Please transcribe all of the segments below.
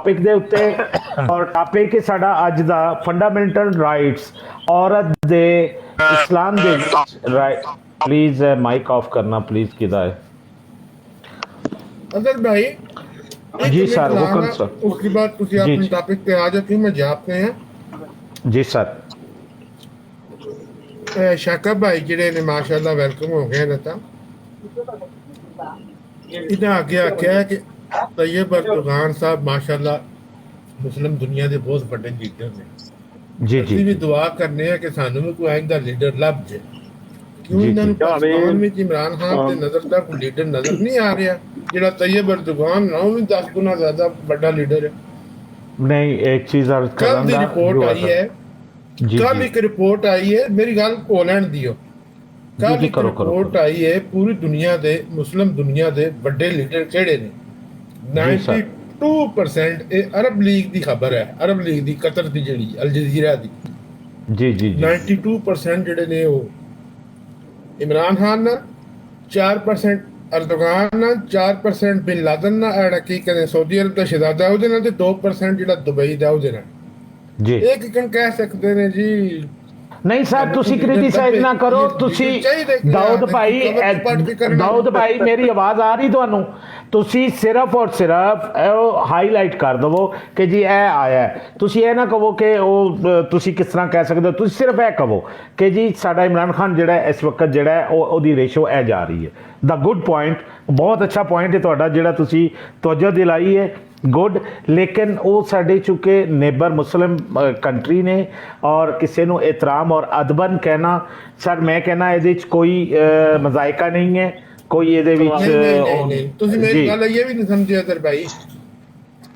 Topic ਦੇ ਉੱਤੇ। ਔਰ ਟੌਪਿਕ ਸਾਡਾ ਅੱਜ ਦਾ ਫੰਡਾਮੈਂਟਲ ਰਾਈਟਸ, ਔਰਤ ਦੇ ਇਸਲਾਮ ਦੇ ਵਿੱਚ ਰਾਈਟ। پلیز مائک آف کرنا پلیز کدھر ہے اظہر بھائی جی سر حکم سر اس کے بعد تسی اپنے ٹاپک پہ آ جاتی میں جاپتے ہیں جی سر شاکب بھائی جڑے نے ماشاءاللہ ویلکم ہو گئے رہتا ادھا آگے آکھیا ہے کہ طیب اردگان صاحب ماشاءاللہ مسلم دنیا دے بہت بڑے لیڈر نے جی اسی بھی دعا کرنے ہیں کہ سانوں میں کوئی آئندہ لیڈر لب جائے کیوں انہوں نے پاکستان میں عمران خان کے نظر تک کوئی لیڈر نظر نہیں آ رہا جڑا طیب اردگان نہ وہ 10 گنا زیادہ بڑا لیڈر ہے نہیں ایک چیز عرض کل دی رپورٹ آئی ہے کل ایک رپورٹ آئی ہے میری گل پولینڈ دیو کل ایک رپورٹ آئی ہے پوری دنیا دے مسلم دنیا دے بڑے لیڈر کیڑے نے 92% عرب لیگ دی خبر ہے عرب لیگ دی قطر دی جڑی الجزیرہ دی جی جی 92% جڑے نے وہ عمران خان نہ 4% اردگان نہ 4% بن لادن نہ ایڑا کی کہنے سعودی عرب دا شہزادہ ہو دینا تے 2% جڑا دبئی دا ہو دینا جی ایک کن کہہ سکتے ہیں جی نہیں صاحب تسی کریٹیسائز نہ کرو تسی داؤد بھائی میری آواز آ رہی تسی صرف اور صرف ہائی لائٹ کر دو کہ جی اے آیا ہے تسی اے نہ کہو کہ تسی کس طرح کہہ سکتے ہو تسی صرف اے کہو کہ جی ساڈا عمران خان جڑا ہے اس وقت جڑا ہے او دی ریشو اے جا رہی ہے دا گڈ پوائنٹ بہت اچھا پوائنٹ ہے تہاڈا جڑا تسی توجہ دلائی ہے گڈ لیکن وہ ساڈے چونکہ نیبر مسلم کنٹری نے اور کسی نو احترام اور ادبن کہنا سر میں کہنا یہ کوئی مذائقہ نہیں ہے کوئی یہ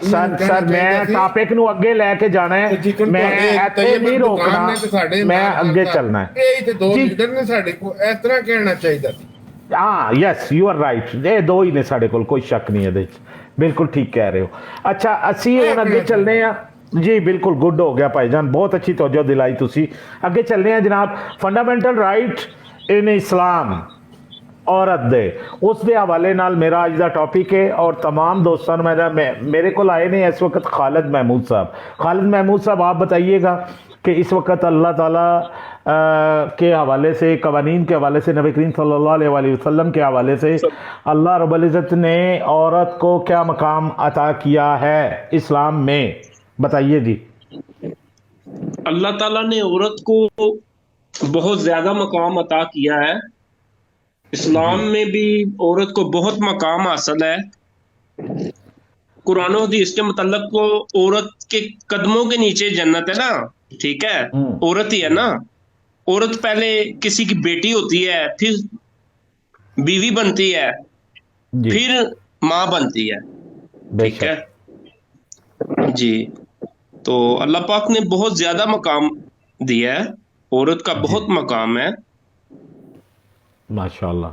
سر میں ٹاپک نو اگے لے کے جانا ہے میں ایتھے نہیں روکنا میں اگے چلنا ہے ہاں یس یو آر رائٹ یہ دو ہی نے ساڈے کول کوئی شک نہیں ہے بالکل ٹھیک کہہ رہے ہو اچھا اسی ہن اگے چلنے ہیں جی بالکل گڈ ہو گیا بھائی جان بہت اچھی توجہ دلائی تسی اگے چلنے ہیں جناب فنڈامنٹل رائٹ ان اسلام عورت دے اس دے حوالے نال میرا اج دا ٹاپک ہے اور تمام دوستاں میرے کو آئے نے اس وقت خالد محمود صاحب آپ بتائیے گا کہ اس وقت اللہ تعالیٰ کے حوالے سے قوانین کے حوالے سے نبی کریم صلی اللہ علیہ وآلہ وسلم کے حوالے سے اللہ رب العزت نے عورت کو کیا مقام عطا کیا ہے اسلام میں بتائیے جی اللہ تعالیٰ نے عورت کو بہت زیادہ مقام عطا کیا ہے اسلام میں بھی عورت کو بہت مقام حاصل ہے قرآن و حدیث کے متعلق کو عورت کے قدموں کے نیچے جنت ہے نا ٹھیک ہے عورت ہی ہے نا عورت پہلے کسی کی بیٹی ہوتی ہے پھر بیوی بنتی ہے پھر ماں بنتی ہے ٹھیک ہے جی تو اللہ پاک نے بہت زیادہ مقام دیا ہے عورت کا بہت مقام ہے ماشاءاللہ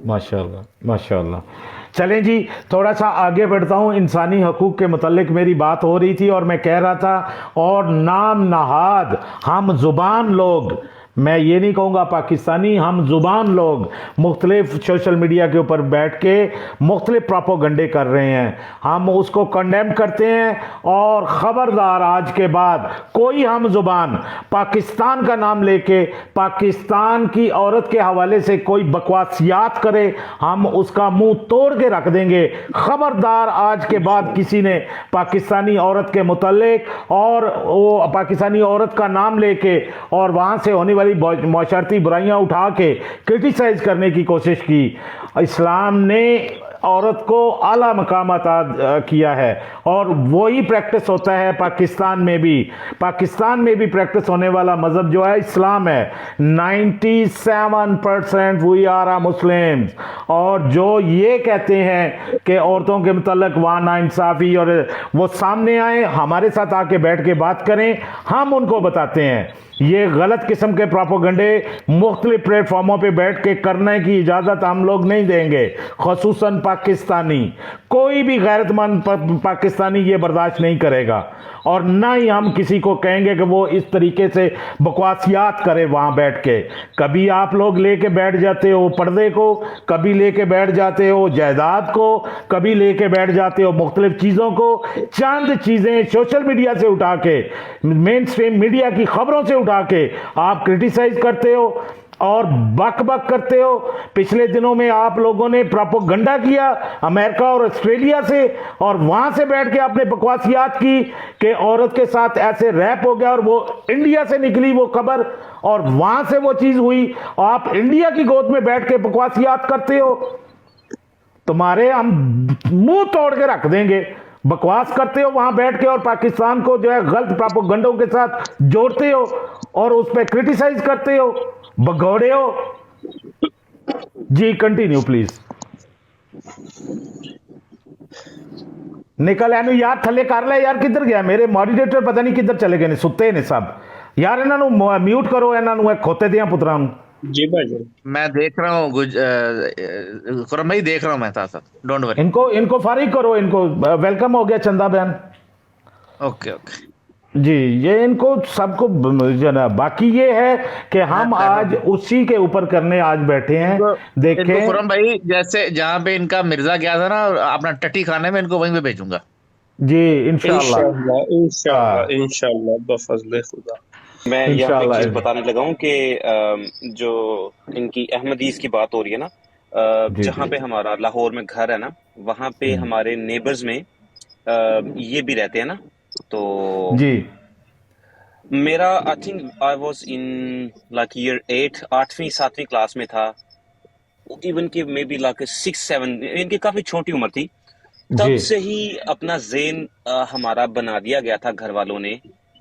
ماشاءاللہ ماشاءاللہ چلیں جی تھوڑا سا آگے بڑھتا ہوں انسانی حقوق کے متعلق میری بات ہو رہی تھی اور میں کہہ رہا تھا اور نام نہاد ہم زبان لوگ میں یہ نہیں کہوں گا پاکستانی ہم زبان لوگ مختلف سوشل میڈیا کے اوپر بیٹھ کے مختلف پراپوگنڈے کر رہے ہیں ہم اس کو کنڈیم کرتے ہیں اور خبردار آج کے بعد کوئی ہم زبان پاکستان کا نام لے کے پاکستان کی عورت کے حوالے سے کوئی بکواسیات کرے ہم اس کا منہ توڑ کے رکھ دیں گے خبردار آج کے بعد کسی نے پاکستانی عورت کے متعلق اور وہ پاکستانی عورت کا نام لے کے اور وہاں سے ہونے والی معاشرتی برائیاں اٹھا کے کرٹیسائز کرنے کی کوشش کی اسلام نے عورت کو اعلیٰ مقام عطا کیا ہے اور وہی پریکٹس ہوتا ہے پاکستان میں بھی پریکٹس ہونے والا مذہب جو ہے اسلام ہے 97% وی آر مسلمز اور جو یہ کہتے ہیں کہ عورتوں کے متعلق وہاں ناانصافی اور وہ سامنے آئیں ہمارے ساتھ آ کے بیٹھ کے بات کریں ہم ان کو بتاتے ہیں یہ غلط قسم کے پراپوگنڈے مختلف پلیٹ فارموں پہ بیٹھ کے کرنے کی اجازت ہم لوگ نہیں دیں گے، خصوصاً پاکستانی. کوئی بھی غیرت مند پاکستانی یہ برداشت نہیں کرے گا، اور نہ ہی ہم کسی کو کہیں گے کہ وہ اس طریقے سے بکواسیات کرے وہاں بیٹھ کے. کبھی آپ لوگ لے کے بیٹھ جاتے ہو پردے کو، کبھی لے کے بیٹھ جاتے ہو جائیداد کو، کبھی لے کے بیٹھ جاتے ہو مختلف چیزوں کو. چند چیزیں سوشل میڈیا سے اٹھا کے، مین سٹریم میڈیا کی خبروں سے اٹھا کے آپ کرٹیسائز کرتے ہو اور بک بک کرتے ہو. پچھلے دنوں میں آپ لوگوں نے پراپوگنڈا کیا امریکہ اور آسٹریلیا سے، اور وہاں سے بیٹھ کے آپ نے بکواسیات کی کہ عورت کے ساتھ ایسے ریپ ہو گیا، اور وہ انڈیا سے نکلی وہ خبر، اور وہاں سے وہ چیز ہوئی. آپ انڈیا کی گود میں بیٹھ کے بکواسیات کرتے ہو. تمہارے ہم منہ توڑ کے رکھ دیں گے. بکواس کرتے ہو وہاں بیٹھ کے، اور پاکستان کو جو ہے غلط پراپوگنڈوں کے ساتھ جوڑتے ہو اور اس پہ کرٹیسائز کرتے ہو، بگوڑے ہو. جی کنٹینیو پلیز. نکل اینو یار تھلے کر لے یار. کدھر گیا میرے ماڈریٹر؟ پتہ نہیں کدھر چلے گئے نے، ستے نے سب یار. انہاں نو میوٹ کرو، انہاں نو کھوتے دیاں پتراں نو. جی بھائی جان میں دیکھ رہا ہوں خرم بھائی، دیکھ رہا ہوں میں ساتھ ساتھ، ڈونٹ وری. ان کو فارغ کرو. ان کو ویلکم ہو گیا چندہ بہن. Okay okay. جی یہ ان کو سب کو جو نا، باقی یہ ہے کہ ہم آج اسی کے اوپر کرنے آج بیٹھے ہیں. دیکھیں خرم بھائی، جیسے جہاں پہ ان کا مرزا گیا تھا نا اپنا ٹٹی کھانے میں، ان کو وہیں پہ بھیجوں گا. جی انشاءاللہ انشاءاللہ بفضل خدا. میں یہاں پہ ایک انشاءاللہ. چیز بتانے لگا ہوں کہ جو ان کی احمدیز کی بات ہو رہی ہے نا، جی جہاں پہ ہمارا لاہور میں گھر ہے نا، وہاں پہ ہمارے نیبرز میں یہ بھی رہتے ہیں نا. تو جی میرا I think I was in like year 8، 8ویں 7ویں کلاس میں تھا. ایون کہ مے بی لائک 6 7، ان کی کافی چھوٹی عمر تھی. جی تب سے ہی اپنا ذہن ہمارا بنا دیا گیا تھا گھر والوں نے،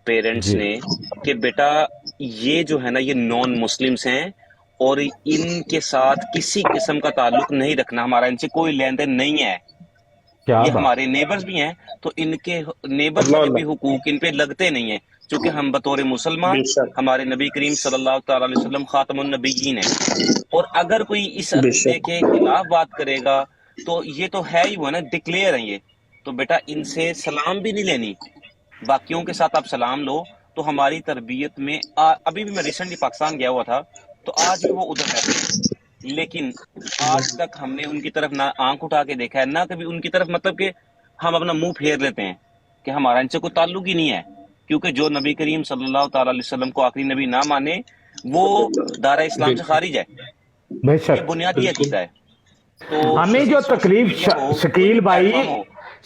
پیرنٹس جی نے، کہ بیٹا یہ جو ہے نا یہ نان مسلمس ہیں اور ان کے ساتھ کسی قسم کا تعلق نہیں رکھنا، ہمارا ان سے کوئی لین دین نہیں ہے. کیا یہ بات. ہمارے نیبرز بھی ہیں تو ان کے نیبرز والے بھی حقوق ان پہ لگتے نہیں ہیں، چونکہ ہم بطور مسلمان، بے شک ہمارے نبی کریم صلی اللہ تعالی علیہ وسلم خاتم النبیین ہیں. اور اگر کوئی اس بے عقیدے شک کے خلاف بات کرے گا تو یہ تو ہے ہی وہ نا، ڈکلیئر ہیں یہ. تو بیٹا ان سے سلام بھی نہیں لینی، باقیوں کے ساتھ آپ سلام لو. تو ہماری تربیت میں ابھی بھی میں ریسنٹلی پاکستان گیا ہوا تھا تو آج بھی وہ ادھر رہتے ہیں، لیکن آج تک ہم نے ان کی طرف نہ آنکھ اٹھا کے دیکھا ہے، نہ کبھی ان کی طرف مطلب کہ ہم اپنا منہ پھیر لیتے ہیں کہ ہمارا ان سے کوئی تعلق ہی نہیں ہے. کیونکہ جو نبی کریم صلی اللہ تعالی علیہ وسلم کو آخری نبی نہ مانے وہ دارہ اسلام سے خارج ہے. بے یہ شک. بنیادی عقیدہ ہے. تو ہمیں جو سوشل تکلیف میڈیا ہو، کوئی شکیل بھی بھائی، پلیٹ فارم ہو،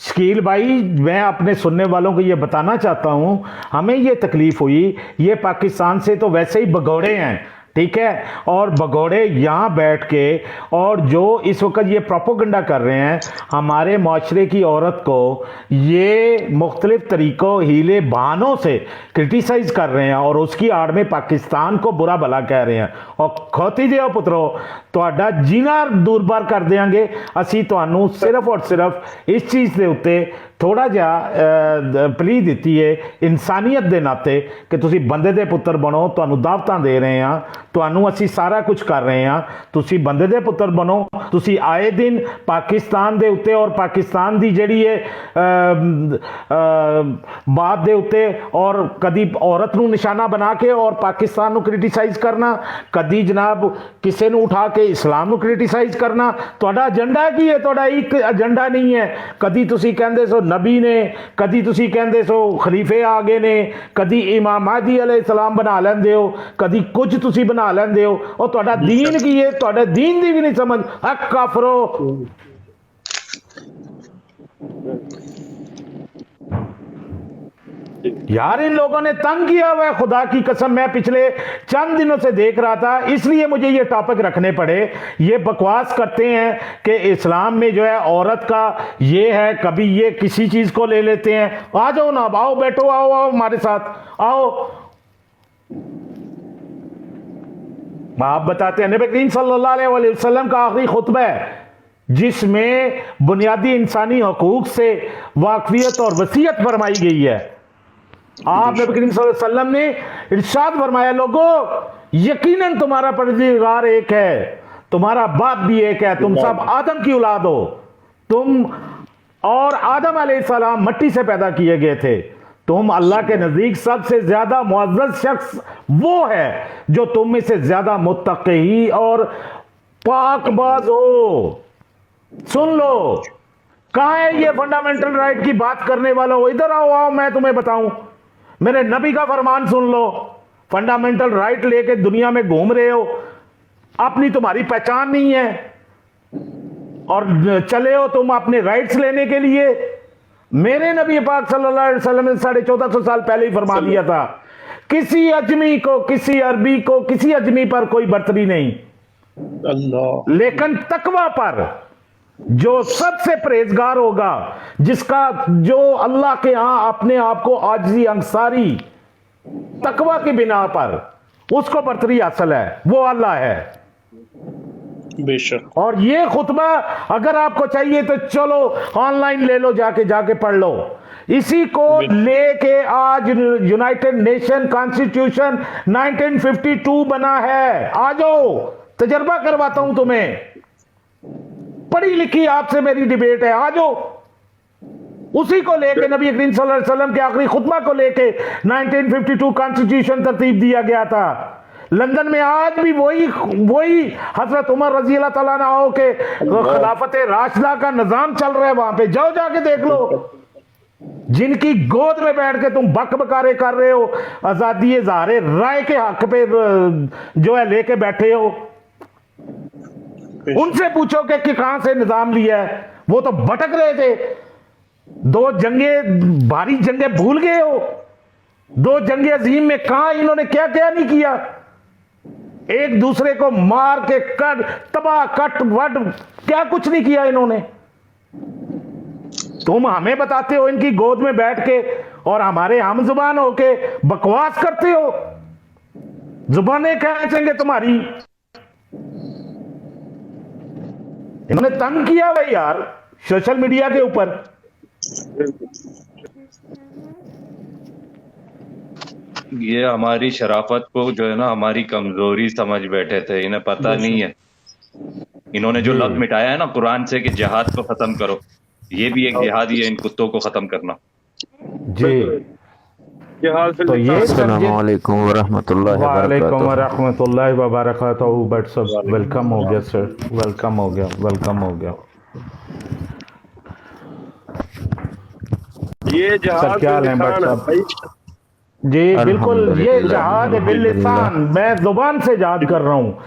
شکیل بھائی میں اپنے سننے والوں کو یہ بتانا چاہتا ہوں، ہمیں یہ تکلیف ہوئی، یہ پاکستان سے تو ویسے ہی بگوڑے ہیں، ٹھیک ہے، اور بگوڑے یہاں بیٹھ کے اور جو اس وقت یہ پروپوگنڈا کر رہے ہیں ہمارے معاشرے کی عورت کو، یہ مختلف طریقوں ہیلے بہانوں سے کرٹیسائز کر رہے ہیں اور اس کی آڑ میں پاکستان کو برا بھلا کہہ رہے ہیں. اور کھوتی دیو پترو تہاڈا جینا دور بار کر دیاں گے. اسی تانوں صرف اور صرف اس چیز دے اوتے تھوڑا جہا پلی دیتی ہے انسانیت دے ناتے کہ تسی بندے دے پتر بنو. تانوں دعوتاں دے رہے ہیں، تانوں اسی سارا کچھ کر رہے ہیں، تسی بندے دے پتر بنو. تسی آئے دن پاکستان دے اوتے اور پاکستان دی جڑی ہے بات دے اوتے اور کدی عورت نو نشانہ بنا کے اور پاکستان نو کرٹیسائز کرنا، کدی جناب کسے نو اٹھا کے اسلام نو کرٹیسائز کرنا. تہاڈا ایجنڈا کی ہے؟ تہاڈا ایک ایجنڈا نہیں ہے. کدی تسی کہندے سو نبی نے، کدی تسی کہندے سو خلیفے آگے نے، کدی امام مہدی علیہ السلام بنا لیندے ہو، کدی کچھ تسی بنا لیندے ہو. اور تہاڈا دین کی ہے؟ تہاڈے دین دی بھی نہیں سمجھ. حق کافرو. یار ان لوگوں نے تنگ کیا ہوا ہے خدا کی قسم. میں پچھلے چند دنوں سے دیکھ رہا تھا، اس لیے مجھے یہ ٹاپک رکھنے پڑے. یہ بکواس کرتے ہیں کہ اسلام میں جو ہے عورت کا یہ ہے، کبھی یہ کسی چیز کو لے لیتے ہیں. آ جاؤ نا، آؤ بیٹھو، آؤ آؤ ہمارے ساتھ آؤ. آپ بتاتے ہیں نبی کریم صلی اللہ علیہ وسلم کا آخری خطبہ ہے جس میں بنیادی انسانی حقوق سے واقفیت اور وصیت فرمائی گئی ہے. आप नबी करीम सल्लल्लाहु अलैहि वसल्लम ने इरशाद फरमाया, लोगों यकीनन तुम्हारा परवरदिगार एक है, तुम्हारा बाप भी एक है, तुम सब आदम की औलाद हो, तुम और आदम अलैहिस्सलाम मट्टी से पैदा किए गए थे, तुम अल्लाह के नजदीक सबसे ज्यादा मुअज़्ज़ज़ शख्स वो है जो तुम में से ज्यादा मुत्तकी और पाकबाज हो। सुन लो, कहाँ है ये फंडामेंटल राइट की बात करने वाला हो? इधर आओ, आओ मैं तुम्हें बताऊं, मेरे नबी का फरमान सुन लो। फंडामेंटल राइट लेके दुनिया में घूम रहे हो, अपनी तुम्हारी पहचान नहीं है और चले हो तुम अपने राइट्स लेने के लिए। मेरे नबी पाक सल्लल्लाहु अलैहि वसल्लम ने 1450 साल पहले ही फरमा दिया था, किसी अजमी को, किसी अरबी को, किसी अजमी पर कोई बर्तरी नहीं, अल्लाह, लेकिन तकवा पर जो सबसे परहेजगार होगा, जिसका जो अल्लाह के यहां अपने आप को आजिज़ी अंसारी तकवा की बिना पर उसको बर्तरी हासिल है, वो अल्लाह है। बेशक। और ये खुतबा अगर आपको चाहिए तो चलो ऑनलाइन ले लो, जाके पढ़ लो। इसी को लेके आज यूनाइटेड नेशन कॉन्स्टिट्यूशन 1952 बना है। आ जाओ, तजर्बा करवाता हूं तुम्हें, पढ़ी लिखी आपसे मेरी डिबेट है, आ जाओ। उसी को लेके नबी करीम सल्लल्लाहु अलैहि वसल्लम के आखिरी खुतबा को लेके 1952 कॉन्स्टिट्यूशन तरतीब दिया गया था। लंदन में आज भी वही हजरत उमर रजी अल्लाह तआला अन्हु के खिलाफत राशिदा का निजाम चल रहा है। वहां पे जाओ, जाके देख लो। जिनकी गोद में बैठ के तुम बकबकारे कर रहे हो, आजादी इज़हार राय के हक पे जो है लेके बैठे हो, उनसे पूछो कि कहां से निजाम लिया है। वो तो भटक रहे थे। दो जंगे, भारी जंगे भूल गए हो? दो जंगे अजीम में कहां इन्होंने क्या क्या नहीं किया? एक दूसरे को मार के कट तबाह कट वट, क्या कुछ नहीं किया इन्होंने। तुम हमें बताते हो इनकी गोद में बैठ के और हमारे हम जुबान होके बकवास करते हो। जुबानें खींचेंगे तुम्हारी। इन्होंने तंग किया भाई यार सोशल मीडिया के ऊपर। ये हमारी शराफत को जो है ना हमारी कमजोरी समझ बैठे थे, इन्हें पता नहीं है। इन्होंने जो लफ्ज मिटाया है ना कुरान से कि जिहाद को खत्म करो, ये भी एक जिहाद ही है इन कुत्तों को खत्म करना। जी, तो ये अस्सलामुअलैकुम वरहमतुल्लाहि वालेकुम वबरकातुहू। वरहमतुल्लाहि वबरकातुहू। बट सब वेलकम हो गया सर, वेलकम हो गया, वेलकम हो गया। ये सर जहाज क्या हाल है बट साहब? जी बिल्कुल, ये जहाद है बिल्लिसान, मैं जुबान से याद कर रहा हूँ।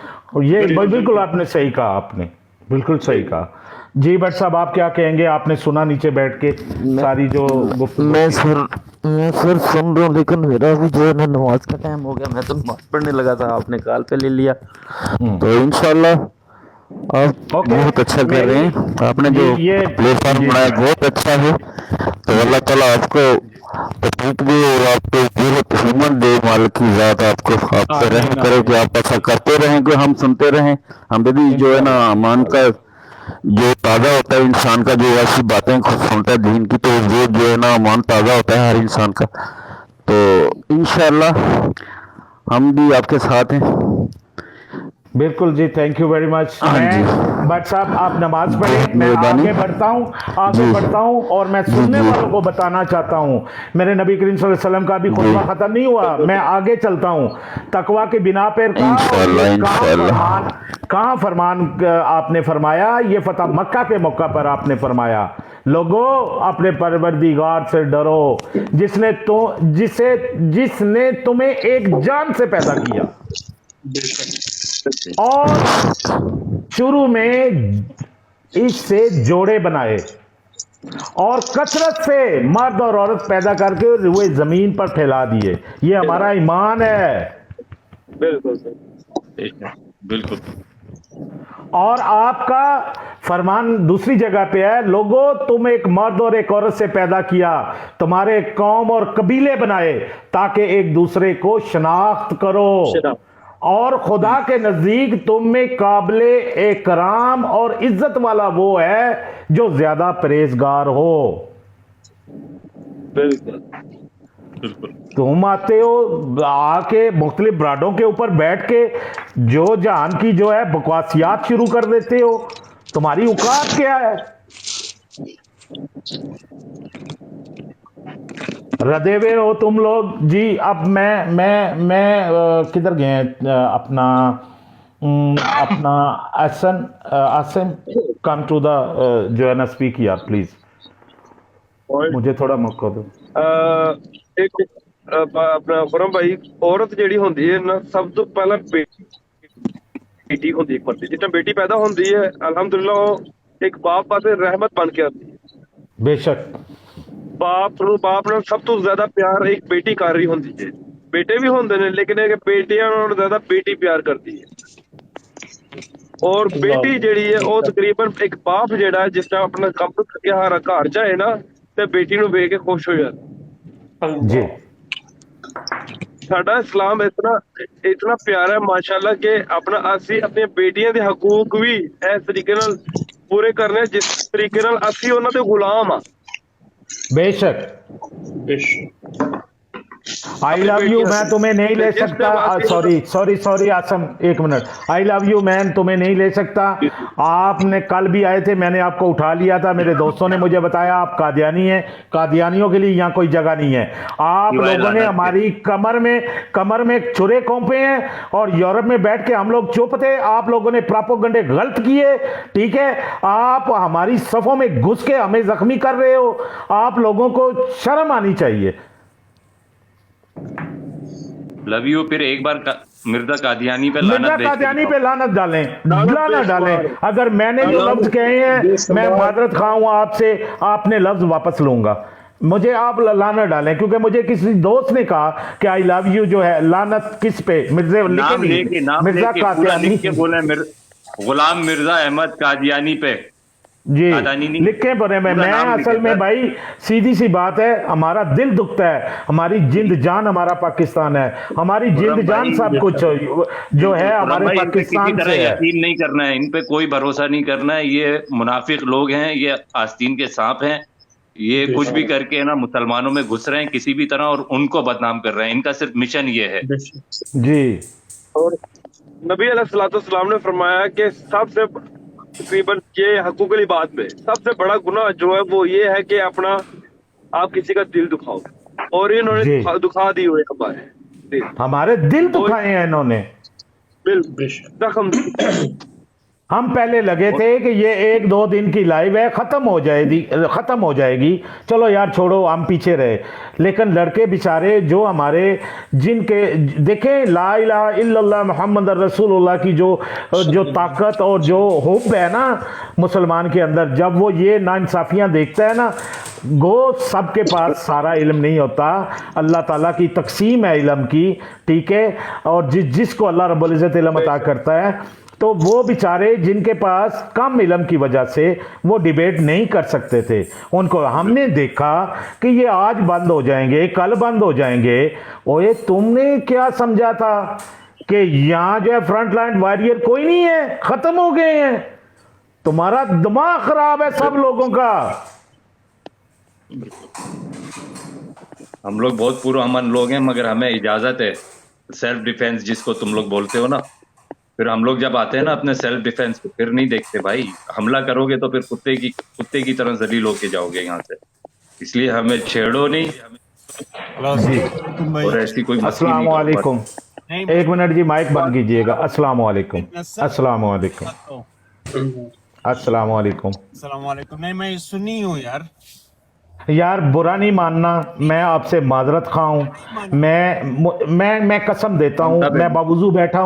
ये बिल्कुल आपने सही कहा, आपने बिल्कुल सही कहा। जी बट साहब आप क्या कहेंगे? आपने सुना नीचे बैठ के सारी जो गुफ्तगू। मैं सर सुन रहा हूँ, लेकिन मेरा भी जो है ना नमाज का टाइम हो गया। मैं तो नमाज पढ़ने लगा था, आपने कॉल पे ले लिया। तो इंशाल्लाह आप बहुत अच्छा कर रहे हैं। आपने जो प्लेटफॉर्म बनाया बहुत अच्छा है। तो अल्लाह ताला आपको तौफीक दे और आपको पूरी हिम्मत दे। मालिक की ज़ात आपको आप पे रहम करे कि आप ऐसा करते रहें कि हम सुनते रहें। हमें भी जो है ना मान का जो ताज़ा होता है इंसान का, जो ऐसी बातें सुनता है दीन की, तो वो जो है ना मान ताज़ा होता है हर इंसान का। तो इंशाल्लाह हम भी आपके साथ हैं। बिल्कुल जी, थैंक यू वेरी मच। मैं बट साहब आप नमाज पढ़ें, मैं आगे बढ़ता हूँ और मैं सुनने वालों को बताना चाहता हूँ, मेरे नबी करीम सल्लल्लाहु अलैहि वसल्लम का भी खुतबा खत्म नहीं हुआ। मैं आगे चलता हूँ। तकवा के बिना पर कहाँ फरमान आपने फरमाया? ये फतह मक्का के मौका पर आपने फरमाया, लोगों अपने परवरदिगार से डरो जिसने तुम्हें एक जान से पैदा किया और शुरू में इससे जोड़े बनाए और कसरत से मर्द और औरत पैदा करके रुए जमीन पर फैला दिए। ये हमारा ईमान है। बिल्कुल। और आपका फरमान दूसरी जगह पे है, लोगों तुम एक मर्द और एक औरत से पैदा किया, तुम्हारे कौम और कबीले बनाए ताकि एक दूसरे को शनाख्त करो और खुदा के नजदीक तुम में काबिले इकराम और इज्जत वाला वो है जो ज्यादा परहेजगार हो। बिल्कुल। तुम आते हो आके मुख्तलिफ ब्रांडों के ऊपर बैठ के जो जहान की जो है बकवासियात शुरू कर देते हो, तुम्हारी औकात क्या है? रदे हुए हो तुम लोग जी। अब मैं किधर गए हैं? अपना आसन आसिम, कम टू द जो है ना स्पीक यार प्लीज, मुझे थोड़ा मौका दो। ਇੱਕ ਆਪਣਾ ਖੁਰਮ ਭਾਈ, ਔਰਤ ਜਿਹੜੀ ਹੁੰਦੀ ਹੈ ਨਾ ਸਭ ਤੋਂ ਪਹਿਲਾਂ ਬੇਟੀ ਹੁੰਦੀ ਇੱਕ ਪਰਦੀ, ਜਿੱਦਾਂ ਬੇਟੀ ਪੈਦਾ ਹੁੰਦੀ ਹੈ ਅਲਹਮਦੁਲਿਲਾ ਉਹ ਇੱਕ ਬਾਪ ਪਾਸੇ ਰਹਿਮਤ ਬਣ ਕੇ ਆਉਂਦੀ ਹੈ। बेशक ਬਾਪ ਨਾਲ ਸਭ ਤੋਂ ਜ਼ਿਆਦਾ ਪਿਆਰ ਇੱਕ ਬੇਟੀ ਕਰ ਰਹੀ ਹੁੰਦੀ ਹੈ। ਬੇਟੇ ਵੀ ਹੁੰਦੇ ਨੇ ਲੇਕਿਨ ਇਹ ਬੇਟੀਆਂ ਨਾਲੋਂ ਜ਼ਿਆਦਾ ਬੇਟੀ ਪਿਆਰ ਕਰਦੀ ਹੈ। ਔਰ ਬੇਟੀ ਜਿਹੜੀ ਹੈ ਉਹ ਤਕਰੀਬਨ ਇੱਕ ਬਾਪ ਜਿਹੜਾ ਜਿਸ ਤਰ੍ਹਾਂ ਆਪਣਾ ਕੰਮ ਕਰਕੇ ਹਾਰਾ ਘਰ ਜਾਏ ਨਾ ਤੇ ਬੇਟੀ ਨੂੰ ਵੇਖ ਕੇ ਖੁਸ਼ ਹੋ ਜਾਂਦਾ। जी ਸਾਡਾ ਇਸਲਾਮ ਇਤਨਾ ਪਿਆਰਾ ਹੈ ਮਾਸ਼ਾਅੱਲਾ ਕਿ ਆਪਣਾ ਅਸੀਂ ਆਪਣੀਆਂ ਬੇਟੀਆਂ ਦੇ ਹਕੂਕ ਵੀ ਇਸ ਤਰੀਕੇ ਨਾਲ ਪੂਰੇ ਕਰਨੇ ਜਿਸ ਤਰੀਕੇ ਨਾਲ ਅਸੀਂ ਉਹਨਾਂ ਦੇ ਗੁਲਾਮ ਆ। बेशक आई लव यू मैं तुम्हें नहीं ले सकता। सॉरी आसम, एक minute. I love you man तुम्हें नहीं ले सकता। आपने कल भी आए थे, मैंने आपको उठा लिया था, मेरे दोस्तों ने मुझे बताया आप कादियानी हैं, कादियानियों के लिए यहाँ कोई जगह नहीं है। आप लोगों ने हमारी कमर में छुरे घोंपे हैं और यूरोप में बैठ के हम लोग चुप थे। आप लोगों ने प्रोपेगेंडे गलत किए, ठीक है। आप हमारी सफों में घुस के हमें जख्मी कर रहे हो। आप लोगों को शर्म आनी चाहिए। लव यू फिर एक बार मिर्जा कादियानी पे मिर्जा लानत कादियानी पे लानत डालें। अगर मैंने जो लफ्ज कहे हैं मैं माजरत खा हूं आपसे, आपने लफ्ज वापस लूंगा। मुझे आप लानत डालें क्योंकि मुझे किसी दोस्त ने कहा कि आई लव यू जो है लानत किस पे? नाम मिर्जा कादियानी के बोले गुलाम मिर्जा अहमद कादियानी पे जी कादियानी लिखे पड़े में। मैं असल में भाई सीधी सी बात है, हमारा दिल दुखता है। हमारी जिंद जान हमारा पाकिस्तान है, हमारी जिंद जान सब कुछ जो है हमारे पाकिस्तान से है। यकीन नहीं करना है, इन पे कोई भरोसा नहीं करना है। ये मुनाफिक लोग हैं, ये आस्तीन के सांप हैं। ये कुछ भी करके ना मुसलमानों में घुस रहे हैं किसी भी तरह और उनको बदनाम कर रहे हैं। इनका सिर्फ मिशन ये है जी। और नबी अलैहिस्सलाम ने फरमाया कि सबसे तकरीबन ये हकूक़ल इबाद में सबसे बड़ा गुनाह जो है वो ये है कि आप किसी का दिल दुखाओ, और इन्होंने दुखा दी हुए हमारे दिल दुखाए हैं इन्होंने। जख्म हम पहले लगे थे कि ये 1-2 दिन की लाइव है, खत्म हो जाएगी, चलो यार छोड़ो, हम पीछे रहे। लेकिन लड़के बेचारे जो हमारे जिनके देखें ला इलाहा इल्लल्लाह मुहम्मद रसूलुल्लाह की जो ताकत और जो हुब है ना मुसलमान के अंदर, जब वो ये नाइंसाफियां देखता है ना, गो सबके पास सारा इल्म नहीं होता। अल्लाह ताला की तकसीम है इल्म की, ठीक है। और जिसको अल्लाह रब्बुल इज़्ज़त इल्म अता करता है, तो वो बेचारे जिनके पास कम इल्म की वजह से वो डिबेट नहीं कर सकते थे, उनको हमने देखा कि ये आज बंद हो जाएंगे, कल बंद हो जाएंगे। ओए तुमने क्या समझा था कि यहाँ जो है फ्रंट लाइन वॉरियर कोई नहीं है, खत्म हो गए हैं? तुम्हारा दिमाग खराब है सब लोगों का। हम लोग बहुत पुरअमन लोग हैं, मगर हमें इजाजत है सेल्फ डिफेंस जिसको तुम लोग बोलते हो ना। फिर हम लोग जब आते हैं ना अपने सेल्फ डिफेंस को, फिर नहीं देखते भाई। हमला करोगे तो फिर कुत्ते की तरह जलील होके जाओगे यहाँ से। इसलिए हमें छेड़ो नहीं। और ऐसी कोई अस्सलाम वालेकुम। एक मिनट जी, माइक बंद कीजिएगा। अस्सलाम वालेकुम। अस्सलाम वालेकुम। अस्सलाम वालेकुम। नहीं मैं सुनी हूँ यार बुरा नहीं मानना, मैं आपसे माजरत खा हूँ। मैं कसम देता हूँ, मैं बावजू बैठा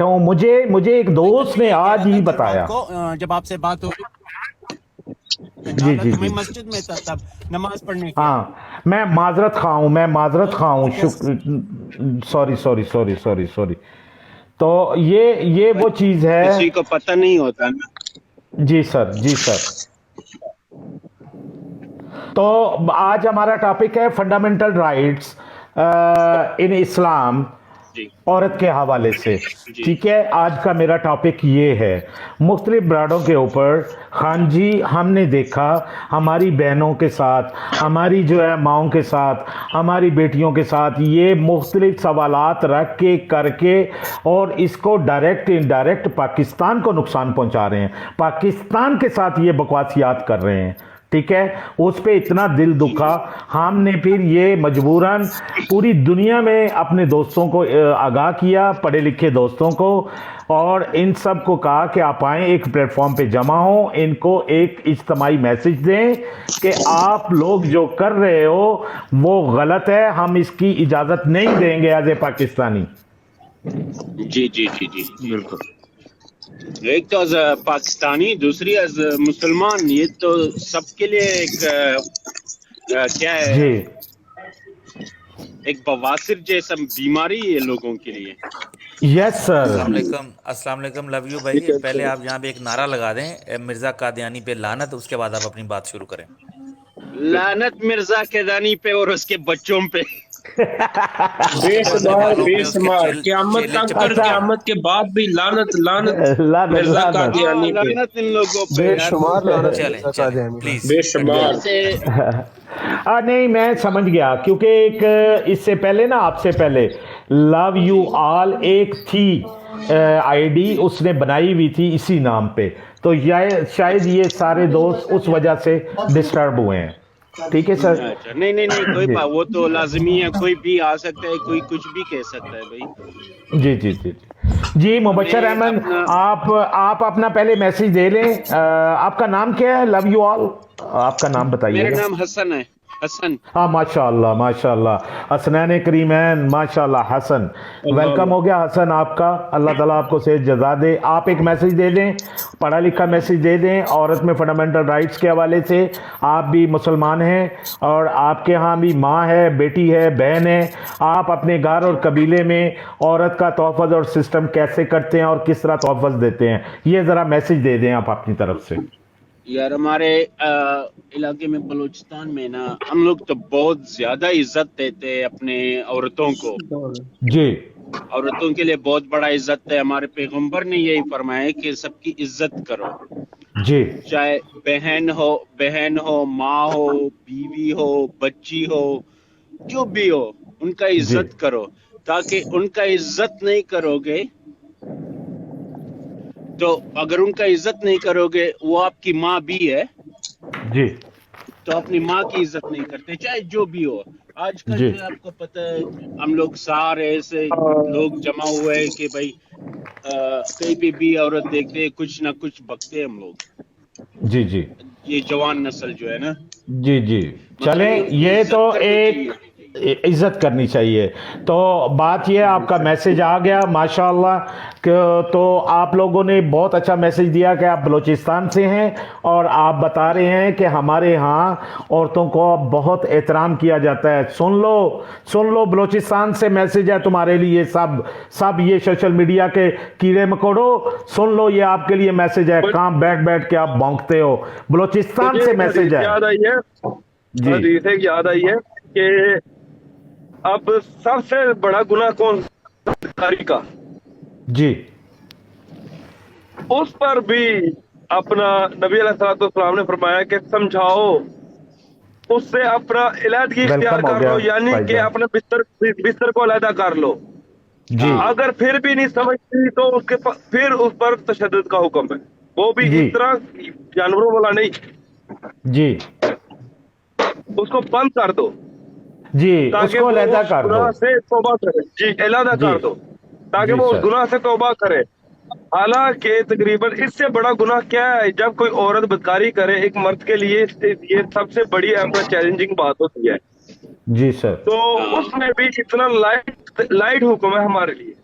हूँ। मुझे एक दोस्त ने आज ही बताया, जब आपसे बात हो जी मस्जिद में था तब नमाज पढ़ने हाँ मैं माजरत खा हूँ सॉरी। तो ये वो चीज है, किसी को पता नहीं होता ना। जी सर। तो आज हमारा टॉपिक है फंडामेंटल राइट्स इन इस्लाम। जी औरत के हवाले से। ठीक है, आज का मेरा टॉपिक ये है, मुख्तलिफ ब्रांडों के ऊपर। खान जी, हमने देखा हमारी बहनों के साथ, हमारी जो है माओं के साथ, हमारी बेटियों के साथ ये मुख्तलिफ सवालात रख के करके और इसको डायरेक्ट इनडायरेक्ट पाकिस्तान को नुकसान पहुंचा रहे हैं, पाकिस्तान के साथ ये बकवासियात कर रहे हैं। ठीक है, उस पे इतना दिल दुखा, हमने फिर ये मजबूरन पूरी दुनिया में अपने दोस्तों को आगाह किया, पढ़े लिखे दोस्तों को, और इन सब को कहा कि आप आएँ, एक प्लेटफॉर्म पे जमा हो, इनको एक इज्तमाही मैसेज दें कि आप लोग जो कर रहे हो वो गलत है, हम इसकी इजाज़त नहीं देंगे एज ए पाकिस्तानी। जी जी जी जी बिल्कुल। एक तो एज पाकिस्तानी, दूसरी एज मुसलमान, ये तो सबके लिए एक क्या है जी, एक बवासीर जैसा बीमारी है लोगों के लिए। Yes sir. अस्सलाम वालेकुम, लव यू भाई। पहले आप यहाँ पे एक नारा लगा दें, मिर्जा कादियानी पे लानत, उसके बाद आप अपनी बात शुरू करें। लानत मिर्जा कादियानी पे और उसके बच्चों पे। बेशुमार बेशुमार, क़यामत तक और क़यामत के बाद भी लानत लानत मिर्जा कादियानी पे, लानत इन लोगों पे। बेशुमार चलें प्लीज, बेशुमार। नहीं, मैं समझ गया, क्योंकि एक इससे पहले ना, आपसे पहले लव यू ऑल एक थी आईडी उसने बनाई हुई थी इसी नाम पे, तो शायद ये सारे दोस्त उस वजह से डिस्टर्ब हुए हैं। ठीक है सर। अच्छा, नहीं नहीं नहीं, कोई बात, वो तो लाजमी है, कोई भी आ सकता है, कोई कुछ भी कह सकता है भाई। जी जी जी जी, मुबशर अहमद, आप अपना पहले मैसेज दे लें। आपका नाम क्या है? लव यू ऑल, आपका नाम बताइए। मेरा नाम हसन है, हसन। हाँ, माशाल्लाह माशाल्लाह, हसनैन करीमैन, माशाल्लाह हसन। वेलकम हो गया हसन आपका, अल्लाह ताला आपको सेहत जज़ा दे। आप एक मैसेज दे दें, पढ़ा लिखा मैसेज दे दें, औरत में फंडामेंटल राइट्स के हवाले से। आप भी मुसलमान हैं और आपके यहाँ भी माँ है, बेटी है, बहन है। आप अपने घर और कबीले में औरत का तोहफ़्ज़ और सिस्टम कैसे करते हैं और किस तरह तोहफ़्ज़ देते हैं, ये ज़रा मैसेज दे दें आप अपनी तरफ से। यार हमारे इलाके में बलूचिस्तान में ना, हम लोग तो बहुत ज्यादा इज्जत देते हैं अपने औरतों को। जी, औरतों के लिए बहुत बड़ा इज्जत है। हमारे पैगंबर ने यही फरमाया कि सबकी इज्जत करो, जी, चाहे बहन हो, माँ हो, बीवी हो, बच्ची हो, जो भी हो, उनका इज्जत करो। ताकि उनका इज्जत नहीं करोगे तो, अगर उनका इज्जत नहीं करोगे, वो आपकी माँ भी है जी, तो अपनी माँ की इज्जत नहीं करते, चाहे जो भी हो। आजकल जी। जो आपको पता है, हम लोग सारे ऐसे लोग जमा हुए हैं कि भाई कहीं पे भी औरत देखते हैं, कुछ ना कुछ बकते हैं हम लोग। जी जी ये जवान नस्ल जो है ना, जी जी, चले, ये तो एक इज्जत करनी चाहिए। तो बात ये, आपका मैसेज आ गया माशाल्लाह। तो आप लोगों ने बहुत अच्छा मैसेज दिया कि आप बलूचिस्तान से हैं और आप बता रहे हैं कि हमारे यहाँ औरतों को बहुत एहतराम किया जाता है। सुन लो, बलूचिस्तान से मैसेज है तुम्हारे लिए। सब ये सोशल मीडिया के कीड़े मकोड़ो, सुन लो, ये आपके लिए मैसेज है। कहाँ बैठ बैठ के आप भौंकते हो, बलूचिस्तान से मैसेज है। याद आई है जी, याद आई है कि अब सबसे बड़ा गुनाह कौन कारी का, जी, उस पर भी अपना नबी अलैहिस्सलाम ने फरमाया कि समझाओ, उससे अपना इलादगी इख्तियार वेलकम हो कर लो, गया यानी कि भाईजान। अपना बिस्तर को अलहदा कर लो। जी, अगर फिर भी नहीं समझती तो फिर उस पर तशद्दुद का हुक्म है, वो भी जी। इस तरह जानवरों वाला नहीं, जी उसको बंद कर दो जी, ताकि उसको वो अलहदा उस कर दो। गुनाह से तौबा करे। जी, अलहदा जी। कर दो ताकि जी, वो उस सर। गुनाह से तौबा करे। हालांकि तकरीबन इससे बड़ा गुनाह क्या है, जब कोई औरत बदकारी करे एक मर्द के लिए, ये सबसे बड़ी चैलेंजिंग बात होती है। जी सर, तो उसमें भी इतना लाइट हुक्म है हमारे लिए।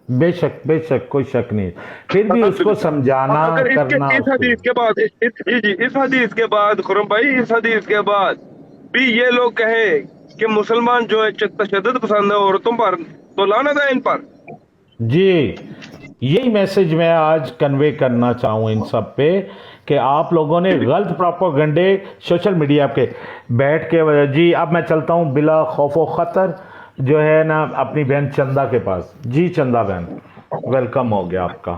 बेशक कोई शक नहीं, फिर भी उसको समझाना अगर करना। इस हदीस के बाद इस हदीस के बाद खुरम भाई, इस हदीस के बाद भी ये लोग कहें कि मुसलमान जो है तशद्दुद पसंद है औरतों पर, तो लानत है इन पर। जी, यही मैसेज मैं आज कन्वे करना चाहूँ इन सब पे कि आप लोगों ने गलत प्रोपेगेंडे सोशल मीडिया पे बैठ के। जी, अब मैं चलता हूँ बिला खौफ व ख़तर। جو ہے نا اپنی بہن چندہ کے پاس. جی چندہ بہن ویلکم ہو گیا آپ کا.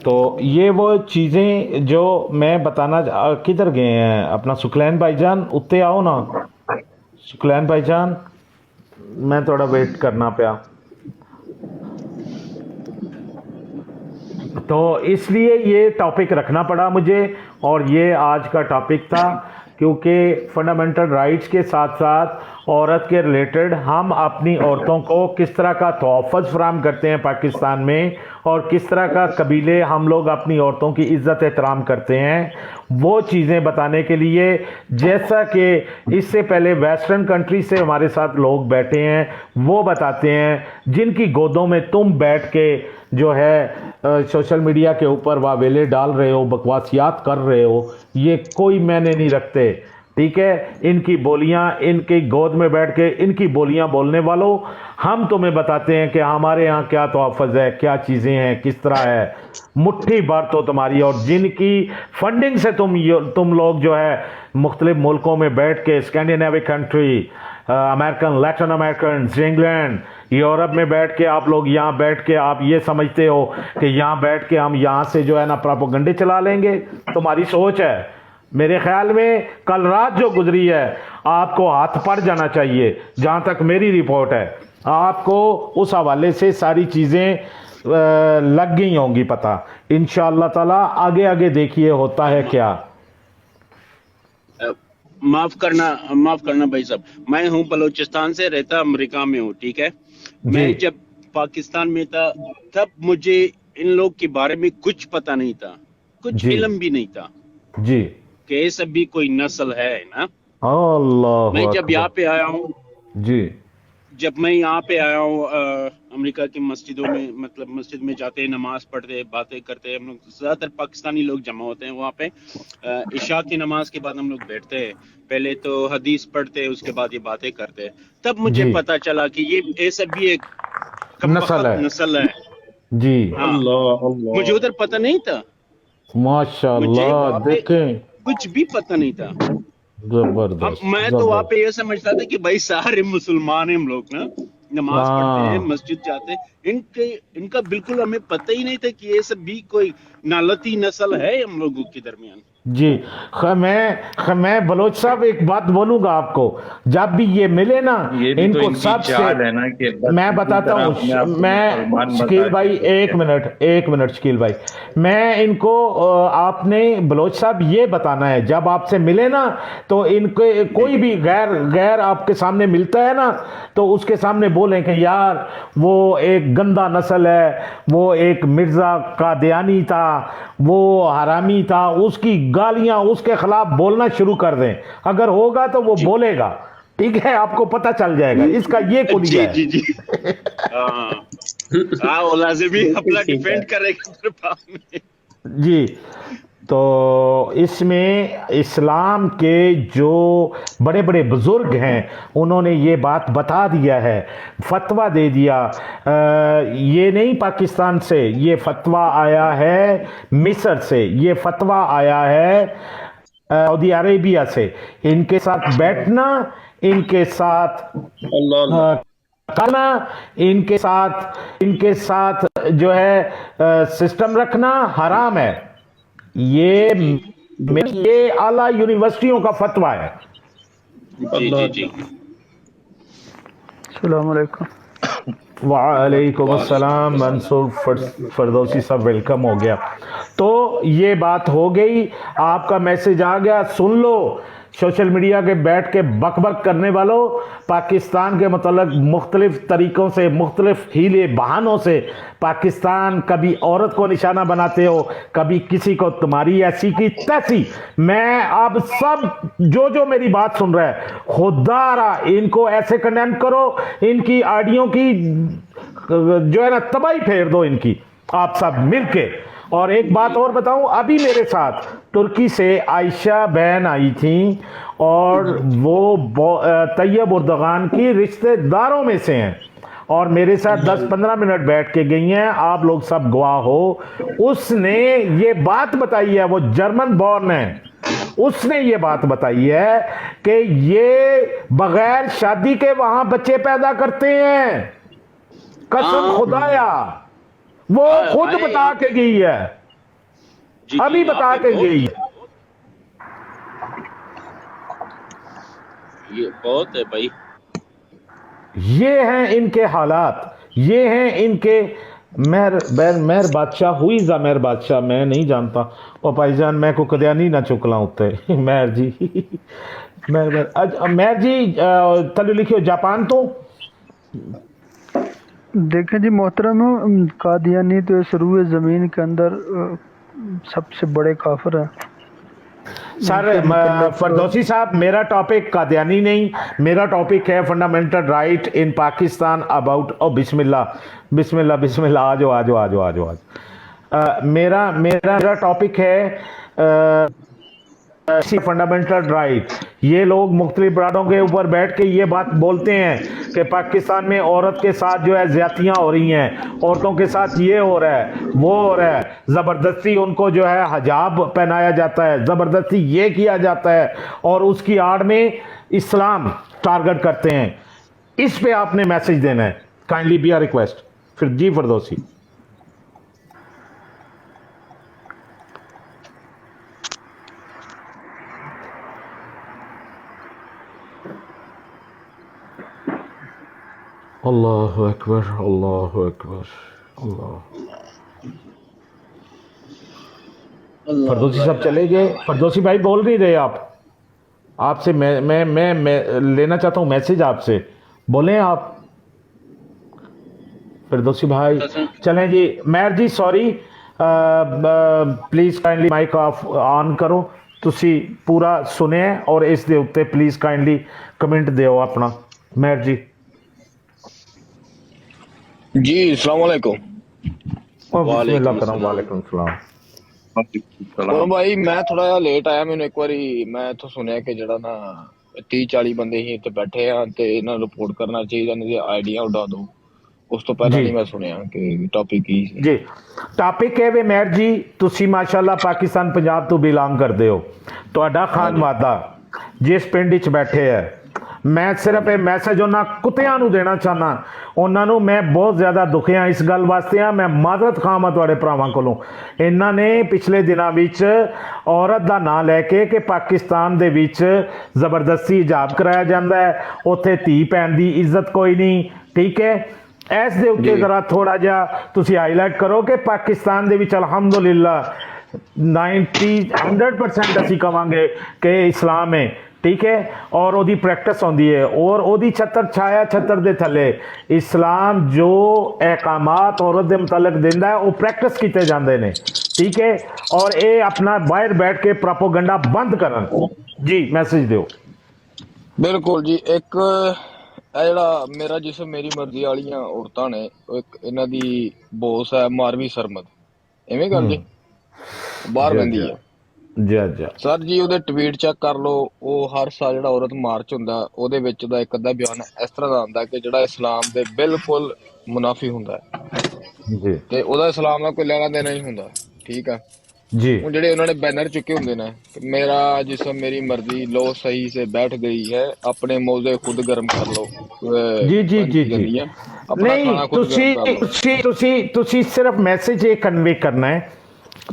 تو یہ وہ چیزیں جو میں بتانا کدھر گئے ہیں اپنا سکلین بھائی جان اتنے آؤ نا. سکلین بھائی جان میں تھوڑا ویٹ کرنا پیا. تو اس لیے یہ ٹاپک رکھنا پڑا مجھے اور یہ آج کا ٹاپک تھا کیونکہ فنڈامنٹل رائٹس کے ساتھ ساتھ عورت کے ریلیٹڈ ہم اپنی عورتوں کو کس طرح کا تحفظ فراہم کرتے ہیں پاکستان میں اور کس طرح کا قبیلے ہم لوگ اپنی عورتوں کی عزت احترام کرتے ہیں وہ چیزیں بتانے کے لیے. جیسا کہ اس سے پہلے ویسٹرن کنٹری سے ہمارے ساتھ لوگ بیٹھے ہیں وہ بتاتے ہیں جن کی گودوں میں تم بیٹھ کے جو ہے سوشل میڈیا کے اوپر واویلے ڈال رہے ہو بکواسیات کر رہے ہو یہ کوئی معنی نہیں رکھتے. ٹھیک ہے ان کی بولیاں ان کی گود میں بیٹھ کے ان کی بولیاں بولنے والوں ہم تمہیں بتاتے ہیں کہ ہمارے ہاں کیا تحفظ ہے کیا چیزیں ہیں کس طرح ہے. مٹھی بھر تو تمہاری اور جن کی فنڈنگ سے تم لوگ جو ہے مختلف ملکوں میں بیٹھ کے اسکینڈینیوک کنٹری امریکن لیٹن امریکنز انگلینڈ یورپ میں بیٹھ کے آپ لوگ یہاں بیٹھ کے آپ یہ سمجھتے ہو کہ یہاں بیٹھ کے ہم یہاں سے جو ہے نا پراپوگنڈے چلا لیں گے. تمہاری سوچ ہے. میرے خیال میں کل رات جو گزری ہے آپ کو ہاتھ پڑ جانا چاہیے جہاں تک میری رپورٹ ہے. آپ کو اس حوالے سے ساری چیزیں لگ گئی ہوں گی پتہ انشاءاللہ تعالی. آگے آگے دیکھیے ہوتا ہے کیا. معاف کرنا بھائی صاحب میں ہوں بلوچستان سے رہتا امریکہ میں ہوں ٹھیک ہے. میں جب پاکستان میں تھا تب مجھے ان لوگ کے بارے میں کچھ پتہ نہیں تھا کچھ علم بھی نہیں تھا جی کہ یہ سب بھی کوئی نسل ہے نا. اللہ میں جب یہاں پہ آیا ہوں جی جب میں یہاں پہ آیا ہوں امریکہ کی مسجدوں میں مطلب مسجد میں جاتے ہیں نماز پڑھتے باتیں کرتے ہم لوگ زیادہ تر پاکستانی لوگ جمع ہوتے ہیں وہاں پہ. عشاء کی نماز کے بعد ہم لوگ بیٹھتے ہیں پہلے تو حدیث پڑھتے اس کے بعد یہ باتیں کرتے تب مجھے پتا چلا کہ یہ سب بھی ایک نسل ہے. جی مجھے ادھر پتہ نہیں تھا ماشاء اللہ دیکھیں کچھ بھی پتہ نہیں تھا. زبردست. میں تو وہاں پہ یہ سمجھتا تھا کہ بھائی سارے مسلمان ہیں ہم لوگ نا نماز پڑھتے ہیں مسجد جاتے ہیں ان کا بالکل ہمیں پتہ ہی نہیں تھا کہ یہ سب بھی کوئی نالتی نسل ہے ہم لوگوں کے درمیان. جی میں بلوچ صاحب ایک بات بولوں گا آپ کو جب بھی یہ ملے نا ان کو سب سے میں بتاتا ہوں میں شکیل بھائی ایک منٹ شکیل بھائی میں ان کو آپ نے بلوچ صاحب یہ بتانا ہے جب آپ سے ملے نا تو ان کے کوئی بھی غیر آپ کے سامنے ملتا ہے نا تو اس کے سامنے بولیں کہ یار وہ ایک گندا نسل ہے وہ ایک مرزا قادیانی تھا وہ حرامی تھا اس کی گالیاں اس کے خلاف بولنا شروع کر دیں. اگر ہوگا تو وہ بولے گا ٹھیک ہے آپ کو پتہ چل جائے گا اس کا یہ کلیہ ہے. جی وہ لازمی اپنا ڈیفینڈ کرے گا. جی تو اس میں اسلام کے جو بڑے بڑے بزرگ ہیں انہوں نے یہ بات بتا دیا ہے فتویٰ دے دیا. یہ نہیں پاکستان سے یہ فتویٰ آیا ہے مصر سے یہ فتویٰ آیا ہے سعودی عربیہ سے. ان کے ساتھ بیٹھنا ان کے ساتھ کرنا ان کے ساتھ جو ہے سسٹم رکھنا حرام ہے. یہ اعلیٰ یونیورسٹیوں کا فتویٰ ہے. جی السلام علیکم. وعلیکم السلام. منصور فردوسی صاحب ویلکم ہو گیا. تو یہ بات ہو گئی آپ کا میسج آ گیا سن لو. سوشل میڈیا کے بیٹھ کے بک بک کرنے والوں پاکستان کے متعلق مختلف طریقوں سے مختلف ہیلے بہانوں سے پاکستان کبھی عورت کو نشانہ بناتے ہو کبھی کسی کو تمہاری ایسی کی تیسی. میں اب سب جو میری بات سن رہا ہے خدا را ان کو ایسے کنڈیم کرو ان کی آڈیوں کی جو ہے نا تباہی پھیر دو ان کی آپ سب مل کے. اور ایک بات اور بتاؤں ابھی میرے ساتھ ترکی سے عائشہ بہن آئی تھیں اور وہ طیب اردغان کی رشتہ داروں میں سے ہیں اور میرے ساتھ 10-15 منٹ بیٹھ کے گئی ہیں آپ لوگ سب گواہ ہو. اس نے یہ بات بتائی ہے وہ جرمن بورن ہے उसने ये बात बताई है कि ये बगैर शादी के वहां बच्चे पैदा करते हैं, कसम खुदाया, वो खुद बता के गई है, अभी बता के गई है। ये बहुत है भाई। ये हैं इनके हालात, ये हैं इनके मेहर बादशाह हुई जा मेहर बादशाह, मैं नहीं जानता और भाईजान मैं को कदयानी ना चुकला उत्ते मेहर जी मेहर जी तलु लिखियो जापान तो देखें जी मोहतरम, कादियानी तो इस रूए ज़मीन के अंदर सबसे बड़े काफिर हैं। सर फरदौसी साहब, मेरा टॉपिक कादियानी नहीं, मेरा टॉपिक है fundamental right in Pakistan about ओ बिस्मिल्लाह बिस्मिल्लाह बिस्मिल्लाह, आ जाओ आ जाओ आ जाओ आ जाओ। मेरा टॉपिक है फंडामेंटल राइट। ये लोग मुख्तलिफ ब्रांडों के ऊपर बैठ के ये बात बोलते हैं कि पाकिस्तान में औरत के साथ जो है ज्यादतियाँ हो रही हैं, औरतों के साथ ये हो रहा है वो हो रहा है, ज़बरदस्ती उनको जो है हिजाब पहनाया जाता है, ज़बरदस्ती ये किया जाता है और उसकी आड़ में इस्लाम टारगेट करते हैं। इस पे आपने मैसेज देना है, काइंडली बी अ रिक्वेस्ट। फिर जी फरदौसी। अल्लाहु अकबर अल्लाहु अकबर अल्लाह। फरदौसी साहब चले गए। फरदौसी भाई बोल नहीं रहे आप, आपसे मैं लेना चाहता हूँ मैसेज आपसे, बोलें आप फरदौसी भाई। चलें जी Mehar ji, sorry please kindly mic off on करो, तुसी पूरा सुने और इस दे उत्ते प्लीज़ काइंडली कमेंट दियो अपना। मेहर जी जी अस्सलाम वालेकुम। वालेकुम सलाम। और भाई मैं थोड़ा जिहा लेट आया, मैंने एक बारी मैं इत्थों सुनिया कि जेड़ा ना 30-40 बंदे ही इत्थे बैठे आ ते इन्हां नूं रिपोर्ट करना चाहिए, इन्हां दी आइडिया उड़ा दो। उस तो पहला जी नहीं मैं सुनिया कि टॉपिक की सी। जी टॉपिक है वे मेहर जी, तुसी माशाल्लाह पाकिस्तान पंजाब तो बिलोंग करते हो, ਤੁਹਾਡਾ ਖਾਨਵਾਦਾ ਜਿਸ ਪਿੰਡ ਵਿੱਚ ਬੈਠੇ ਹੈ, ਮੈਂ ਸਿਰਫ ਇਹ ਮੈਸੇਜ ਉਹਨਾਂ ਕੁੱਤਿਆਂ ਨੂੰ ਦੇਣਾ ਚਾਹਨਾ, ਉਹਨਾਂ ਨੂੰ ਮੈਂ ਬਹੁਤ ਜ਼ਿਆਦਾ ਦੁਖਿਆ ਇਸ ਗੱਲ ਵਾਸਤੇ ਆ, ਮੈਂ ਮਾਜ਼ਰਤ ਖਾਵਾਂ ਤੁਹਾਡੇ ਭਰਾਵਾਂ ਕੋਲੋਂ। ਇਹਨਾਂ ਨੇ ਪਿਛਲੇ ਦਿਨਾਂ ਵਿੱਚ ਔਰਤ ਦਾ ਨਾਂ ਲੈ ਕੇ ਕਿ ਪਾਕਿਸਤਾਨ ਦੇ ਵਿੱਚ ਜ਼ਬਰਦਸਤੀ ਹਿਜਾਬ ਕਰਾਇਆ ਜਾਂਦਾ ਹੈ, ਉੱਥੇ ਧੀ ਭੈਣ ਦੀ ਇੱਜ਼ਤ ਕੋਈ ਨਹੀਂ, ਠੀਕ ਹੈ। ਇਸ ਦੇ ਉੱਤੇ ਜ਼ਰਾ ਥੋੜਾ ਜਿਹਾ ਤੁਸੀਂ ਹਾਈਲਾਈਟ ਕਰੋ ਕਿ ਪਾਕਿਸਤਾਨ ਦੇ ਵਿੱਚ ਅਲਹਮਦੁਲਿਲਾ 100% ਅਸੀਂ ਕਵਾਂਗੇ ਕਿ ਇਸਲਾਮ ਹੈ, ठीक है, और ओदी प्रैक्टिस होंदी है और ओदी छत्तर छाया छत्तर दे थले इस्लाम जो अहकामात औरत दे मुतलक दिंदा है वो प्रैक्टिस कीते जांदे ने, ठीक है। और ये अपना बाहर बैठ के प्रोपोगंडा बंद करन। जी मैसेज दियो। बिल्कुल जी। एक ਜਿਹੜਾ ਮੇਰਾ ਜਿਸਮ ਮੇਰੀ ਮਰਜ਼ੀ ਵਾਲੀਆਂ ਔਰਤਾਂ ਨੇ, ਇੱਕ ਇਹਨਾਂ ਦੀ ਬੋਸ ਹੈ ਮਾਰਵੀ ਸਰਮਦ, ਐਵੇਂ ਗੱਲ ਜੀ, ਬਾਹਰ ਰਹਿੰਦੀ ਹੈ ਸਰ ਜੀ। ਉਹਦੇ ਟਵੀਟ ਚੈੱਕ ਕਰ ਲਓ, ਉਹ ਹਰ ਸਾਲ ਜਿਹੜਾ ਔਰਤ ਮਾਰਚ ਹੁੰਦਾ ਉਹਦੇ ਵਿੱਚ ਦਾ ਇੱਕ ਅੱਧਾ ਬਿਆਨ ਇਸ ਤਰ੍ਹਾਂ ਦਾ ਆਉਂਦਾ ਕਿ ਜਿਹੜਾ ਇਸਲਾਮ ਦੇ ਬਿਲਕੁਲ ਮੁਨਾਫੀ ਹੁੰਦਾ ਹੈ ਤੇ ਉਹਦਾ ਇਸਲਾਮ ਨਾਲ ਕੋਈ ਲੈਣਾ ਦੇਣਾ ਨਹੀਂ ਹੁੰਦਾ, ਠੀਕ ਆ जी। ਹੁਣ ਜਿਹੜੇ ਉਹਨਾਂ ਨੇ ਬੈਨਰ ਚੁੱਕੇ ਹੁੰਦੇ ਨੇ ਕਿ ਮੇਰਾ ਜਿਸਮ ਮੇਰੀ ਮਰਜ਼ੀ, लो सही से बैठ गई है, अपने मौजे खुद गर्म कर लो। जी जी जी जी नहीं, तुसी सिर्फ मैसेज ये कन्वे करना है,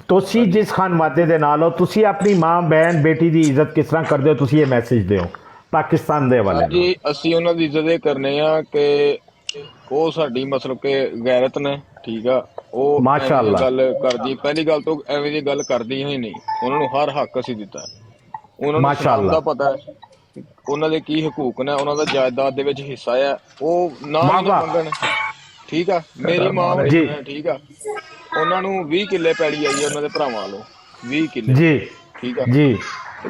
ਤੁਸੀਂ ਜਿਸ ਖਾਨਵਾਦੇ ਦੇ ਨਾਲ ਹੋ, ਤੁਸੀਂ ਆਪਣੀ ਮਾਂ ਬਹਿਨ ਬੇਟੀ ਦੀ ਇੱਜ਼ਤ ਕਿਸ ਤਰ੍ਹਾਂ ਕਰਦੇ ਹੋ, ਤੁਸੀਂ ਇਹ ਮੈਸੇਜ ਦਿਓ ਪਾਕਿਸਤਾਨ ਦੇ ਵਾਲੇ ਜੀ। ਅਸੀਂ ਉਹਨਾਂ ਦੀ ਇੱਜ਼ਤ ਇਹ ਕਰਨੇ ਆ ਕਿ ਉਹ ਸਾਡੀ ਮਤਲਬ ਕਿ ਗੈਰਤ ਨੇ, ਠੀਕ ਆ। ਉਹ ਮਾਸ਼ਾਅੱਲਾ ਗੱਲ ਕਰਦੀ, ਪਹਿਲੀ ਗੱਲ ਤੋਂ ਐਵੇਂ ਦੀ ਗੱਲ ਕਰਦੀ ਹੀ ਨਹੀਂ, ਉਹਨਾਂ ਨੂੰ ਹਰ ਹੱਕ ਅਸੀਂ ਦਿੱਤਾ, ਉਹਨਾਂ ਨੂੰ ਇਸਲਾਮ ਦਾ ਪਤਾ ਹੈ, ਉਹਨਾਂ ਦੇ ਕੀ ਹਕੂਕ ਨੇ, ਉਹਨਾਂ ਦਾ ਜਾਇਦਾਦ ਦੇ ਵਿੱਚ ਹਿੱਸਾ ਹੈ, ਉਹ ਨਾ ਮੰਗਣ, ਠੀਕ ਆ। ਮੇਰੀ ਮਾਂ ਜੀ, ਠੀਕ ਆ, ਉਹਨਾਂ ਨੂੰ 20 ਕਿੱਲੇ ਪੈੜੀ ਆਈ ਹੈ ਉਹਨਾਂ ਦੇ ਭਰਾਵਾਂ ਵੱਲੋਂ, 20 ਕਿੱਲੇ ਜੀ, ਠੀਕ ਆ ਜੀ।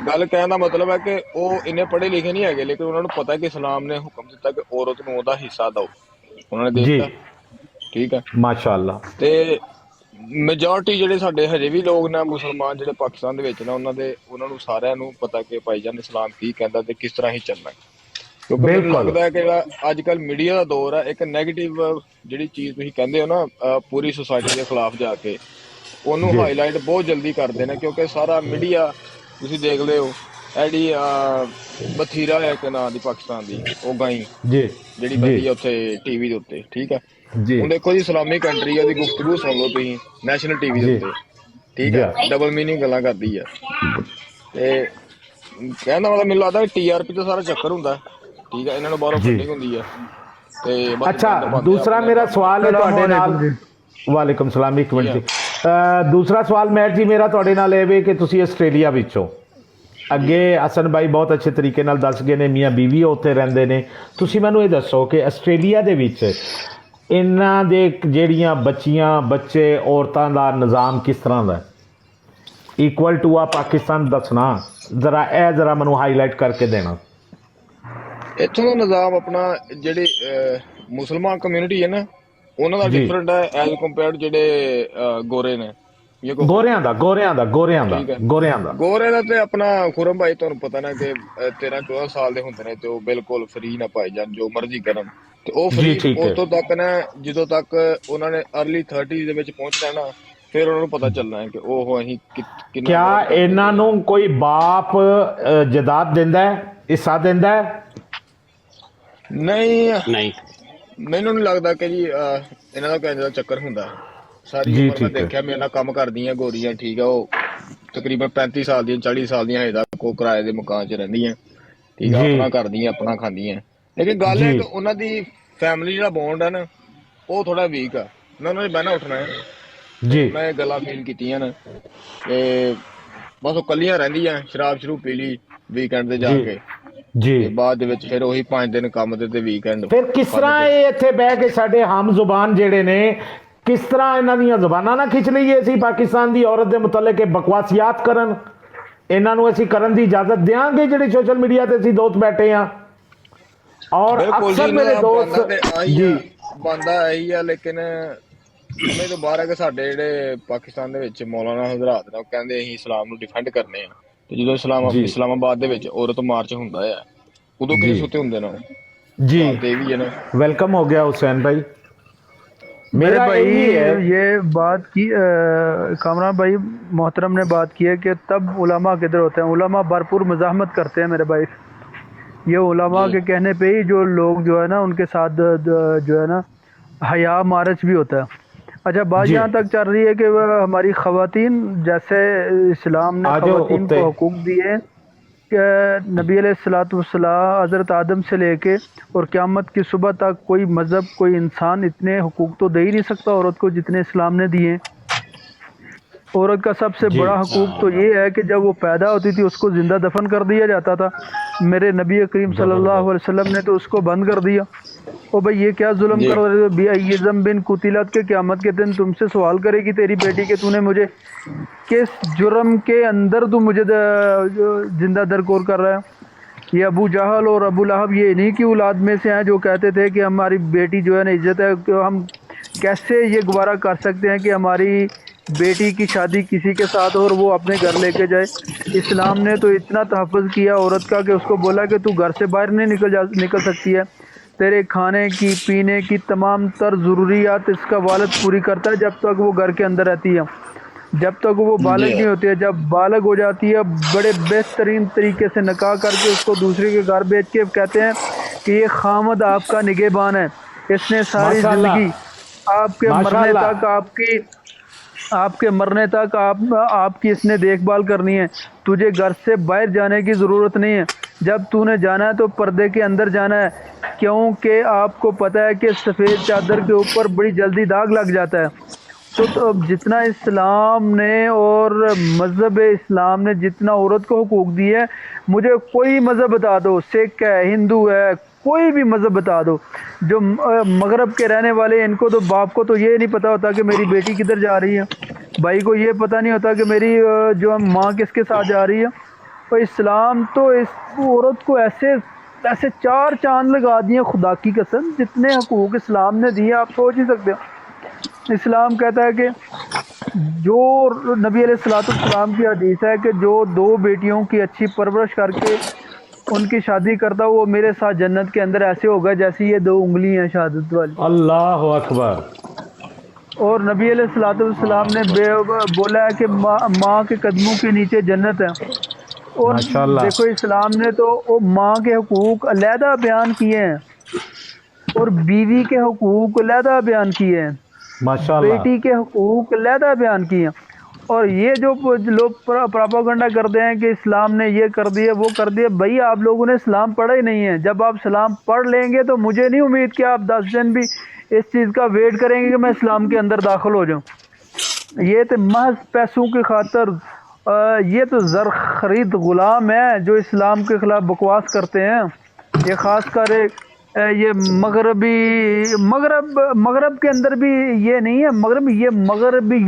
ਗੱਲ ਕਹਿਣ ਦਾ ਮਤਲਬ ਹੈ ਕਿ ਉਹ ਇੰਨੇ ਪੜ੍ਹੇ ਲਿਖੇ ਨਹੀਂ ਹੈਗੇ, ਲੇਕਿਨ ਉਹਨਾਂ ਨੂੰ ਪਤਾ ਕਿ ਇਸਲਾਮ ਨੇ ਹੁਕਮ ਦਿੱਤਾ ਕਿ ਔਰਤ ਨੂੰ ਉਹਦਾ ਹਿੱਸਾ ਦਿਓ, ਉਹਨਾਂ ਨੇ ਦੇ ਦਿੱਤਾ, ਠੀਕ ਆ ਮਾਸ਼ਾਅੱਲਾ। ਤੇ ਮੈਜੋਰਟੀ ਜਿਹੜੇ ਸਾਡੇ ਹਜੇ ਵੀ ਲੋਕ ਨੇ ਮੁਸਲਮਾਨ ਜਿਹੜੇ ਪਾਕਿਸਤਾਨ ਦੇ ਵਿੱਚ ਨੇ, ਉਹਨਾਂ ਨੂੰ ਸਾਰਿਆਂ ਨੂੰ ਪਤਾ ਕਿ ਭਾਈਜਾਨ ਇਸਲਾਮ ਕੀ ਕਹਿੰਦਾ ਤੇ ਕਿਸ ਤਰ੍ਹਾਂ ਹੀ ਚੱਲਣਾ, ਕਿਉਂਕਿ ਮੈਨੂੰ ਲੱਗਦਾ ਹੈ ਕਿ ਜਿਹੜਾ ਅੱਜ ਕੱਲ੍ਹ ਮੀਡੀਆ ਦਾ ਦੌਰ ਹੈ, ਇੱਕ ਨੈਗੇਟਿਵ ਜਿਹੜੀ ਚੀਜ਼ ਤੁਸੀਂ ਕਹਿੰਦੇ ਹੋ ਨਾ ਪੂਰੀ ਸੁਸਾਇਟੀ ਦੇ ਖਿਲਾਫ ਜਾ ਕੇ, ਉਹਨੂੰ ਹਾਈਲਾਈਟ ਬਹੁਤ ਜਲਦੀ ਕਰਦੇ ਨੇ, ਕਿਉਂਕਿ ਸਾਰਾ ਮੀਡੀਆ ਤੁਸੀਂ ਦੇਖ ਲਿਓ ਐਡੀ ਬਥੀਰਾ ਹੈ ਕਿ ਨਾਂ ਦੀ ਪਾਕਿਸਤਾਨ ਦੀ ਉਹ ਗਾਈ ਜੀ ਜਿਹੜੀ ਜੀ ਬੰਦੀ ਆ ਉੱਥੇ ਟੀਵੀ ਦੇ ਉੱਤੇ, ਠੀਕ ਆ। ਜੀ ਹੁਣ ਦੇਖੋ ਜੀ ਇਸਲਾਮੀ ਕੰਟਰੀ ਆ, ਉਹਦੀ ਗੁਫ਼ਤਗੂ ਸੁਣ ਲਓ ਤੁਸੀਂ ਨੈਸ਼ਨਲ ਟੀਵੀ ਦੇ ਜੀ ਉੱਤੇ, ਠੀਕ ਜੀ ਆ, ਡਬਲ ਮੀਨਿੰਗ ਗੱਲਾਂ ਕਰਦੀ ਆ। ਤੇ ਕਹਿੰਦਾ ਮਤਲਬ ਮੈਨੂੰ ਲੱਗਦਾ TRP ਤੇ ਸਾਰਾ ਚੱਕਰ ਹੁੰਦਾ, ਠੀਕ ਆ, ਇਹਨਾਂ ਨੂੰ ਬਾਹਰੋਂ ਜੀ ਫੰਡਿੰਗ ਹੁੰਦੀ ਆ ਤੇ ਬਸ अच्छा ਬੰਦ ਪਾਉਂਦੇ दूसरा ਆਪਣੇ मेरा सवाल है ਸਲਾਮ ਤੁਹਾਡੇ ਨਾਲ ਵਾਲੇਕੁਮ ਜੀ। ਵਾਲੇਕੁਮ ਸਲਾਮ ਇੱਕ ਮਿੰਟ ਜੀ ਜੀ ਦੂਸਰਾ ਸਵਾਲ ਮੈਟ ਜੀ ਮੇਰਾ ਤੁਹਾਡੇ ਨਾਲ ਇਹ ਵੀ ਕਿ ਤੁਸੀਂ ਆਸਟ੍ਰੇਲੀਆ ਵਿੱਚੋਂ ਅੱਗੇ ਹਸਨ ਭਾਈ ਬਹੁਤ ਅੱਛੇ ਤਰੀਕੇ ਨਾਲ ਦੱਸ ਗਏ ਨੇ ਮੀਆਂ ਬੀਵੀ ਉੱਥੇ ਰਹਿੰਦੇ ਨੇ ਤੁਸੀਂ ਮੈਨੂੰ ਇਹ ਦੱਸੋ ਕਿ ਆਸਟ੍ਰੇਲੀਆ ਦੇ ਵਿੱਚ ਇਹਨਾਂ ਦੇ ਜਿਹੜੀਆਂ ਬੱਚੀਆਂ ਬੱਚੇ ਔਰਤਾਂ ਦਾ ਨਿਜ਼ਾਮ ਕਿਸ ਤਰ੍ਹਾਂ ਦਾ ਇਕੁਅਲ ਟੂ ਆ ਪਾਕਿਸਤਾਨ ਦੱਸਣਾ ਜ਼ਰਾ ਮੈਨੂੰ ਹਾਈਲਾਈਟ ਕਰਕੇ ਦੇਣਾ ਇੱਥੋਂ ਦਾ ਨਿਜ਼ਾਮ ਆਪਣਾ ਜਿਹੜੇ ਮੁਸਲਮਾਨ ਕਮਿਊਨਿਟੀ ਹੈ ਨਾ ਉਹਨਾਂ ਦਾ ਜੀ ਡਿਫਰੈਂਟ ਹੈ ਐਜ਼ ਕੰਪੇਅਰਡ ਜਿਹੜੇ ਗੋਰੇ ਨੇ ਗੋਰਿਆਂ ਦਾ ਠੀਕ ਹੈ। ਗੋਰਿਆਂ ਦਾ ਗੋਰੇ ਦਾ ਤੇ ਆਪਣਾ ਖੁਰਮ ਭਾਈ ਤੁਹਾਨੂੰ ਪਤਾ ਨਾ ਕਿ 13-14 ਸਾਲ ਦੇ ਹੁੰਦੇ ਨੇ ਤੇ ਉਹ ਬਿਲਕੁਲ ਫ੍ਰੀ ਨਾ ਪਾਈ ਜਾਣ ਜੋ ਮਰਜ਼ੀ ਕਰਨ ਤੇ ਉਹ ਜੀ ਫ੍ਰੀ ਠੀਕ ਹੈ ਉਦੋਂ ਤੱਕ ਨਾ ਜਦੋਂ ਤੱਕ ਉਹਨਾਂ ਨੇ अर्ਲੀ 30s ਦੇ ਵਿੱਚ ਪਹੁੰਚਣਾ ਨਾ ਫਿਰ ਉਹਨਾਂ ਨੂੰ ਪਤਾ ਚੱਲਣਾ ਹੈ ਕਿ ਉਹ ਅਸੀਂ ਕਿੰਨਾ ਕਿਆ ਗਲਤ ਕੰਮ ਇਹਨਾਂ ਕਰਦੇ ਨੂੰ ਕੋਈ ਬਾਪ ਜਦਾਦ ਦਿੰਦਾ ਹੈ ਹਿੱਸਾ ਦਿੰਦਾ ਹੈ ਨਹੀਂ। नहीं ਮੈਨੂੰ ਨਹੀਂ ਲੱਗਦਾ ਕਿ ਜੀ ਇਹਨਾਂ ਦਾ ਕਹਿੰਦੇ ਦਾ ਚੱਕਰ ਹੁੰਦਾ। ਸਾਰੀ ਜੀ ਉਮਰ ਮੈਂ ਠੀਕ ਹੈ ਦੇਖਿਆ ਮੇਰੇ ਨਾਲ ਕੰਮ ਕਰਦੀਆਂ ਗੋਰੀਆਂ, ਠੀਕ ਆ, ਉਹ ਤਕਰੀਬਨ 35 ਸਾਲ ਦੀਆਂ 40 ਸਾਲ ਦੀਆਂ ਹਜੇ ਤੱਕ ਉਹ ਕਿਰਾਏ ਦੇ ਮਕਾਨ 'ਚ ਰਹਿੰਦੀਆਂ, ਠੀਕ ਆ, ਜੀ ਆਪਣਾ ਕਰਦੀਆਂ ਆਪਣਾ ਖਾਂਦੀਆਂ। ਲੇਕਿਨ ਗੱਲ ਹੈ ਜੀ ਕਿ ਉਹਨਾਂ ਦੀ ਫੈਮਿਲੀ ਜਿਹੜਾ ਬੌਂਡ ਹੈ ਨਾ ਉਹ ਥੋੜਾ ਵੀਕ ਆ। ਮੈਂ ਉਹਨਾਂ ਨੇ ਬਹਿਣਾ ਉੱਠਣਾ ਹੈ, ਜੀ ਮੈਂ ਇਹ ਗੱਲਾਂ ਫੀਲ ਕੀਤੀਆਂ ਨੇ ਤੇ ਬਸ ਉਹ ਕੱਲੀਆਂ ਰਹਿੰਦੀਆਂ, ਸ਼ਰਾਬ ਸ਼ਰੂਬ ਪੀ ਲਈ ਵੀਕਐਂਡ ਤੇ ਜਾ ਜੀ ਕੇ ਜੀ ਤੇ ਬਾਅਦ ਦੇ ਵਿੱਚ ਫਿਰ ਉਹੀ 5 ਦਿਨ ਕੰਮ ਤੇ ਵੀਕਐਂਡ ਫਿਰ ਕਿਸ ਫਨ ਤਰ੍ਹਾਂ ਤੇ। ਇਹ ਇੱਥੇ ਬਹਿ ਕੇ ਸਾਡੇ ਹਮ ਜ਼ੁਬਾਨ ਜਿਹੜੇ ਨੇ ਕਿਸ ਤਰ੍ਹਾਂ ਇਹਨਾਂ ਦੀਆਂ ਜ਼ੁਬਾਨਾਂ ਨਾ ਖਿੱਚ ਲਈਏ ਅਸੀਂ ਪਾਕਿਸਤਾਨ ਦੀ ਔਰਤ ਦੇ ਮੁਤਲਕ ਇਹ ਬਕਵਾਸੀਆਤ ਕਰਨ ਇਹਨਾਂ ਨੂੰ ਅਸੀਂ ਕਰਨ ਦੀ ਇਜਾਜ਼ਤ ਦਿਆਂਗੇ ਜਿਹੜੇ ਸੋਸ਼ਲ ਮੀਡੀਆ ਤੇ ਅਸੀਂ ਦੋਸਤ ਬੈਠੇ ਆ ਔਰ ਬਿਲਕੁਲ ਜੀ ਅਕਸਰ ਮੇਰੇ ਨਾ ਬੰਦਾ ਦੋਸਤ ਤੇ ਆਹੀ ਜੀ ਆ, ਬੰਦਾ ਆਹੀ ਆ, ਲੇਕਿਨ ਸਮੇਂ ਤੋਂ ਬਾਹਰ ਹੈ ਕਿ ਸਾਡੇ ਜਿਹੜੇ ਪਾਕਿਸਤਾਨ ਦੇ ਵਿੱਚ ਮੌਲਾਨਾ ਹਜ਼ਰਤ ਨੇ ਉਹ ਕਹਿੰਦੇ ਅਸੀਂ ਇਸਲਾਮ ਨੂੰ ਡਿਫੈਂਡ ਕਰਨੇ ਆ ਤੇ ਜਦੋਂ ਜੀ ਇਸਲਾਮਾਬਾਦ ਦੇ ਵਿੱਚ ਔਰਤ ਮਾਰਚ ਹੁੰਦਾ ਆ ਉਦੋਂ ਕਿਹਨੇ ਜੀ ਸੁੱਤੇ ਹੁੰਦੇ ਨੇ जी ਹਾਲ ਤੇ ਇਹ ਵੀ ਹੈ ਨਾ। वेलकम हो गया हुसैन भाई मेरे मेरा भाई यही है ये बात की कामरान भाई मोहतरम ने बात की है कि तब उलमा किधर होते हैं, उलमा भरपूर मज़ाहमत करते हैं मेरे भाई। ये उलमा जी के कहने पे ही जो लोग जो है ना उनके साथ जो है ना हया मार्च भी होता है। अच्छा बात जी यहाँ तक चल रही है कि हमारी ख़वातीन जैसे इस्लाम ने आज ख़वातीन उत्ते को हुकूक दिए कि नबी अलैहिस्सलाम हज़रत आदम से लेके और क़यामत की सुबह तक कोई मज़हब कोई इंसान इतने हुकूक तो दे ही नहीं सकता औरत को जितने इस्लाम ने दिए। औरत का सबसे जी बड़ा हुकूक तो ये है कि जब वो पैदा होती थी उसको ज़िंदा दफन कर दिया जाता था। मेरे नबी करीम सल्लल्लाहु अलैहि वसल्लम ने तो उसको बंद कर दिया। ओ भाई ये क्या जुल्म जी कर रहे हो? बिअय्यिज़म बिन कुतिलत के क़यामत के दिन तुमसे सवाल करेगी तेरी बेटी कि तूने मुझे किस जुर्म के अंदर तू मुझे जिंदा दरकोर कर रहा है। ये अबू जहल और अबू लहब ये इन्हीं की औलाद में से हैं जो कहते थे कि हमारी बेटी जो है ना इज्जत है, कि हम कैसे ये गवारा कर सकते हैं कि हमारी बेटी की शादी किसी के साथ हो और वो अपने घर लेके जाए। इस्लाम ने तो इतना तहफ़्फ़ुज़ किया औरत का कि उसको बोला कि तू घर से बाहर नहीं निकल सकती है, तेरे खाने की पीने की तमाम तर ज़रूरियात इसका वालिद पूरी करता है जब तक वो घर के अंदर रहती है, जब तक वो बालग जी नहीं होती है। जब बालग हो जाती है बड़े बेहतरीन तरीके से निकाह करके उसको दूसरे के घर बेच के कहते हैं कि ये खामद आपका निगहबान है, इसने सारी माशाल्लाह ज़िंदगी आपके मरने माशाल्लाह तक आपके मरने तक आपकी इसने देखभाल करनी है। तुझे घर से बाहर जाने की ज़रूरत नहीं है, जब तूने जाना है तो पर्दे के अंदर जाना है, क्योंकि आपको पता है कि सफ़ेद चादर के ऊपर बड़ी जल्दी दाग लग जाता है। तो जितना इस्लाम ने और मज़हब इस्लाम ने जितना औरत को हुकूक दिए है, मुझे कोई मज़हब बता दो, सिख है, हिंदू है, कोई भी मज़हब बता दो, जो मगरब के रहने वाले इनको तो बाप को तो ये नहीं पता होता कि मेरी बेटी किधर जा रही है, भाई को ये पता नहीं होता कि मेरी जो माँ किसके साथ जा रही है। और इस्लाम तो इस औरत को ऐसे ऐसे 4 चांद लगा दिए खुदा की कसम, जितने हुकूक इस्लाम ने दिए आप सोच ही सकते हो। इस्लाम कहता है कि जो नबी अलैहिस्सलाम की हदीस है कि जो 2 बेटियों की अच्छी परवरिश करके उनकी शादी करता वो मेरे साथ जन्नत के अंदर ऐसे होगा जैसी ये 2 उंगली हैं शहादत वाली। अल्लाह अकबर। और नबी अलैहिस्सलाम ने बोला है कि माँ के कदमों के नीचे जन्नत है। और माशाल्लाह देखो इस्लाम ने तो वो माँ के हुकूक अलहदा बयान किए हैं और बीवी के हुकूक अलहदा बयान किए हैं, माशाल्लाह बेटी के हुकूक अलहदा बयान किए हैं। और ये जो लोग प्रोपागेंडा करते हैं कि इस्लाम ने ये कर दिया वो कर दिया, भाई आप लोगों ने इस्लाम पढ़ा ही नहीं है। जब आप इस्लाम पढ़ लेंगे तो मुझे नहीं उम्मीद कि आप 10 दिन भी इस चीज़ का वेट करेंगे कि मैं इस्लाम के अंदर दाखिल हो जाऊं। ये तो महज पैसों की खातर ये तो ज़र खरीद गुलाम है जो इस्लाम के खिलाफ बकवास करते हैं। ये ख़ास कर ये मगरब के अंदर भी ये नहीं है, मगरबी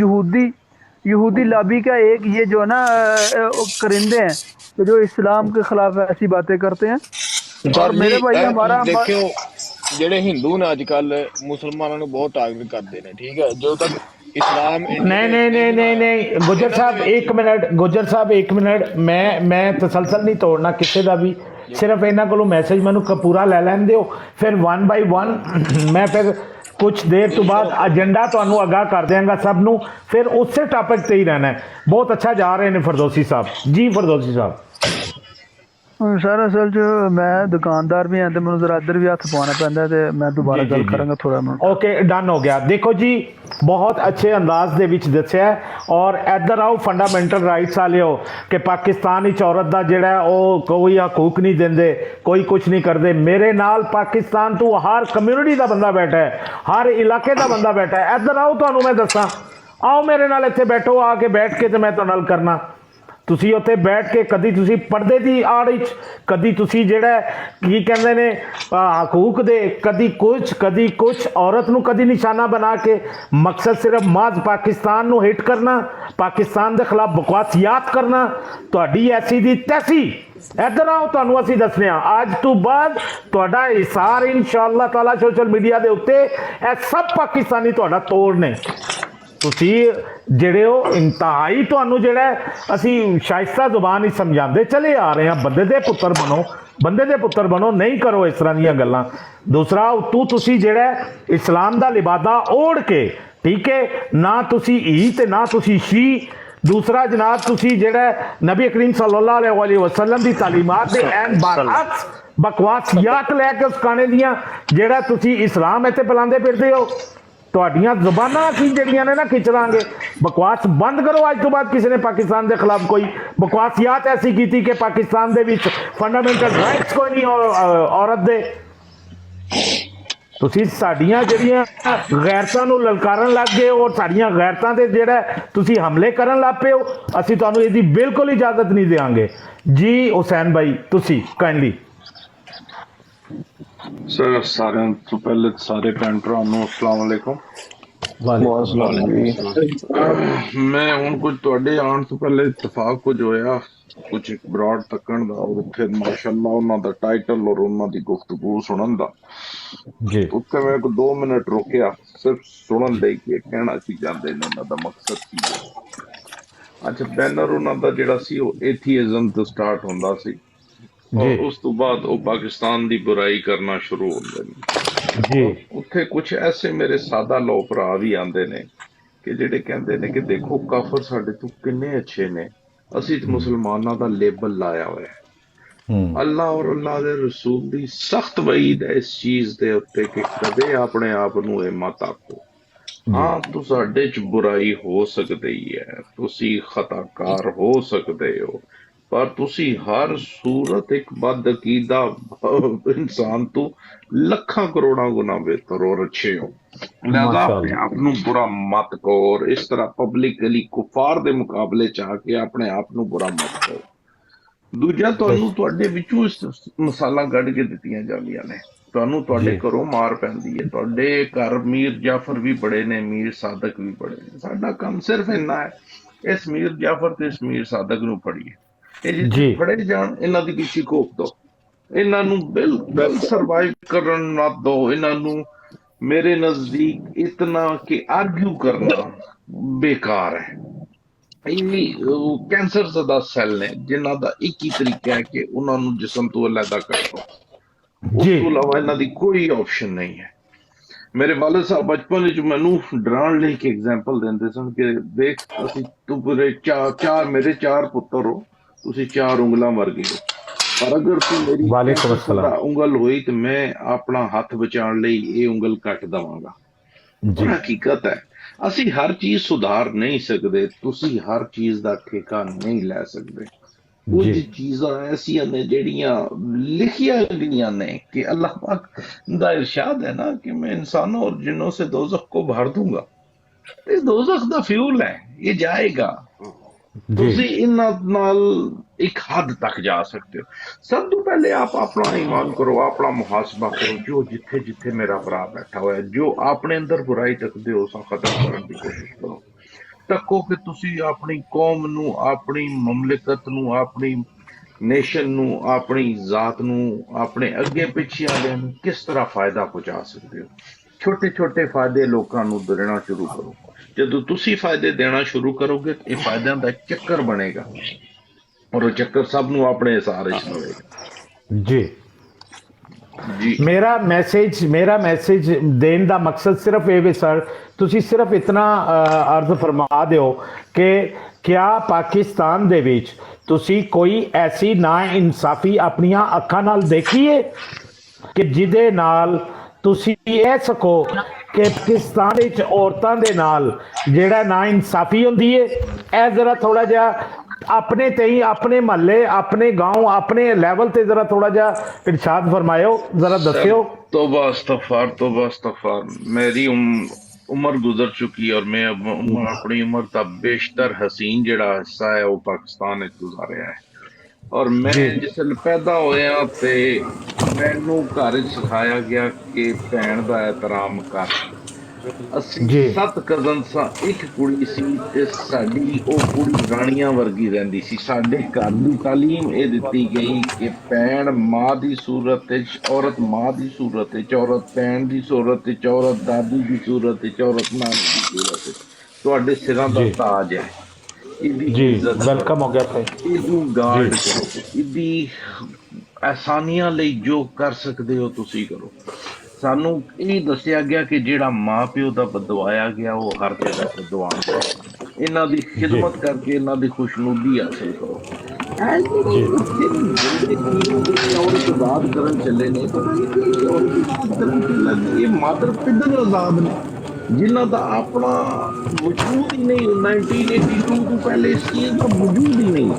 यहूदी लॉबी का एक ये जो है ना करिंदे हैं कि जो इस्लाम के खिलाफ ऐसी बातें करते हैं। और मेरे भाई हमारा ਦੇਖਿਓ ਜਿਹੜੇ ਹਿੰਦੂ ਨੇ ਅੱਜ ਕੱਲ ਮੁਸਲਮਾਨਾਂ ਨੂੰ ਬਹੁਤ ਟਾਰਗੇਟ ਕਰਦੇ ਨੇ, ਠੀਕ ਹੈ। ਜਦੋਂ ਤੱਕ इस्लाम नहीं गुजर साहब एक मिनट, गुजर साहब एक मिनट, मैं तसलसल नहीं तोड़ना किसी का भी, सिर्फ इन्हों को मैसेज मैनू पूरा लै लैन दिओ, फिर 1 बाय 1 मैं फिर कुछ देर तो बाद एजेंडा तुहानू आगाह कर देंगा सब नू, फिर उस टॉपिक ते ही रहना है। बहुत अच्छा जा रहे हैं फरदौसी साहब जी। फरदौसी साहब सर असल च मैं दुकानदार भी हाँ तो मैं जरा इधर भी हथ पाना पैंदा ते मैं दोबारा गल करांगा थोड़ा मैं। ओके डन हो गया। देखो जी बहुत अच्छे अंदाज दे विच दस्सिया और इधर आओ फंडामेंटल राइट्स वाले हो कि पाकिस्तान विच औरत दा जिहड़ा ओ कोई हकूक नहीं देंदे, कोई कुछ नहीं करते। मेरे नाल पाकिस्तान तो हर कम्यूनिटी का बंदा बैठा है, हर इलाके का बंदा बैठा है। इधर आओ तुहानू मैं दसां, आओ मेरे नाल इत्थे बैठो, आके बैठ के ते मैं तुहाडे नाल करना। ਤੁਸੀਂ ਉੱਥੇ ਬੈਠ ਕੇ ਕਦੀ ਤੁਸੀਂ ਪਰਦੇ ਦੀ ਆੜ ਵਿੱਚ, ਕਦੀ ਤੁਸੀਂ ਜਿਹੜਾ ਕੀ ਕਹਿੰਦੇ ਨੇ ਹਕੂਕ ਦੇ, ਕਦੀ ਕੁਛ ਔਰਤ ਨੂੰ ਕਦੀ ਨਿਸ਼ਾਨਾ ਬਣਾ ਕੇ ਮਕਸਦ ਸਿਰਫ ਮਾਜ਼ ਪਾਕਿਸਤਾਨ ਨੂੰ ਹਿੱਟ ਕਰਨਾ, ਪਾਕਿਸਤਾਨ ਦੇ ਖਿਲਾਫ ਬਕਵਾਸੀਅਤ ਕਰਨਾ, ਤੁਹਾਡੀ ਐਸੀ ਦੀ ਤੈਸੀ। ਇੱਧਰ ਆਓ ਤੁਹਾਨੂੰ ਅਸੀਂ ਦੱਸਦੇ ਹਾਂ ਅੱਜ ਤੋਂ ਬਾਅਦ ਤੁਹਾਡਾ ਇਸ਼ਾਰ ਇਨਸ਼ਾਅੱਲਾ ਤਾਲਾ ਸੋਸ਼ਲ ਮੀਡੀਆ ਦੇ ਉੱਤੇ ਇਹ ਸਭ ਪਾਕਿਸਤਾਨੀ ਤੁਹਾਡਾ ਤੋੜ ਨੇ। ਤੁਸੀਂ ਜਿਹੜੇ ਹੋ ਇੰਤਹਾਈ ਤੁਹਾਨੂੰ ਜਿਹੜਾ ਅਸੀਂ ਸ਼ਾਇਸਤਾ ਜ਼ੁਬਾਨ ਹੀ ਸਮਝਾਉਂਦੇ ਚਲੇ ਆ ਰਹੇ ਹਾਂ, ਬੰਦੇ ਦੇ ਪੁੱਤਰ ਬਣੋ, ਬੰਦੇ ਦੇ ਪੁੱਤਰ ਬਣੋ, ਨਹੀਂ ਕਰੋ ਇਸ ਤਰ੍ਹਾਂ ਦੀਆਂ ਗੱਲਾਂ। ਦੂਸਰਾ ਉਤੋਂ ਤੁਸੀਂ ਜਿਹੜਾ ਇਸਲਾਮ ਦਾ ਲਿਬਾਦਾ ਓੜ ਕੇ, ਠੀਕ ਹੈ, ਨਾ ਤੁਸੀਂ ਈ ਤੇ ਨਾ ਤੁਸੀਂ ਸ਼ੀ। ਦੂਸਰਾ ਜਨਾਬ ਤੁਸੀਂ ਜਿਹੜਾ ਨਬੀ ਕਰੀਮ ਸੱਲੱਲਾਹੁ ਅਲੈਹਿ ਵਸੱਲਮ ਦੀ ਤਾਲੀਮਾਤ ਦੇ ਐਨ ਬਰਅਕਸ ਬਕਵਾਸੀਅਤ ਲੈ ਕੇ ਉਸ ਖਾਣੇ ਦੀਆਂ ਜਿਹੜਾ ਤੁਸੀਂ ਇਸਲਾਮ ਇੱਥੇ ਪਿਲਾਉਂਦੇ ਫਿਰਦੇ ਹੋ। ਤੁਹਾਡੀਆਂ ਜ਼ੁਬਾਨਾਂ ਅਸੀਂ ਜਿਹੜੀਆਂ ਨੇ ਨਾ ਖਿੱਚ ਲਾਂਗੇ। ਬਕਵਾਸ ਬੰਦ ਕਰੋ। ਅੱਜ ਤੋਂ ਬਾਅਦ ਕਿਸੇ ਨੇ ਪਾਕਿਸਤਾਨ ਦੇ ਖਿਲਾਫ ਕੋਈ ਬਕਵਾਸੀਅਤ ਐਸੀ ਕੀਤੀ ਕਿ ਪਾਕਿਸਤਾਨ ਦੇ ਵਿੱਚ ਫੰਡਾਮੈਂਟਲ ਰਾਈਟਸ ਕੋਈ ਨਹੀਂ ਔਰਤ ਦੇ। ਤੁਸੀਂ ਸਾਡੀਆਂ ਜਿਹੜੀਆਂ ਗੈਰਤਾਂ ਨੂੰ ਲਲਕਾਰਨ ਲੱਗ ਗਏ ਔਰ ਸਾਡੀਆਂ ਗੈਰਤਾਂ ਦੇ ਜਿਹੜਾ ਤੁਸੀਂ ਹਮਲੇ ਕਰਨ ਲੱਗ ਪਏ ਹੋ, ਅਸੀਂ ਤੁਹਾਨੂੰ ਇਹਦੀ ਬਿਲਕੁਲ ਇਜਾਜ਼ਤ ਨਹੀਂ ਦੇਵਾਂਗੇ ਜੀ। ਹੁਸੈਨ ਭਾਈ ਤੁਸੀਂ ਕਾਈਂਡਲੀ। ਸਰ ਸਾਰਿਆਂ ਤੋਂ ਪਹਿਲੇ ਸਾਰੇ ਭੈਣ ਭਰਾ ਨੂੰ ਅਸਲਾਮ ਅਲੈਕੁਮ। ਮੈਂ ਹੁਣ ਕੁਝ ਤੁਹਾਡੇ ਆਉਣ ਤੋਂ ਪਹਿਲੇ ਇਤਫਾਕ ਕੁਝ ਹੋਇਆ, ਕੁਝ ਇੱਕ ਬਰਾਡ ਤੱਕਣ ਦਾ, ਔਰ ਉੱਥੇ ਮਾਸ਼ਾਅੱਲਾ ਉਹਨਾਂ ਦਾ ਟਾਈਟਲ ਔਰ ਉਹਨਾਂ ਦੀ ਗੁਫ਼ਤਗੂ ਸੁਣਨ ਦਾ ਜੀ। ਉੱਥੇ ਮੈਂ 2 ਮਿੰਟ ਰੁਕਿਆ ਸਿਰਫ ਸੁਣਨ ਲਈ ਕਿ ਕਹਿਣਾ ਕੀ ਚਾਹੁੰਦੇ ਨੇ, ਉਹਨਾਂ ਦਾ ਮਕਸਦ ਕੀ ਹੈ। ਅੱਛਾ, ਬੈਨਰ ਉਹਨਾਂ ਦਾ ਜਿਹੜਾ ਸੀ ਉਹ ਏਥੀਇਜ਼ਮ ਤੋਂ ਸਟਾਰਟ ਹੁੰਦਾ ਸੀ ਔਰ ਉਸ ਤੋਂ ਬਾਅਦ ਉਹ ਪਾਕਿਸਤਾਨ ਦੀ ਬੁਰਾਈ ਕਰਨਾ ਸ਼ੁਰੂ ਹੁੰਦੇ ਨੇ ਜੀ। ਉੱਥੇ ਕੁਝ ਐਸੇ ਮੇਰੇ ਸਾਦਾ ਲੋ ਭਰਾ ਵੀ ਆਉਂਦੇ ਨੇ ਕਿ ਜਿਹੜੇ ਕਹਿੰਦੇ ਨੇ ਕਿ ਦੇਖੋ ਕਾਫਰ ਸਾਡੇ ਤੋਂ ਕਿੰਨੇ ਅੱਛੇ ਨੇ, ਅਸੀਂ ਮੁਸਲਮਾਨਾਂ ਦਾ ਲੇਬਲ ਲਾਇਆ ਹੋਇਆ। ਅੱਲਾ ਔਰ ਅੱਲਾ ਦੇ ਰਸੂਲ ਦੀ ਸਖਤ ਵਈਦ ਹੈ ਇਸ ਚੀਜ਼ ਦੇ ਉੱਤੇ ਕਿ ਕਦੇ ਆਪਣੇ ਆਪ ਨੂੰ ਇਹ ਮਤ ਆਖੋ। ਹਾਂ, ਤੁਹਾਡੇ ਚ ਬੁਰਾਈ ਹੋ ਸਕਦੀ ਹੈ, ਤੁਸੀਂ ਖਤਾਕਾਰ ਹੋ ਸਕਦੇ ਹੋ, ਪਰ ਤੁਸੀਂ ਹਰ ਸੂਰਤ ਇੱਕ ਬਦਅਕੀਦਾ ਇਨਸਾਨ ਤੋਂ ਲੱਖਾਂ ਕਰੋੜਾਂ ਗੁਣਾ ਬਿਹਤਰ ਔਰ ਅੱਛੇ ਹੋ। ਲਿਹਾਜ਼ਾ ਆਪਣੇ ਆਪ ਨੂੰ ਬੁਰਾ ਮਤ ਕਹੋ ਔਰ ਇਸ ਤਰ੍ਹਾਂ ਪਬਲਿਕਲੀ ਕੁਫਾਰ ਦੇ ਮੁਕਾਬਲੇ ਚ ਆ ਕੇ ਆਪਣੇ ਆਪ ਨੂੰ ਬੁਰਾ ਮਤ ਕਹੋ। ਦੂਜਾ, ਤੁਹਾਨੂੰ ਤੁਹਾਡੇ ਵਿੱਚੋਂ ਮਿਸਾਲਾਂ ਕੱਢ ਕੇ ਦਿੱਤੀਆਂ ਜਾਂਦੀਆਂ ਨੇ, ਤੁਹਾਨੂੰ ਤੁਹਾਡੇ ਘਰੋਂ ਮਾਰ ਪੈਂਦੀ ਹੈ। ਤੁਹਾਡੇ ਘਰ ਮੀਰ ਜਾਫਰ ਵੀ ਬੜੇ ਨੇ, ਮੀਰ ਸਾਦਕ ਵੀ ਬੜੇ ਨੇ। ਸਾਡਾ ਕੰਮ ਸਿਰਫ ਇੰਨਾ ਹੈ, ਇਸ ਮੀਰ ਜਾਫਰ ਤੇ ਇਸ ਮੀਰ ਸਾਦਕ ਨੂੰ ਫੜੀਏ, ਇਹ ਜਿੱਥੇ ਫੜੇ ਜਾਣ ਇਹਨਾਂ ਦੀ ਪਿੱਛੇ ਘੋਪ ਦੋ, ਇਹਨਾਂ ਨੂੰ ਬਿਲਕੁਲ ਸਰਵਾਈਵ ਕਰਨ ਨਾ ਦੋ। ਇਹਨਾਂ ਨੂੰ ਮੇਰੇ ਨਜ਼ਦੀਕ ਇਤਨਾ ਕਿ ਆਰਗਿਊ ਕਰਨਾ ਬੇਕਾਰ ਹੈ। ਇਹ ਕੈਂਸਰ ਜ਼ਦਾ ਸੈੱਲ ਨੇ ਜਿਨ੍ਹਾਂ ਦਾ ਇੱਕ ਹੀ ਤਰੀਕਾ ਹੈ ਕਿ ਉਹਨਾਂ ਨੂੰ ਜਿਸਮ ਤੋਂ ਅਲੱਗਾ ਕਰ ਦੋ, ਉਸ ਤੋਂ ਇਲਾਵਾ ਇਹਨਾਂ ਦੀ ਕੋਈ ਆਪਸ਼ਨ ਨਹੀਂ ਹੈ। ਮੇਰੇ ਵਾਲਿਦ ਸਾਹਿਬ ਬਚਪਨ ਵਿੱਚ ਮੈਨੂੰ ਡਰਾਉਣ ਲਈ ਇੱਕ ਐਗਜ਼ਾਮਪਲ ਦਿੰਦੇ ਸਨ ਕਿ ਦੇਖ ਅਸੀਂ ਤੂੰ ਪੂਰੇ ਚਾਰ ਮੇਰੇ 4 ਪੁੱਤਰ ਹੋ, ਤੁਸੀਂ 4 ਉਂਗਲਾਂ ਵਰਗੇ ਹੋ, ਪਰ ਅਗਰ ਤੂੰ ਮੇਰੀ ਵਾਲੇਕੁਮ अस्सलाम। ਉਂਗਲ ਹੋਈ ਤੇ ਮੈਂ ਆਪਣਾ ਹੱਥ ਬਚਾਉਣ ਲਈ ਇਹ ਉਂਗਲ ਕੱਟ ਦੇਵਾਂਗਾ। ਜੀ ਪਰ ਹਕੀਕਤ ਹੈ ਅਸੀਂ ਹਰ ਚੀਜ਼ ਸੁਧਾਰ ਨਹੀਂ ਸਕਦੇ, ਤੁਸੀਂ ਹਰ ਚੀਜ਼ ਦਾ ਠੇਕਾ ਨਹੀਂ ਲੈ ਸਕਦੇ। ਕੁਝ ਜੀ ਚੀਜ਼ਾਂ ਐਸੀਆਂ ਨੇ ਜਿਹੜੀਆਂ ਲਿਖੀਆਂ ਗਈਆਂ ਨੇ ਕਿ अल्लाह पाक ਦਾ इरशाद है ना कि मैं इंसानों और जिन्नों से दोजख को भर दूंगा। ਇਹ ਦੋਜ਼ਖ ਦਾ ਫਿਊਲ ਹੈ, ਇਹ ਜਾਏਗਾ। जी ਤੁਸੀਂ ਇਹਨਾਂ ਨਾਲ ਇੱਕ ਹੱਦ ਤੱਕ ਜਾ ਸਕਦੇ ਹੋ। ਸਭ ਤੋਂ ਪਹਿਲੇ ਆਪ ਆਪਣਾ ਈਮਾਨ ਕਰੋ, ਆਪਣਾ ਮੁਹਾਸਬਾ ਕਰੋ। ਜੋ ਜਿੱਥੇ ਜਿੱਥੇ ਮੇਰਾ ਭਰਾ ਬੈਠਾ ਹੋਇਆ, ਜੋ ਆਪਣੇ ਅੰਦਰ ਬੁਰਾਈ ਤੱਕਦੇ ਹੋ, ਉਸਾਂ ਖਤਮ ਕਰਨ ਦੀ ਕੋਸ਼ਿਸ਼ ਕਰੋ। ਤੱਕੋ ਕਿ ਤੁਸੀਂ ਆਪਣੀ ਕੌਮ ਨੂੰ, ਆਪਣੀ ਮਮਲਕਤ ਨੂੰ, ਆਪਣੀ ਨੇਸ਼ਨ ਨੂੰ, ਆਪਣੀ ਜ਼ਾਤ ਨੂੰ, ਆਪਣੇ ਅੱਗੇ ਪਿੱਛੇ ਵਾਲਿਆਂ ਨੂੰ ਕਿਸ ਤਰ੍ਹਾਂ ਫਾਇਦਾ ਪਹੁੰਚਾ ਸਕਦੇ ਹੋ। ਛੋਟੇ ਛੋਟੇ ਫਾਇਦੇ ਲੋਕਾਂ ਨੂੰ ਦੇਣਾ ਸ਼ੁਰੂ ਕਰੋ। ਜਦੋਂ ਤੁਸੀਂ ਫਾਇਦੇ ਦੇਣਾ ਸ਼ੁਰੂ ਕਰੋਗੇ ਇਹ ਫਾਇਦਿਆਂ ਦਾ ਚੱਕਰ ਬਣੇਗਾ, ਔਰ ਉਹ ਚੱਕਰ ਸਭ ਨੂੰ ਆਪਣੇ ਹਿਸਾਬ ਵਿੱਚ ਲਵੇਗਾ। जी ਜੀ मेरा मैसेज देने का मकसद सिर्फ ये भी सर, ਤੁਸੀਂ ਸਿਰਫ ਇਤਨਾ ਅਰਜ਼ ਫਰਮਾ ਦਿਓ ਕਿ क्या पाकिस्तान ਦੇ ਵਿੱਚ ਤੁਸੀਂ ਕੋਈ ਐਸੀ ਨਾ ਇਨਸਾਫੀ ਆਪਣੀਆਂ ਅੱਖਾਂ ਨਾਲ ਦੇਖੀ ਹੈ ਕਿ ਜਿਹਦੇ ਨਾਲ ਤੁਸੀਂ ਇਹ ਸਕੋ ਕਿ ਪਾਕਿਸਤਾਨ ਵਿੱਚ ਔਰਤਾਂ ਦੇ ਨਾਲ ਜਿਹੜਾ ਨਾ ਇਨਸਾਫੀ ਹੁੰਦੀ ਹੈ। ਇਹ ਜ਼ਰਾ ਥੋੜਾ ਜਿਹਾ अपने ते ही, अपने महल्ले, अपने गांव, अपने लेवल ते जरा थोड़ा जा इरशाद फरमायो, जरा दस्यो। तौबा इस्तगफार। मेरी उम्र गुजर चुकी और मैं अब अपनी उम्र का बेशतर हसीन जड़ा हिस्सा है वो पाकिस्तान में गुजारिया है। और मैं जिसले पैदा होया ते मैनू घर सिखाया गया कि भैन का एहतराम कर। ਅਸੀਂ 7 ਕਜ਼ਨ ਸਾਂ, ਇੱਕ ਕੁੜੀ ਸੀ ਤੇ ਸਾਡੀ ਉਹ ਕੁੜੀ ਰਾਣੀਆਂ ਵਰਗੀ ਰਹਿੰਦੀ ਸੀ। ਸਾਡੇ ਘਰ ਦੀ ਤਾਲੀਮ ਇਹ ਦਿੱਤੀ ਗਈ ਕਿ ਭੈਣ ਮਾਂ ਦੀ ਸੂਰਤ ਵਿੱਚ, ਔਰਤ ਮਾਂ ਦੀ ਸੂਰਤ ਵਿੱਚ, ਔਰਤ ਭੈਣ ਦੀ ਸੂਰਤ ਵਿੱਚ, ਔਰਤ ਦਾਦੀ ਦੀ ਸੂਰਤ ਵਿੱਚ, ਔਰਤ ਨਾਨੀ ਦੀ ਸੂਰਤ ਵਿੱਚ ਤੁਹਾਡੇ ਸਿਰਾਂ ਦਾ ਤਾਜ ਹੈ। ਇਹਦੀ ਇੱਜ਼ਤ ਵੈਲਕਮ ਹੋ ਗਿਆ ਭਾਈ। ਇਹਨੂੰ ਗਾਰਡ ਕਰੋ, ਇਹਦੀ ਆਸਾਨੀਆਂ ਲਈ ਜੋ ਕਰ ਸਕਦੇ ਹੋ ਤੁਸੀਂ ਕਰੋ। ਸਾਨੂੰ ਇਹ ਦੱਸਿਆ ਗਿਆ ਕਿ ਜਿਹੜਾ ਮਾਂ ਪਿਓ ਦਾ ਬਦਵਾਇਆ ਗਿਆ ਉਹ ਹਰ ਜਗ੍ਹਾ ਬਦਵਾਨ ਹੈ। ਇਹਨਾਂ ਦੀ ਖਿਦਮਤ ਕਰਕੇ ਇਹਨਾਂ ਦੀ ਖੁਸ਼ਨੂਦੀ ਹਾਸਲ ਕਰੋ। ਆਜ਼ਾਦ ਕਰਨ ਚੱਲੇ ਨੇ ਇਹ ਮਾਦਰ ਪਿੱਦਨ ਆਜ਼ਾਦ ਨੇ ਜਿਨ੍ਹਾਂ ਦਾ ਆਪਣਾ ਵਜੂਦ ਹੀ ਨਹੀਂ। 1982 ਤੋਂ ਪਹਿਲੇ ਇਸ ਚੀਜ਼ ਦਾ ਵਜੂਦ ਹੀ ਨਹੀਂ।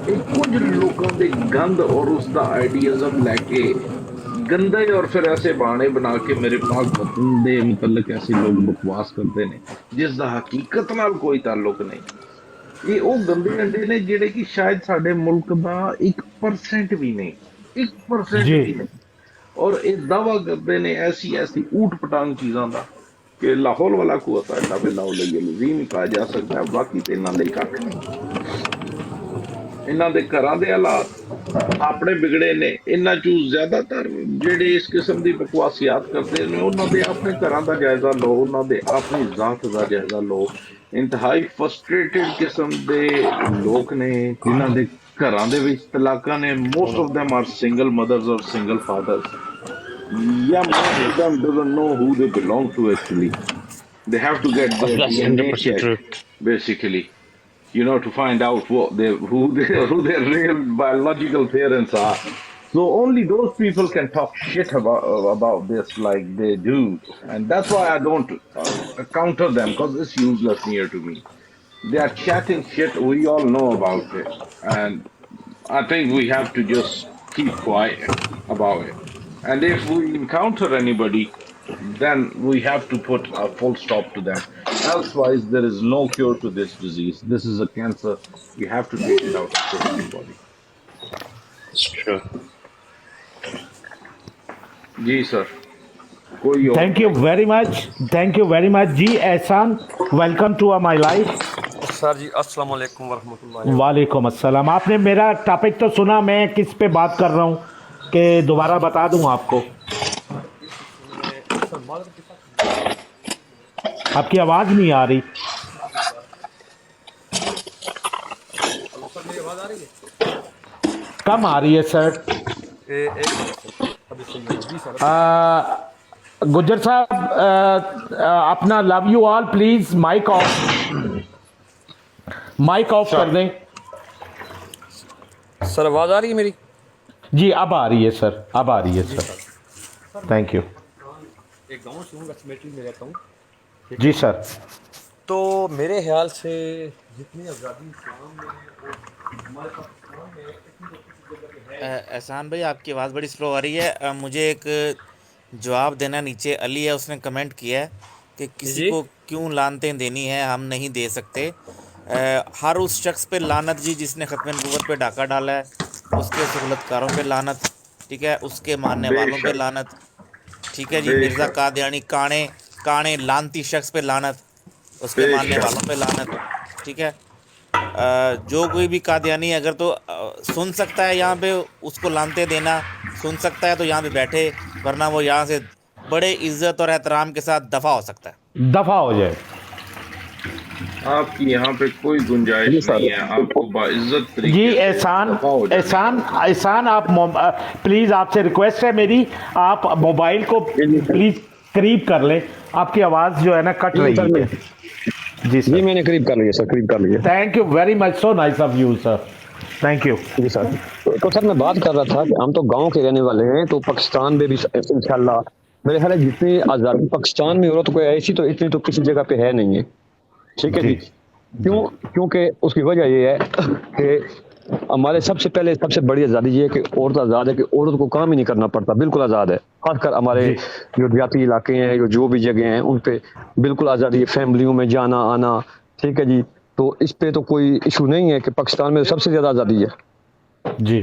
ਇਹ ਕੁਝ ਲੋਕਾਂ ਦੇ ਗੰਦ ਔਰ ਉਸ ਦਾ ਆਈਡੀਅਜ਼ਮ ਲੈ ਕੇ गंदे और फिर ऐसे बहाने बना के मेरे पास बंदे मुतल्लिक ऐसे लोग बकवास करते हैं जिसका हकीकत नाल कोई ताल्लुक नहीं। ये वो गंदे अंडे ने जिहड़े कि शायद साडे मुल्क दा 1% भी नहीं, 1% भी नहीं। और ये दावा करते हैं ऐसी ऊट पटांग चीज़ों का कि लाहौल वाला कुआं इन्ना बिल्ला लजीम ही कहा जा सकता है। बाकी तो इन्हों कख नहीं। इन्हों के घरों के हालात ਆਪਣੇ ਵਿਗੜੇ ਨੇ। ਇਹਨਾਂ ਚੋਂ ਜ਼ਿਆਦਾਤਰ ਜਿਹੜੇ ਇਸ ਕਿਸਮ ਦੀ ਬਕਵਾਸੀਅਤ ਕਰਦੇ ਨੇ ਉਹਨਾਂ ਦੇ ਆਪਣੇ ਘਰਾਂ ਦਾ ਜਾਇਜ਼ਾ ਲਓ, ਉਹਨਾਂ ਦੇ ਆਪਣੀ ਜ਼ਾਤ ਦਾ ਜਾਇਜ਼ਾ ਲਓ। ਇੰਤਹਾਈ ਫਰਸਟ੍ਰੇਟਡ ਕਿਸਮ ਦੇ ਲੋਕ ਨੇ ਜਿਨ੍ਹਾਂ ਦੇ ਘਰਾਂ ਦੇ ਵਿੱਚ ਤਲਾਕਾਂ ਨੇ। Most of them are single mothers or single fathers. Yeah, most of them doesn't know who they belong to actually. They have to get their DNA checked basically, you know, to find out who their real biological parents are. So only those people can talk shit about this like they do, and that's why I don't counter them, because it's useless near to me. They are chatting shit. We all know about it, and I think we have to just keep quiet about it. And if we encounter anybody, then we have to put a full stop to them. Elsewise, there is no cure to this disease. This is a cancer. You have to take it out of everybody. Sure. जी sir. Thank you very much. Thank you very much जी एहसान। Welcome to my life. Sir जी अस्सलाम वालेकुम वरहमतुल्लाह। वालेकुम अस्सलाम। आपने मेरा टॉपिक तो सुना, मैं किस पे बात कर रहा हूँ कि दोबारा बता दूँ आपको? आपकी आवाज नहीं आ रही। कम आ रही है सर। गुज्जर साहब अपना love you all please mic off कर दें। सर आवाज आ रही है मेरी? जी अब आ रही है सर, अब आ रही है सर, थैंक यू। एक गाँव से हूँ, सिमेट्री में रहता हूँ। जी सर। तो मेरे ख्याल से जितनी आज़ादी इस्लाम में और हमारे पाकिस्तान में इतनी तो किसी जगह पे है। एहसान भाई आपकी आवाज़ बड़ी स्लो आ रही है, मुझे एक जवाब देना। नीचे अली है, उसने कमेंट किया है कि किसी जी को क्यों लानतें देनी है, हम नहीं दे सकते। हर उस शख्स पे लानत जी जिसने ख़त्म नबूवत पे डाका डाला है, उसके सहूलतकारों पे लानत, ठीक है, उसके मानने वालों पे लानत, ठीक है जी। मिर्ज़ा कादियानी काणे काणे लानती शख्स पे लानत, उसके मानने वालों पे लानत, ठीक है। जो कोई भी कादियानी अगर तो सुन सकता है यहाँ पे उसको लानते देना, सुन सकता है तो यहाँ पे बैठे, वरना वो यहाँ से बड़े इज्जत और एहतराम के साथ दफ़ा हो सकता है, दफा हो जाए। आपकी यहाँ पे कोई गुंजाइश नहीं है, आपको बाइज्जत जी तरीके से एहसान दफा हो जाए। एहसान एहसान आप प्लीज़, आपसे रिक्वेस्ट है मेरी, आप मोबाइल को प्लीज़ करीब कर लें, आपकी आवाज़ जो है ना कट रही है। जी सर, मैंने करीब कर लिया सर, करीब कर लिया। Thank you very much, so nice of you sir, thank you. जी सर। तो सर मैं बात कर रहा था कि हम तो गांव के रहने वाले हैं, तो पाकिस्तान में भी इंशाल्लाह मेरे ख्याल है जितनी आज़ादी पाकिस्तान में औरत को ऐसी तो इतनी तो किसी जगह पे है नहीं है, ठीक है जी। क्योंकि उसकी वजह ये है कि हमारे सबसे पहले सबसे बड़ी आज़ादी ये है कि औरत आज़ाद है, कि औरत को काम ही नहीं करना पड़ता, बिल्कुल आज़ाद है। खासकर हमारे जो देहाती इलाके हैं, जो भी जगह हैं, उन पे बिल्कुल आज़ादी है, फैमिलियों में जाना आना, ठीक है जी। तो इस पे तो कोई इशू नहीं है कि पाकिस्तान में सबसे ज़्यादा आज़ादी है। जी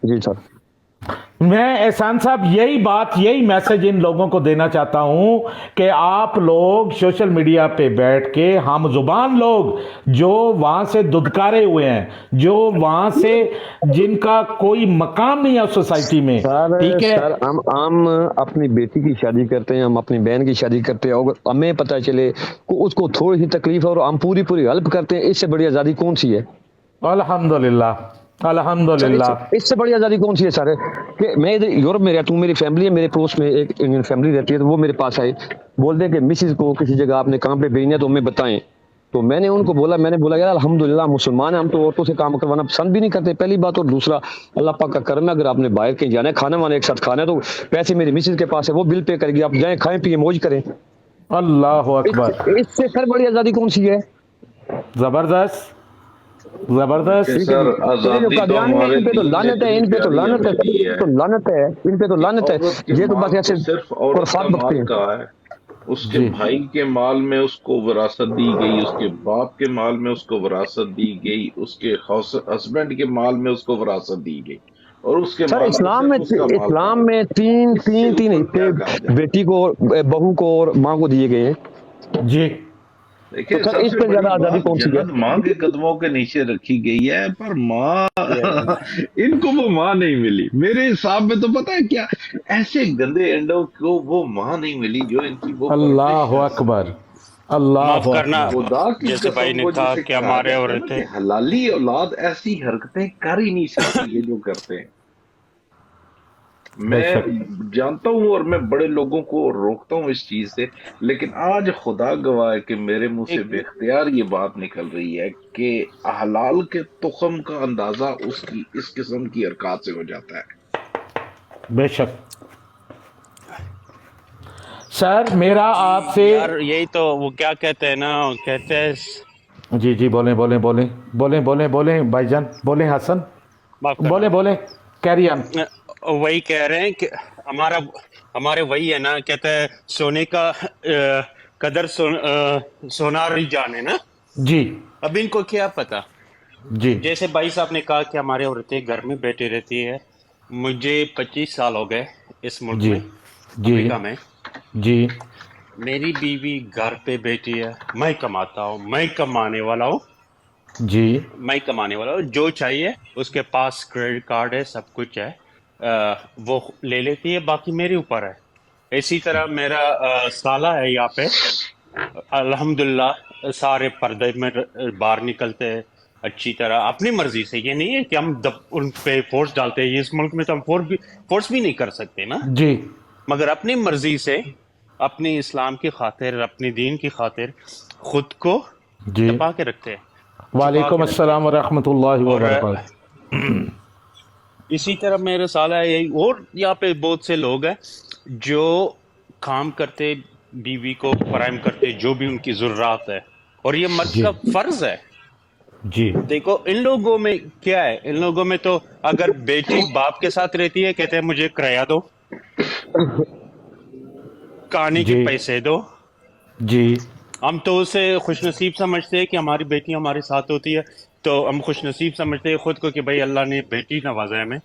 जी सर। मैं एहसान साहब यही मैसेज इन लोगों को देना चाहता हूं कि आप लोग सोशल मीडिया पे बैठ के, हम जुबान लोग जो वहां से दुदकारे हुए हैं, जो वहां से जिनका कोई मकाम नहीं है सोसाइटी में, ठीक है सर, हम अपनी बेटी की शादी करते हैं, हम अपनी बहन की शादी करते हैं, और हमें पता चले उसको थोड़ी सी तकलीफ है और हम पूरी हेल्प करते हैं, इससे बड़ी आज़ादी कौन सी है? अल्हम्दुलिल्लाह अल्हम्दुलिल्लाह। इससे बड़ी आज़ादी कौन सी है सर? कि मैं इधर यूरोप में रहता हूँ, मेरी फैमिली है, मेरे पड़ोस में एक इंडियन फैमिली रहती है, तो वो मेरे पास आए, बोलते हैं कि मिसिज को किसी जगह आपने काम पे भेजना है तो हमें बताएं। तो मैंने उनको बोला यार अल्हम्दुलिल्लाह मुसलमान हैं, हम तो औरतों से काम करवाना पसंद भी नहीं करते, पहली बात। और दूसरा, अल्लाह पाक का करम है, अगर आपने बाहर कहीं जाना है, खाना वाना एक साथ खाना है, तो पैसे मेरी मिसिज के पास है, वो बिल पे करेगी, आप जाएं खाएं पिए मौज करें। अल्लाह अकबर। इससे सर बड़ी आज़ादी कौन सी है? जबरदस्त जबरदस्त। सर आजादी तो हमारे इन पे तो लानत है, इन पे तो लानत है, तो लानत है, इन पे तो लानत है। ये तो बस ऐसे सिर्फ औरत का माल का है, उसके भाई के माल में उसको विरासत दी गई, उसके बाप के माल में उसको विरासत दी गई, उसके हस्बैंड के माल में उसको विरासत दी गई, और उसके सर इस्लाम में तीन हिस्से बेटी को, बहू को और माँ को दिए गए हैं जी। देखिए तो इस पे ज्यादा आजादी कौन सी है? माँ के कदमों के नीचे रखी गई है, पर माँ इनको वो माँ नहीं मिली। मेरे हिसाब में तो पता है क्या, ऐसे गंदे अंडों को वो माँ नहीं मिली जो इनकी वो। अल्लाह अकबर, अल्लाह माफ करना, खुदा की जैसे भाई ने कहा कि हमारे औरतें हलाली औलाद ऐसी हरकतें कर ही नहीं सकती, ये जो करते हैं। मैं जानता हूँ और मैं बड़े लोगों को रोकता हूँ इस चीज से, लेकिन आज खुदा गवाह है कि मेरे मुंह से बेख्तियार ये बात निकल रही है कि हलाल के तुखम का अंदाजा उसकी इस किस्म की हरकत से हो जाता है। बेशक सर, मेरा आपसे यार यही तो वो क्या कहते हैं ना, कहते हैं जी जी बोलें बोलें बोलें बोलें बोलें बोलें भाईजान, बोलें हसन, बोलें बोलें, कैरी ऑन। वही कह रहे हैं कि हमारे वही है ना, कहते हैं सोने का कदर सोनार ही जाने ना जी। अब इनको क्या पता जी। जैसे भाई साहब ने कहा कि हमारी औरतें घर में बैठी रहती है। मुझे 25 साल हो गए इस मुल्क में, अमेरिका में जी। मेरी बीवी घर पे बैठी है, मैं कमाता हूँ, मैं कमाने वाला हूँ जी, मैं कमाने वाला हूँ। जो चाहिए उसके पास क्रेडिट कार्ड है, सब कुछ है, वो ले लेती है, बाकी मेरे ऊपर है। इसी तरह मेरा साला है यहाँ पे, अल्हम्दुलिल्लाह सारे पर्दे में बाहर निकलते हैं अच्छी तरह अपनी मर्जी से। ये नहीं है कि हम उन पे फोर्स डालते हैं, इस मुल्क में तो हम फोर्स भी नहीं कर सकते ना जी, मगर अपनी मर्जी से, अपनी इस्लाम की खातिर, अपनी दीन की खातिर खुद को जी दबा के रखते हैं। वालेकुम अस्सलाम व रहमतुल्लाहि व बरकातहू। इसी तरह मेरा सवाल है यही, और यहाँ पे बहुत से लोग हैं जो काम करते, बीवी को फराहम करते जो भी उनकी ज़रूरत है, और ये मर्द का फर्ज है। जी देखो इन लोगों में क्या है, इन लोगों में तो अगर बेटी बाप के साथ रहती है कहते हैं मुझे किराया दो, खाने के पैसे दो। जी हम तो उसे खुशनसीब समझते हैं कि हमारी बेटी हमारे साथ होती है, तो हम खुशनसीब समझते हैं खुद को कि भाई अल्लाह ने बेटी नवाजा है हमें।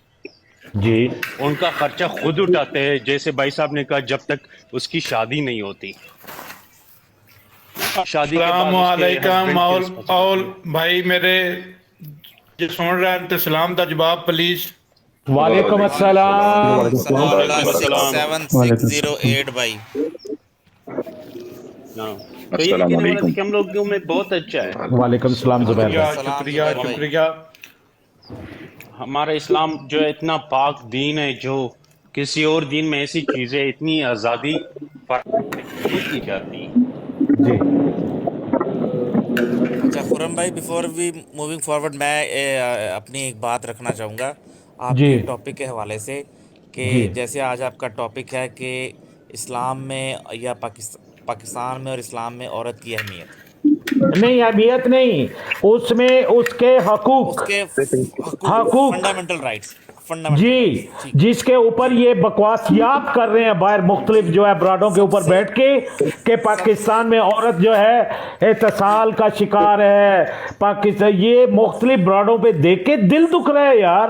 जी उनका खर्चा खुद उठाते हैं, जैसे भाई साहब ने कहा जब तक उसकी शादी नहीं होती। शादी के बाद अस्सलामुअलैकुम और भाई मेरे जो सुन रहे हैं तो सलाम का जवाब प्लीज। वालेकुम अस्सलाम। 7608 भाई। तो ये कहने वाला था कि हम लोगों में बहुत अच्छा है। वालेकुम सलाम जुबैर भाई। शुक्रिया शुक्रिया। हमारा इस्लाम जो है इतना पाक दीन है, जो किसी और दीन में ऐसी चीजें इतनी आज़ादी की जाती है। जी अच्छा खुरम भाई, बिफोर वी मूविंग फॉरवर्ड मैं अपनी एक बात रखना चाहूँगा जी आपके टॉपिक के हवाले से कि जी जैसे आज आपका टॉपिक है कि इस्लाम में या पाकिस्तान में और इस्लाम में औरत की अहमियत। नहीं, अहमियत नहीं, उसमें उसके हकूक, उसके हकूक फंडामेंटल राइट्स, जी, जिसके ऊपर ये बकवासियात कर रहे हैं बाहर मुख्तलिफ जो है ब्राडों के ऊपर बैठ के पाकिस्तान में औरत जो है एतसाल का शिकार है। पाकिस्तान ये मुख्तलिफ ब्राडों पे देख के दिल दुख रहा है यार।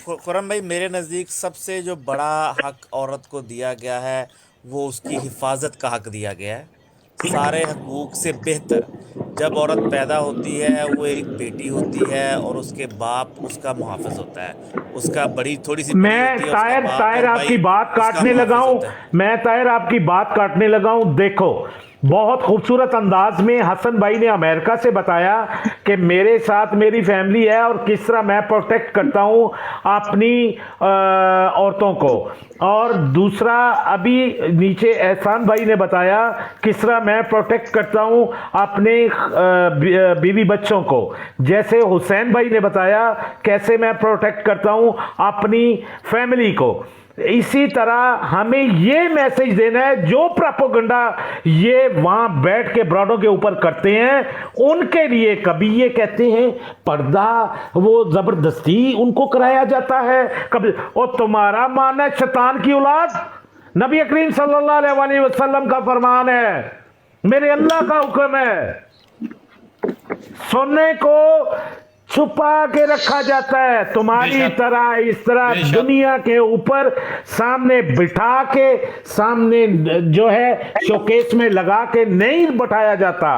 खुरम भाई, मेरे नज़दीक सबसे जो बड़ा हक औरत को दिया गया है वो उसकी हिफाजत का हक दिया गया है। सारे हकूक से बेहतर जब औरत पैदा होती है वो एक बेटी होती है और उसके बाप उसका मुहाफ़िज होता है, उसका बड़ी थोड़ी सी मैं तायर आपकी बात काटने लगा हूँ, मैं तायर आपकी बात काटने लगा हूँ। देखो बहुत खूबसूरत अंदाज में हसन भाई ने अमेरिका से बताया कि मेरे साथ मेरी फैमिली है और किस तरह मैं प्रोटेक्ट करता हूँ अपनी औरतों को, और दूसरा अभी नीचे एहसान भाई ने बताया किस तरह मैं प्रोटेक्ट करता हूँ अपने बीवी बच्चों को, जैसे हुसैन भाई ने बताया कैसे मैं प्रोटेक्ट करता हूँ अपनी फैमिली को। इसी तरह हमें ये मैसेज देना है जो प्रोपेगेंडा ये वहां बैठ के ब्राडों के ऊपर करते हैं उनके लिए। कभी ये कहते हैं पर्दा वो जबरदस्ती उनको कराया जाता है, कभी और तुम्हारा माना शैतान की औलाद। नबी करीम सल्लल्लाहु अलैहि वसल्लम का फरमान है, मेरे अल्लाह का हुक्म है, सोने को छुपा के रखा जाता है, तुम्हारी तरह इस तरह दुनिया के ऊपर सामने बिठा के सामने जो है शोकेस में लगा के नहीं बैठाया जाता।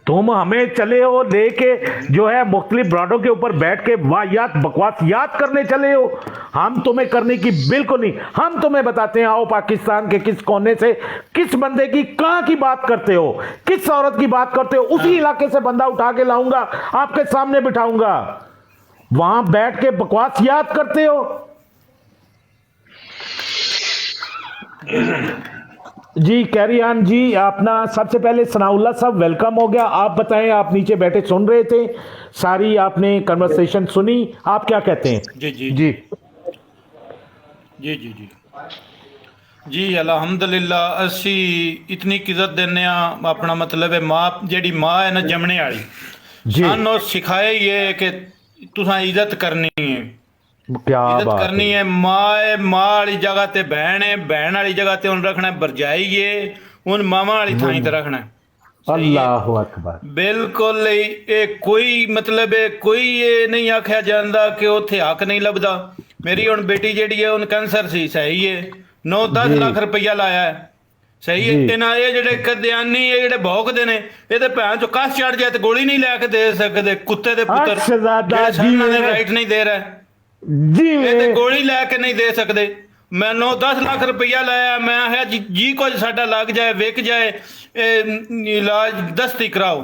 तुम हमें चले हो लेके जो है मुख्तलिफ ब्राडों के ऊपर बैठ के वाहियात बकवासियात करने चले हो, हम तुम्हें करने की बिल्कुल नहीं। हम तुम्हें बताते हैं आओ पाकिस्तान के किस कोने से किस बंदे की कहां की बात करते हो, किस औरत की बात करते हो, उसी इलाके से बंदा उठा के लाऊंगा आपके सामने बिठाऊंगा, वहां बैठ के बकवासियात करते हो। जी कैरियान जी, अपना सबसे पहले सनाउल्लाह साहब वेलकम हो गया। आप बताएं, आप नीचे बैठे सुन रहे थे, सारी आपने कन्वर्सेशन सुनी, आप क्या कहते हैं? जी जी जी जी जी जी जी अलहमदुलिल्लाह असी इतनी इज्जत देने अपना मतलब है माँ जेड़ी माँ है ना जमने वाली, सानू सिखाया ये कि तुसा इज्जत करनी है, क्या इज्जत करनी है। माँ वाली जगह ते बहन है, बहन वाली जगह ते उन रखना बरजाई है, उन मामा वाली थाई ते रखना। अल्लाहु अकबर। बिल्कुल कोई मतलब कोई ये नहीं आख्या जाता कि उत्थे हक नहीं लभदा। मेरी हुण बेटी जेड़ी है उन कैंसर सी, सही है, 9-10 लाख रुपया लाया है, सही है। इन्हां ये जेडे कद्यानी ये जेडे भौंकदे ने ये ते भैन चो कस चढ़ जाए तो गोली नहीं लैके दे सकदे, कुत्ते दे पुत्तर राइट नहीं दे रहा जी, ये गोली लैके नहीं दे सकते। मैं 9-10 लाख रुपया लाया, मैं आया जी कुछ साडा लग जाए विक जाए इलाज दस्ती कराओ,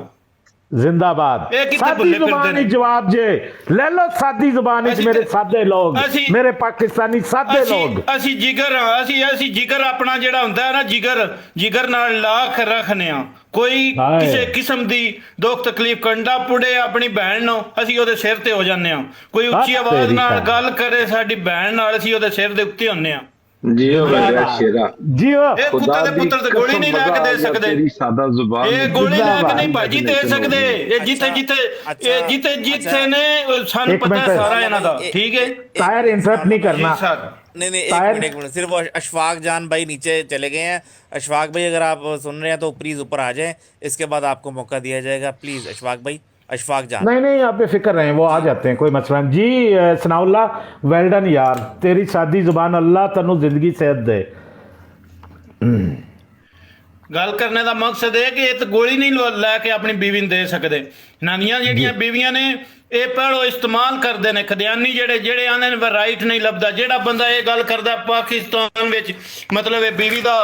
जिंदाबाद। सादी जुबान जवाब जे ले लो, सादी जुबान मेरे सादे लोग, मेरे पाकिस्तानी सादे लोग। असी जिगर हाँ, असी जिगर अपना जेड़ा हुंदा है ना जिगर नाल लाख रखने आ, ਕੋਈ ਕਿਸੇ ਕਿਸਮ ਦੀ ਦੁੱਖ ਤਕਲੀਫ ਕੰਡਾ ਪੁੜੇ ਆਪਣੀ ਭੈਣ ਨੂੰ ਅਸੀਂ ਉਹਦੇ ਸਿਰ ਤੇ ਹੋ ਜਾਂਦੇ ਆ, ਕੋਈ ਉੱਚੀ ਆਵਾਜ਼ ਨਾਲ ਗੱਲ ਕਰੇ ਸਾਡੀ ਭੈਣ ਨਾਲ ਅਸੀਂ ਉਹਦੇ ਸਿਰ ਦੇ ਉੱਤੇ ਹੁੰਨੇ ਆ। ਜੀਓ ਮੇਰਾ ਸ਼ੇਰਾ ਜੀਓ ਇਹ ਕੁੱਤੇ ਦੇ ਪੁੱਤਰ ਤੇ ਗੋਲੀ ਨਹੀਂ ਲੈ ਕੇ ਦੇ ਸਕਦੇ, ਤੇਰੀ ਸਾਦਾ ਜ਼ੁਬਾਨ ਇਹ ਗੋਲੀ ਲੈ ਕੇ ਨਹੀਂ ਭਾਜੀ ਦੇ ਸਕਦੇ, ਇਹ ਜਿੱਥੇ ਨੇ ਸਾਨੂੰ ਪਤਾ ਹੈ ਸਾਰਾ ਇਹਨਾਂ ਦਾ, ਠੀਕ ਹੈ। तायर इंटरप्ट नहीं करना। नहीं एक मिनट सिर्फ अशफाक जान भाई नीचे चले गए हैं। अशफाक भाई अगर आप सुन रहे हैं तो प्लीज़ ऊपर आ जाएं, इसके बाद आपको मौका दिया जाएगा। प्लीज़ अशफाक भाई, अशफाक जान। नहीं आप बेफिक्र रहें, वो आ जाते हैं, कोई मसला नहीं जी। सनाउल्लाह वेल डन यार, तेरी सादी जुबान, अल्लाह तन्नू जिंदगी सेहत दे। ਗੱਲ ਕਰਨੇ ਦਾ ਮਕਸਦ ਹੈ ਕਿ ਇਹ ਤਾਂ ਗੋਲੀ ਨਹੀਂ ਲੈ ਕੇ ਆਪਣੀ ਬੀਵੀ ਨੂੰ ਦੇ ਸਕਦੇ। ਨਾਨੀਆਂ ਜਿਹੜੀਆਂ ਬੀਵੀਆਂ ਨੇ ਇਹ ਪਹਿਲੋਂ ਇਸਤੇਮਾਲ ਕਰਦੇ ਨੇ, ਖਦਿਆਨੀ ਜਿਹੜੇ ਆਂਦੇ ਨੇ ਰਾਈਟ ਨਹੀਂ ਲੱਭਦਾ। ਜਿਹੜਾ ਬੰਦਾ ਇਹ ਗੱਲ ਕਰਦਾ ਪਾਕਿਸਤਾਨ ਵਿੱਚ ਮਤਲਬ ਇਹ ਬੀਵੀ ਦਾ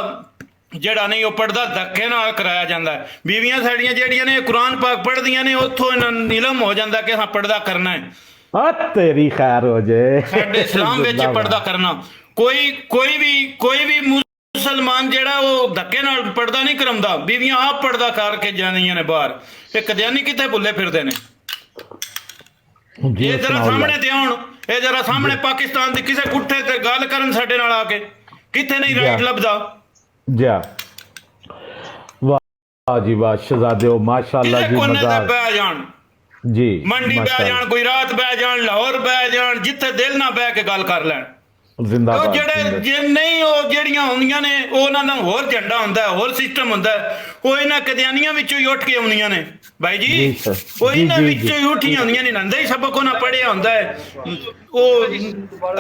ਜਿਹੜਾ ਨਹੀਂ ਉਹ ਪੜਦਾ ਧੱਕੇ ਨਾਲ ਕਰਾਇਆ ਜਾਂਦਾ ਹੈ। ਬੀਵੀਆਂ ਸਾਡੀਆਂ ਜਿਹੜੀਆਂ ਨੇ ਕੁਰਾਨ ਪਾਕ ਪੜ੍ਹਦੀਆਂ ਨੇ ਉੱਥੋਂ ਇਹਨਾਂ ਨੂੰ ਇਲਮ ਹੋ ਜਾਂਦਾ ਕਿ ਹਾਂ ਪੜਦਾ ਕਰਨਾ ਹੈ। तेरी खैर हो जाए। ਸਾਡੇ ਇਸਲਾਮ ਵਿੱਚ ਪੜਦਾ ਕਰਨਾ ਕੋਈ ਵੀ ਮੁਸਲਮਾਨ ਜਿਹੜਾ ਉਹ ਧੱਕੇ ਨਾਲ ਪੜਦਾ ਨਹੀਂ ਕਰਾਉਂਦਾ, ਬੀਵੀਆਂ ਆਪ ਪੜਦਾ ਕਰਕੇ ਜਾਂਦੀਆਂ ਨੇ ਬਾਹਰ। ਇਹ ਕਦਿਆਨੀ ਕਿੱਥੇ ਭੁੱਲੇ ਫਿਰਦੇ ਨੇ। ਇਹ ਜਰਾ ਸਾਹਮਣੇ ਤੇ ਆਉਣ, ਇਹ ਜਰਾ ਸਾਹਮਣੇ ਪਾਕਿਸਤਾਨ ਦੀ ਕਿਸੇ ਕੁੱਠੇ ਤੇ ਗੱਲ ਕਰਨ ਸਾਡੇ ਨਾਲ ਆ ਕੇ, ਕਿੱਥੇ ਨਹੀਂ ਰਾਈਟ ਲੱਭਦਾ। ਜਾ ਵਾਹ ਜੀ ਵਾਹ ਸ਼ਹਜ਼ਾਦੇ, ਮਾਸ਼ਾਅੱਲਾਹ ਜੀ, ਮਜ਼ਾਕ ਬਹਿ ਜਾਣ ਜੀ, ਮੰਡੀ ਬਹਿ ਜਾਣ, ਕੋਈ ਰਾਤ ਬਹਿ ਜਾਣ, ਲਾਹੌਰ ਬਹਿ ਜਾਣ, ਜਿੱਥੇ ਦਿਲ ਨਾ ਬਹਿ ਕੇ ਗੱਲ ਕਰ ਲੈਣ। ਜ਼ਿੰਦਾਬਾਦ। ਉਹ ਜਿਹੜੀਆਂ ਹੁੰਦੀਆਂ ਨੇ ਉਹਨਾਂ ਦਾ ਹੋਰ ਝੰਡਾ ਹੁੰਦਾ, ਹੋਰ ਸਿਸਟਮ ਹੁੰਦਾ, ਉਹ ਇਹਨਾਂ ਕਦਿਆਨੀਆਂ ਵਿੱਚੋਂ ਹੀ ਉੱਠ ਕੇ ਆਉਂਦੀਆਂ ਨੇ ਭਾਈ ਜੀ। ਉਹ ਇਹਨਾਂ ਵਿੱਚੋਂ ਹੀ ਉੱਠੀਆਂ ਹੁੰਦੀਆਂ ਨੇ, ਨੰਦਾ ਹੀ ਸਬਕ ਉਹਨਾਂ ਪੜ੍ਹਿਆ ਹੁੰਦਾ ਹੈ, ਉਹ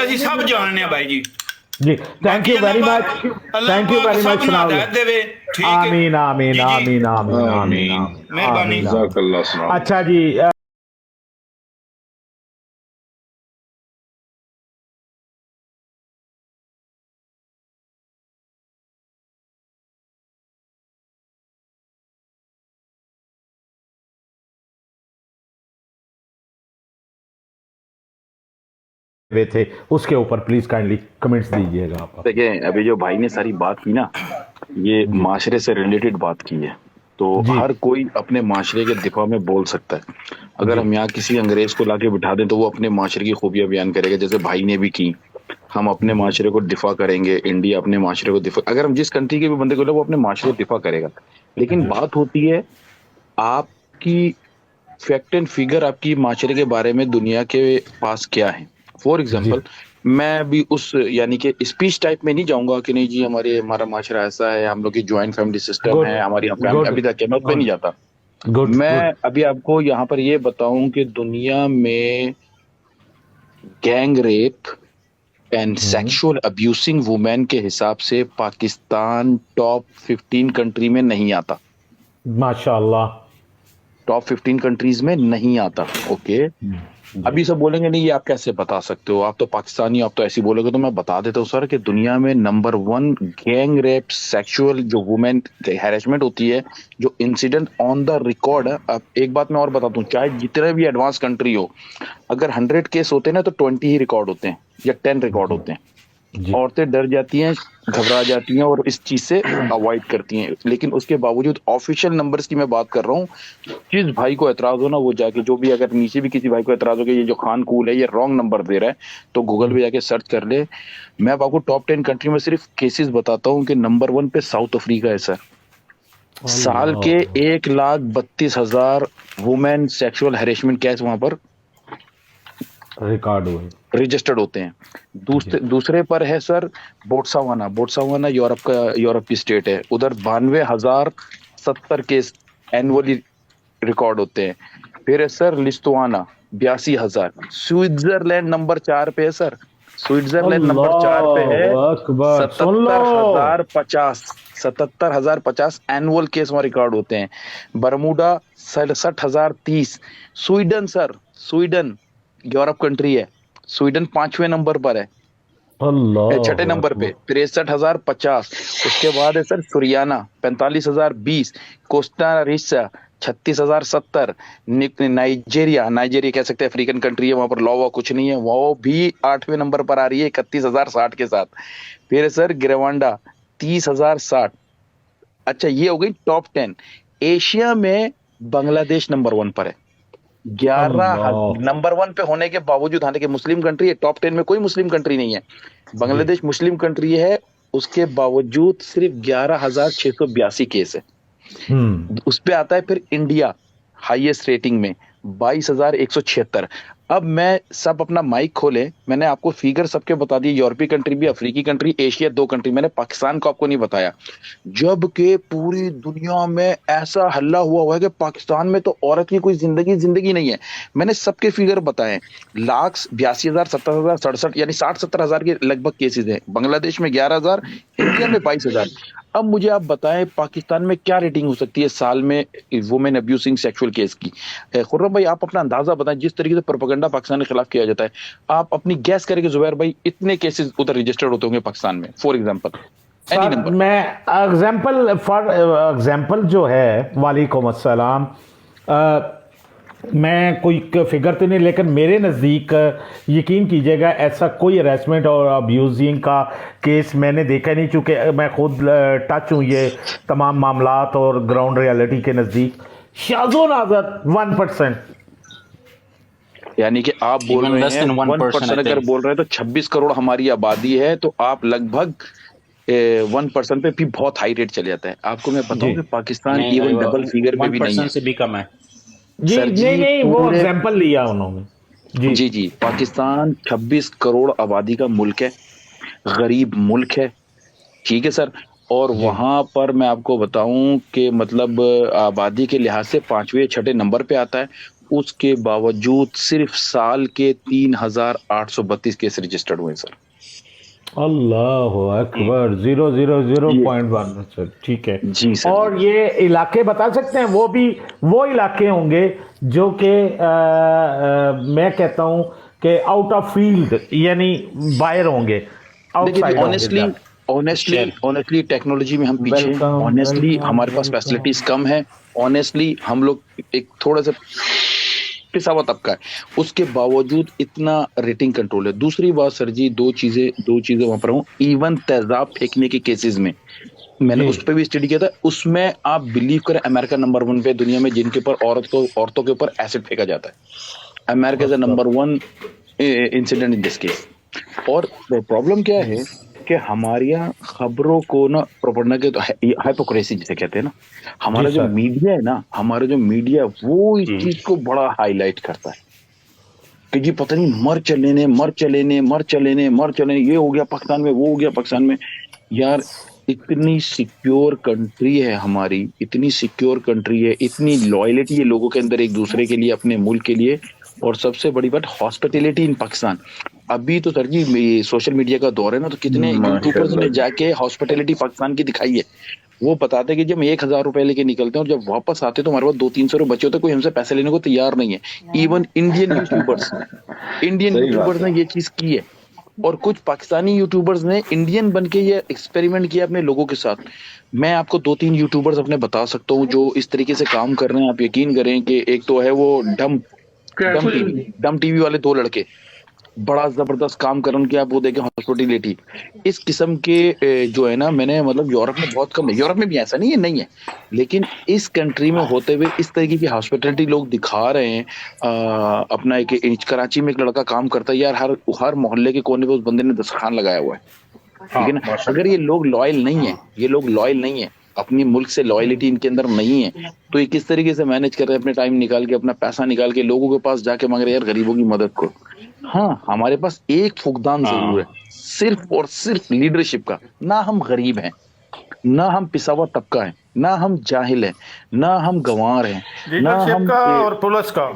ਅਸੀਂ ਸਭ ਜਾਣਦੇ ਆ ਭਾਈ ਜੀ। जी thank you very much, thank you very much. आमीन आमीन आमीन आमीन आमीन। अच्छा जी, थे उसके ऊपर प्लीज काइंडली कमेंट्स दीजिएगा आप। देखिए अभी जो भाई ने सारी बात की ना, ये माशरे से रिलेटेड बात की है, तो हर कोई अपने माशरे के दिफा में बोल सकता है। अगर हम यहाँ किसी अंग्रेज को लाके बिठा दें तो वो अपने माशरे की खूबियां बयान करेगा, जैसे भाई ने भी की। हम अपने माशरे को दिफा करेंगे, इंडिया अपने माशरे को दिफा, अगर हम जिस कंट्री के भी बंदे को ले वो अपने माशरे को दिफा करेगा। लेकिन बात होती है आपकी फैक्ट एंड फिगर, आपकी माशरे के बारे में दुनिया के पास क्या है। फॉर एग्जाम्पल मैं भी उस यानी कि स्पीच टाइप में नहीं जाऊंगा कि नहीं जी हमारा माशरा ऐसा है, हम लोग की ज्वाइंट फैमिली सिस्टम है, हमारी अभी तक मैं उस पर नहीं जाता। मैं अभी आपको यहाँ पर ये बताऊं कि दुनिया में gang rape and sexual abusing women के हिसाब से पाकिस्तान टॉप 15 कंट्री में नहीं आता। माशाल्लाह, टॉप 15 कंट्रीज में नहीं आता। ओके, अभी सब बोलेंगे नहीं ये आप कैसे बता सकते हो, आप तो पाकिस्तानी, आप तो ऐसे बोलोगे। तो मैं बता देता हूँ सर कि दुनिया में नंबर 1 गैंग रेप, सेक्सुअल जो वुमेन हैरेसमेंट होती है, जो इंसिडेंट ऑन द रिकॉर्ड है। अब एक बात मैं और बताता हूँ, चाहे जितने भी एडवांस कंट्री हो, अगर 100 केस होते हैं ना तो 20 ही रिकॉर्ड होते हैं या 10 रिकॉर्ड होते हैं। औरतें डर जाती हैं, घबरा जाती हैं और इस चीज से अवॉइड करती हैं। लेकिन उसके बावजूद ऑफिशियल नंबर्स की मैं बात कर रहा हूँ। जिस भाई को एतराज हो ना वो जाके, जो भी अगर नीचे भी किसी भाई को एतराज हो कि ये जो खान कूल है ये रॉन्ग नंबर दे रहा है, तो गूगल पे जाके सर्च कर ले। मैं आपको टॉप 10 कंट्री में सिर्फ केसेस बताता हूँ कि नंबर 1 पे साउथ अफ्रीका है सर। साल के 1,32,000 वुमेन सेक्सुअल हैरेसमेंट केस वहां पर रिकॉर्ड हुए, रजिस्टर्ड होते हैं। दूसरे पर है सर बोट्सवाना। बोट्सवाना यूरोप की स्टेट है, उधर 92,070 केस एनुअली रिकॉर्ड होते हैं। फिर है सर लिस्टुआना 82,000। स्विट्जरलैंड नंबर 4 पे है सर, स्विट्जरलैंड नंबर 4 पे है, 77,050 एनुअल केस वहां रिकॉर्ड होते हैं। Bermuda 67,030। Sweden sir, Sweden Europe country है, स्वीडन 5वें नंबर पर है, 6ठे नंबर पे 63,050। उसके बाद है सर सुरियाना 45,020। Costa Rica 36,070। नाइजेरिया कह सकते हैं अफ्रीकन कंट्री है, वहां पर लॉ कुछ नहीं है, वो भी 8वें नंबर पर आ रही है 31,060 के साथ। फिर है सर ग्रेवांडा 30,060। अच्छा ये हो गई टॉप 10। एशिया में बांग्लादेश नंबर 1 पर है। 11 नंबर 1 पे होने के बावजूद, हालांकि मुस्लिम कंट्री है, टॉप 10 में कोई मुस्लिम कंट्री नहीं है, बांग्लादेश मुस्लिम कंट्री है, उसके बावजूद सिर्फ 11,682 केस है। उस पे आता है फिर इंडिया हाईएस्ट रेटिंग में 22,176। अब मैं सब अपना माइक खोले, मैंने आपको फिगर सबके बता दिए, यूरोपीय कंट्री भी, अफ्रीकी कंट्री, एशिया 2 कंट्री, मैंने पाकिस्तान को आपको नहीं बताया, जबकि पूरी दुनिया में ऐसा हल्ला हुआ है कि पाकिस्तान में तो औरत की कोई जिंदगी नहीं है। मैंने सबके फिगर बताए, लाख 82,000, 70,000, 67, यानी 60-70 हजार के लगभग केसेस हैं। बांग्लादेश में 11,000, इंडिया में 22,000। अब मुझे आप बताएं पाकिस्तान में क्या रेटिंग हो सकती है साल में वुमेन अब्यूजिंग सेक्सुअल केस की? खुर्रम भाई आप अपना अंदाजा बताएं, जिस तरीके से प्रोपेगेंडा पाकिस्तान के खिलाफ किया जाता है, आप अपनी गैस करेंगे जुबैर भाई इतने केसेस उधर रजिस्टर्ड होते होंगे पाकिस्तान में, फॉर एग्जांपल एनी नंबर? मैं एग्जांपल जो है, वालेकुम अस्सलाम, मैं कोई फिगर तो नहीं, लेकिन मेरे नज़दीक यकीन कीजिएगा ऐसा कोई हरासमेंट और अब्यूजिंग का केस मैंने देखा नहीं, चूँकि मैं खुद टच हूँ ये तमाम मामलात और ग्राउंड रियलिटी के नज़दीक। शाज़ो नाज़र 1%, यानी कि आप बोल रहे हैं 1% अगर बोल रहे हैं तो 26 करोड़ हमारी आबादी है, तो आप लगभग 1% पे भी बहुत हाई रेट चले जाता है। आपको मैं बताऊं कि पाकिस्तान इवन डबल फिगर पे भी नहीं है, से भी कम है। जी नहीं, वो एग्जांपल लिया उन्होंने। जी, पाकिस्तान 26 करोड़ आबादी का मुल्क है, गरीब मुल्क है, ठीक है सर, और वहां पर मैं आपको बताऊं कि मतलब आबादी के लिहाज से 5वें या 6ठे नंबर पे आता है, उसके बावजूद सिर्फ साल के 3,832 केस रजिस्टर्ड हुए सर। अल्लाह अकबर, 0.1%, ठीक है जी सर। और ये इलाके बता सकते हैं, वो भी वो इलाके होंगे जो कि मैं कहता हूं कि आउट ऑफ फील्ड, यानी बाहर होंगे, देखिए ऑनेस्टली टेक्नोलॉजी में हम पीछे हैं, ऑनेस्टली हमारे पास फैसिलिटीज कम है, ऑनेस्टली हम लोग एक थोड़ा सा पिसा हुआ तबका है, उसके बावजूद इतना रेटिंग कंट्रोल है। दूसरी बात सर जी, दो चीजें वहां पर हूँ, इवन तेजाब फेंकने के केसेस में मैंने उस पर भी स्टडी किया था, उसमें आप बिलीव करें अमेरिका नंबर 1 पे दुनिया में जिनके ऊपर औरतों के ऊपर एसिड फेंका जाता है। America is number 1 incident in this case. और प्रॉब्लम क्या है कि हमारे यहाँ खबरों को ना प्रोपेगेंडा के, तो हाइपोक्रेसी जिसे कहते हैं ना, हमारा जो मीडिया है ना, वो इस चीज को बड़ा हाईलाइट करता है कि जी पता नहीं मर चलेने, ये हो गया पाकिस्तान में, वो हो गया पाकिस्तान में। यार इतनी सिक्योर कंट्री है हमारी, इतनी सिक्योर कंट्री है, इतनी लॉयल्टी है लोगों के अंदर एक दूसरे के लिए, अपने मुल्क के लिए, और सबसे बड़ी बात हॉस्पिटैलिटी इन पाकिस्तान। अभी तो सर जी सोशल मीडिया का दौर है ना, तो कितने यूट्यूबर्स ने जाके हॉस्पिटैलिटी पाकिस्तान की दिखाई है। वो बताते कि जब हम 1,000 रुपए लेके निकलते हैं और जब वापस आते तो हमारे पास 200-300 रुपए बचे होते, कोई हमसे पैसे लेने को तैयार नहीं है। इवन इंडियन यूट्यूबर्स ने ये चीज की है, और कुछ पाकिस्तानी यूट्यूबर्स ने इंडियन बन के ये एक्सपेरिमेंट किया अपने लोगों के साथ। मैं आपको 2-3 यूट्यूबर्स अपने बता सकता हूँ जो इस तरीके से काम कर रहे हैं। आप यकीन करें कि एक तो है वो डम टीवी वाले 2 लड़के, बड़ा जबरदस्त काम कर रहे हैं, आप वो देखें हॉस्पिटैलिटी इस किस्म के जो है ना, मैंने मतलब यूरोप में बहुत कम है, यूरोप में भी ऐसा नहीं है, लेकिन इस कंट्री में होते हुए इस तरीके की हॉस्पिटैलिटी लोग दिखा रहे हैं। अपना एक कराची में एक लड़का काम करता है यार, हर मोहल्ले के कोने पे उस बंदे ने दस्तरखान लगाया हुआ है, ठीक है ना। अगर ये लोग लॉयल नहीं है, अपनी मुल्क से लॉयलिटी इनके अंदर नहीं है, तो ये किस तरीके से मैनेज कर रहे हैं, अपने टाइम निकाल के, अपना पैसा निकाल के लोगों के पास जाके मांग रहे हैं यार गरीबों की मदद को। हाँ, हमारे पास एक फुकदान जरूर है, सिर्फ और सिर्फ लीडरशिप का। ना हम गरीब हैं, ना हम पिसा हुआ तबका है, ना हम जाहिल हैं, ना हम गंवार हैं, ना हम और पुलिस का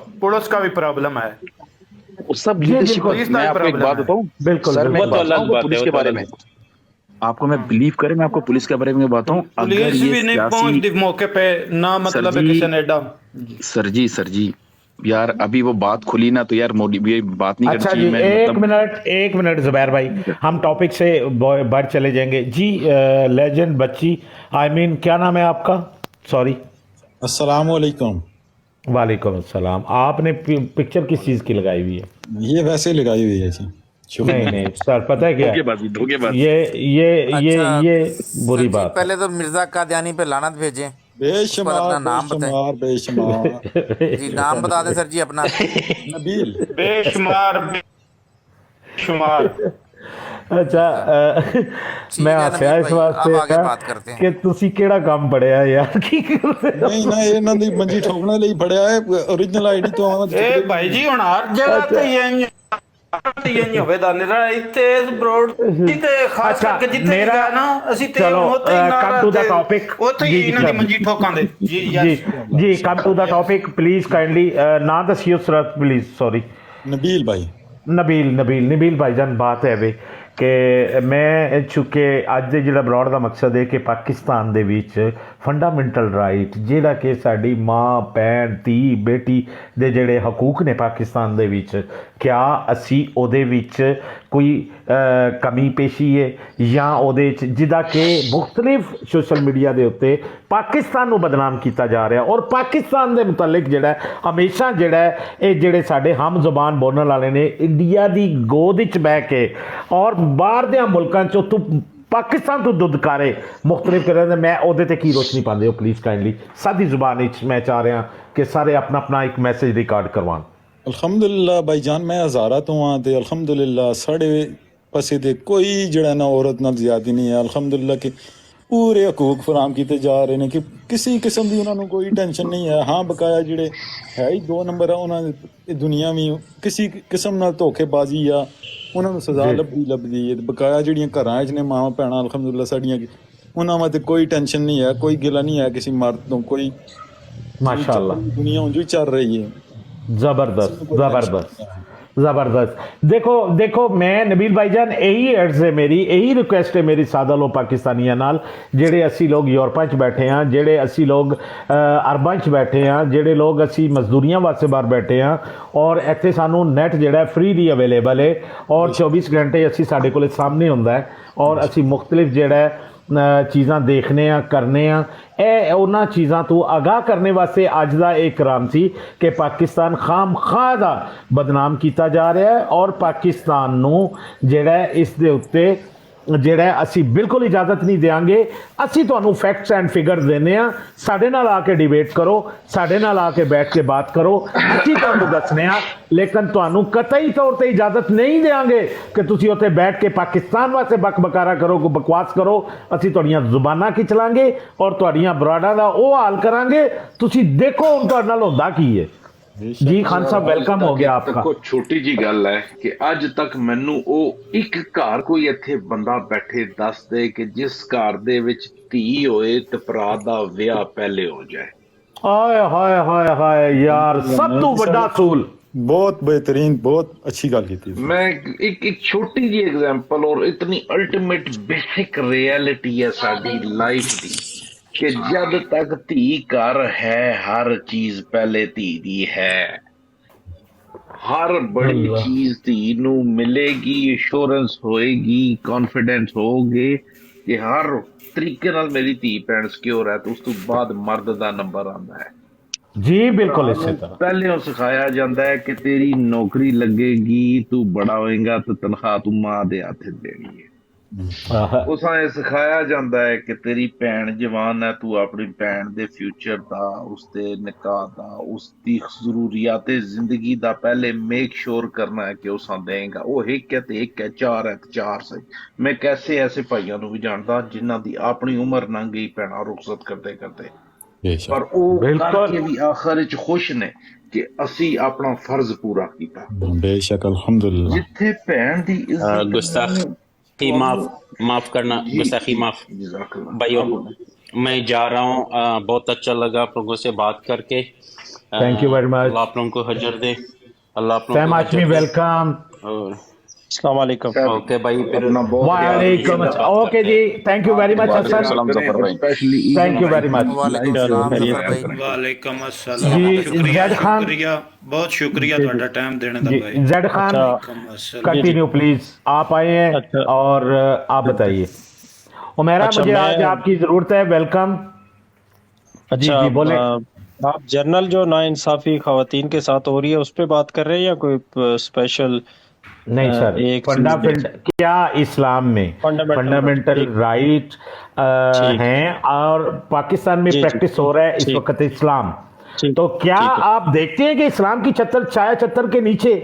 भी प्रॉब्लम है, सब लीडरशिप। मैं आपको एक बात बताऊं, पुलिस के बारे में, आपको मैं बिलीव करें, मैं आपको पुलिस के बारे में बताता हूँ, पुलिस भी नहीं पहुंचती मौके पे, ना मतलब किसी ने सर जी यार अभी वो बात खुली ना, तो यार मोदी ये बात नहीं अच्छा करनी जी। एक मिनट जुबैर भाई, हम टॉपिक से बढ़ चले जाएंगे जी। लेजेंड बच्ची, क्या नाम है आपका? सॉरी। अस्सलाम वालेकुम। वालेकुम अस्सलाम। आपने पिक्चर किस चीज की लगाई हुई है? ये वैसे ही लगाई हुई है जी। नहीं सर, पता है क्या, धोखेबाजी। ये बुरी बात। पहले तो मिर्जा कादियानी पे लानत भेजें, उस पर अपना नाम बताएं। बेशुमार जी नाम बता दें सर जी अपना। नबील बेशुमार बेशुमार। ਅੱਛਾ ਮੈਂ ਹੱਸਿਆ ਇਸ ਵਾਸਤੇ ਕਿ ਤੁਸੀਂ ਕਿਹੜਾ ਕੰਮ ਪੜਿਆ ਯਾਰ ਕੀ ਕਰਦੇ ਹੋ? ਨਹੀਂ ਨਾ ਇਹਨਾਂ ਦੀ ਮੰਜੀ ਠੋਕਣੇ ਲਈ ਫੜਿਆ ਹੈ origignal ਆਈਡੀ ਤੋਂ ਆਵਾਂ ਇਹ ਭਾਈ ਜੀ ਹੁਣ ਹਰ ਜਗ੍ਹਾ ਤੇ ਹੀ ਹੋਵੇ ਦਾ ਨਿਰਾ ਇੱਥੇ ਬਰੋਡ ਤੇ ਖਾਸ ਕਰਕੇ ਜਿੱਥੇ ਗਿਆ ਨਾ ਅਸੀਂ ਤੇ ਉੱਥੇ ਹੀ ਨਾ ਕਮ ਟੂ ਦਾ ਟੌਪਿਕ ਉੱਥੇ ਹੀ ਇਹਨਾਂ ਦੀ ਮੰਜੀ ਠੋਕਾਂਦੇ ਜੀ ਜੀ come to the topic please kindly ਨਾ ਦੱਸਿਓ ਸਰ ਪਲੀਜ਼ ਸੌਰੀ ਨਬੀਲ ਭਾਈ ਨਬੀਲ ਭਾਈਜਾਨ ਬਾਤ ਹੈ ਵੇ ਕਿ ਮੈਂ ਚੁੱਕੇ ਅੱਜ ਦੇ ਜਿਹੜਾ ਬਰੋਡ ਦਾ ਮਕਸਦ ਹੈ ਕਿ ਪਾਕਿਸਤਾਨ ਦੇ ਵਿੱਚ ਫੰਡਾਮੈਂਟਲ ਰਾਈਟ ਜਿਹੜਾ ਕਿ ਸਾਡੀ ਮਾਂ ਭੈਣ ਧੀ ਬੇਟੀ ਦੇ ਜਿਹੜੇ ਹਕੂਕ ਨੇ ਪਾਕਿਸਤਾਨ ਦੇ ਵਿੱਚ ਕਿਆ ਅਸੀਂ ਉਹਦੇ ਵਿੱਚ ਕੋਈ ਕਮੀ ਪੇਸ਼ੀ ਹੈ ਜਾਂ ਉਹਦੇ 'ਚ ਜਿਹਦਾ ਕਿ ਮੁਖਤਲਿਫ ਸੋਸ਼ਲ ਮੀਡੀਆ ਦੇ ਉੱਤੇ ਪਾਕਿਸਤਾਨ ਨੂੰ ਬਦਨਾਮ ਕੀਤਾ ਜਾ ਰਿਹਾ ਔਰ ਪਾਕਿਸਤਾਨ ਦੇ ਮੁਤਲਕ ਜਿਹੜਾ ਹਮੇਸ਼ਾ ਜਿਹੜਾ ਇਹ ਜਿਹੜੇ ਸਾਡੇ ਹਮ ਜ਼ੁਬਾਨ ਬੋਲਣ ਵਾਲੇ ਨੇ ਇੰਡੀਆ ਦੀ ਗੋਦ ਵਿੱਚ ਬਹਿ ਕੇ ਔਰ ਬਾਹਰ ਦੇ ਮੁਲਕਾਂ 'ਚੋਂ ਤੂੰ ਪਾਕਿਸਤਾਨ ਤੋਂ ਦੁਦਕਾਰੇ ਮੁਖਤਲਿਫ ਕਰਨ ਦੇ ਮੈਂ ਉਹਦੇ ਤੇ ਕੀ ਰੋਸ਼ਨੀ ਪਾਉਂਦੇ ਹੋ ਪਲੀਜ਼ ਕਾਈਂਡਲੀ ਸਾਦੀ ਜ਼ੁਬਾਨ ਵਿੱਚ ਮੈਂ ਚਾਹ ਰਿਹਾ ਕਿ ਸਾਰੇ ਆਪਣਾ ਆਪਣਾ ਇੱਕ ਮੈਸੇਜ ਰਿਕਾਰਡ ਕਰਵਾਉਣ। ਅਲਹਮਦੁਲਿਲਾ ਭਾਈਜਾਨ ਮੈਂ ਹਜ਼ਾਰਾ ਤੋਂ ਆ ਤੇ ਅਲਹਮਦੁਲਿਲਾ ਸਾਡੇ ਪਾਸੇ ਤੇ ਕੋਈ ਜਿਹੜਾ ਨਾ ਔਰਤ ਨਾਲ ਜ਼ਿਆਦੀ ਨਹੀਂ ਹੈ ਅਲਹਮਦੁਲਿਲਾ ਕਿ ਪੂਰੇ ਹਕੂਕ ਫਰਾਹਮ ਕੀਤੇ ਜਾ ਰਹੇ ਨੇ ਕਿ ਕਿਸੇ ਕਿਸਮ ਦੀ ਉਹਨਾਂ ਨੂੰ ਕੋਈ ਟੈਨਸ਼ਨ ਨਹੀਂ ਹੈ। ਹਾਂ ਬਕਾਇਆ ਜਿਹੜੇ ਹੈ ਹੀ 2 ਨੰਬਰ ਆ ਉਹਨਾਂ ਦੀ ਦੁਨੀਆ ਵੀ ਕਿਸੇ ਕਿਸਮ ਨਾਲ ਧੋਖੇਬਾਜ਼ੀ ਆ ਉਹਨਾਂ ਨੂੰ ਸਜ਼ਾ ਲੱਭਦੀ ਹੈ। ਬਕਾਇਆ ਜਿਹੜੀਆਂ ਘਰਾਂ 'ਚ ਨੇ ਮਾਵਾਂ ਭੈਣਾਂ ਅਲਹਮਦੁਲਿਲਾ ਸਾਡੀਆਂ ਉਹਨਾਂ ਵਾਸਤੇ ਕੋਈ ਟੈਨਸ਼ਨ ਨਹੀਂ ਹੈ ਕੋਈ ਗਿਲਾ ਨਹੀਂ ਹੈ ਕਿਸੇ ਮਰਦ ਤੋਂ ਕੋਈ ਮਾਸ਼ਾਅੱਲਾ ਦੁਨੀਆ ਉਂਝ ਹੀ ਚੱਲ ਰਹੀ ਹੈ। ज़बरदस्त देखो मैं नबील भाईजान यही अर्ज़ है मेरी यही रिक्वेस्ट है मेरी सादा लो पाकिस्तानिया नाल जेड़े असी लोग यूरोपा च बैठे हैं जेड़े असी लोग अरबां च बैठे हैं जेड़े लोग असी मजदूरियां वास्ते बाहर बैठे हैं और इत्थे सानू नैट जेड़ा फ्री दी अवेलेबल है और 24 घंटे असी साडे कोले सामने हुंदा है और असी मुख्तलिफ जेड़ा चीज़ां देखने करने ਇਹ ਉਹਨਾਂ ਚੀਜ਼ਾਂ ਤੋਂ ਆਗਾਹ ਕਰਨੇ ਵਾਸਤੇ ਅੱਜ ਦਾ ਇਹ ਕਰਾਮ ਸੀ ਕਿ ਪਾਕਿਸਤਾਨ ਖਾਮਖਾਹ ਦਾ ਬਦਨਾਮ ਕੀਤਾ ਜਾ ਰਿਹਾ ਹੈ ਔਰ ਪਾਕਿਸਤਾਨ ਨੂੰ ਜਿਹੜਾ ਇਸ ਦੇ ਉੱਤੇ ਜਿਹੜਾ ਅਸੀਂ ਬਿਲਕੁਲ ਇਜਾਜ਼ਤ ਨਹੀਂ ਦੇਵਾਂਗੇ। ਅਸੀਂ ਤੁਹਾਨੂੰ ਫੈਕਟਸ ਐਂਡ ਫਿਗਰਸ ਦਿੰਦੇ ਹਾਂ ਸਾਡੇ ਨਾਲ ਆ ਕੇ ਡਿਬੇਟ ਕਰੋ ਸਾਡੇ ਨਾਲ ਆ ਕੇ ਬੈਠ ਕੇ ਬਾਤ ਕਰੋ ਅਸੀਂ ਤੁਹਾਨੂੰ ਦੱਸਨੇ ਆ ਲੇਕਿਨ ਤੁਹਾਨੂੰ ਕਤਈ ਤੌਰ ਤੇ ਇਜਾਜ਼ਤ ਨਹੀਂ ਦੇਵਾਂਗੇ ਕਿ ਤੁਸੀਂ ਉੱਥੇ ਬੈਠ ਕੇ ਪਾਕਿਸਤਾਨ ਵਾਸਤੇ ਬਕਬਕਾਰਾ ਕਰੋ ਕੋ ਬਕਵਾਸ ਕਰੋ। ਅਸੀਂ ਤੁਹਾਡੀਆਂ ਜ਼ੁਬਾਨਾਂ ਖਿੱਚ ਲਾਂਗੇ ਔਰ ਤੁਹਾਡੀਆਂ ਬਰਾਡਾਂ ਦਾ ਉਹ ਹਾਲ ਕਰਾਂਗੇ ਤੁਸੀਂ ਦੇਖੋ ਹੁਣ ਤੁਹਾਡੇ ਨਾਲ ਹੁੰਦਾ ਕੀ ਹੈ। ਜੀ ਖਾਨ ਸਾਹਿਬ ਵੈਲਕਮ ਹੋ ਗਿਆ ਆਪਕਾ। ਦੇਖੋ ਛੋਟੀ ਜੀ ਗੱਲ ਹੈ ਕਿ ਅੱਜ ਤੱਕ ਮੈਨੂੰ ਉਹ ਇੱਕ ਘਰ ਕੋਈ ਇੱਥੇ ਬੰਦਾ ਬੈਠੇ ਦੱਸ ਦੇ ਕਿ ਜਿਸ ਘਰ ਦੇ ਵਿੱਚ ਧੀ ਹੋਏ ਤੇ ਭਰਾ ਦਾ ਵਿਆਹ ਪਹਿਲੇ ਹੋ ਜਾਏ। ਹਾਏ ਹਾਏ ਹਾਏ ਹਾਏ ਯਾਰ ਸਭ ਤੋਂ ਵੱਡਾ ਅਸੂਲ बहुत बेहतरीन बहुत अच्छी गल की। मैं एक छोटी जी एग्जांपल और इतनी अल्टीमेट बेसिक रियलिटी है साडी लाइफ दी कि जब तक धी घर है हर चीज पहले धी दी है। हर बड़ी चीज धी नू मिलेगी एश्योरेंस होएगी कॉन्फिडेंस होगे कि हर तरीके नाल मेरी धी भैन सिक्योर है। तो उस तो बाद मर्द दा नंबर आंदा है जी बिल्कुल इसी तरह पहले सिखाया जाता है कि तेरी नौकरी लगेगी तू बड़ा होएगा तो तनख्वाह तू मां दे हाथ देनी है। उस सिखाया जाता है कि तेरी भैन जवान है तू अपनी भैन दे फ्यूचर दा उसदे निकाह दा उसदी जरूरियात जिंदगी दा पहले मेक श्योर करना है कि उस देगा। वो एक है तो चार है तो चार सही। मैं कैसे ऐसे भाइयों को भी जानता जिन्हां दी अपनी उम्र लंघ गई भैन रुखसत करते करते पर करके भी आखिर च खुश ने कि असी अपना फर्ज पूरा किया। बेशक अल्हम्दुलिल्लाह। जिथे भैन दी गुस्ताखी माफ करना गुस्ताखी माफ भाइयों मैं जा रहा हूँ। बहुत अच्छा लगा आप लोगों से बात करके। Thank you very much. अल्लाह आप लोगों को हजर दे। अल्लाह आप लोगों को हजर दे। वेलकम। अस्सलाम वालेकुम। ओके भाई फिर वालेकुम ओके जी thank you very much Hasan thank you very much वालेकुम अस्सलाम जी जैद खान बहुत शुक्रिया ਤੁਹਾਡਾ टाइम देने ਦਾ भाई। जैद खान कंटिन्यू प्लीज आप आए हैं और आप बताइए। उमेरा मुझे आज आपकी जरूरत है वेलकम। जी जी बोले आप जर्नल जो नाइंसाफी खवातीन के साथ हो रही है उस पर बात कर रहे हैं या कोई स्पेशल نہیں سر، ایک چیز دیکھ کیا اسلام میں فنڈامنٹل رائٹ ہیں اور پاکستان میں پریکٹس ہو رہا ہے اس وقت اسلام، تو کیا آپ دیکھتے ہیں کہ اسلام کی چھایا چتر کے نیچے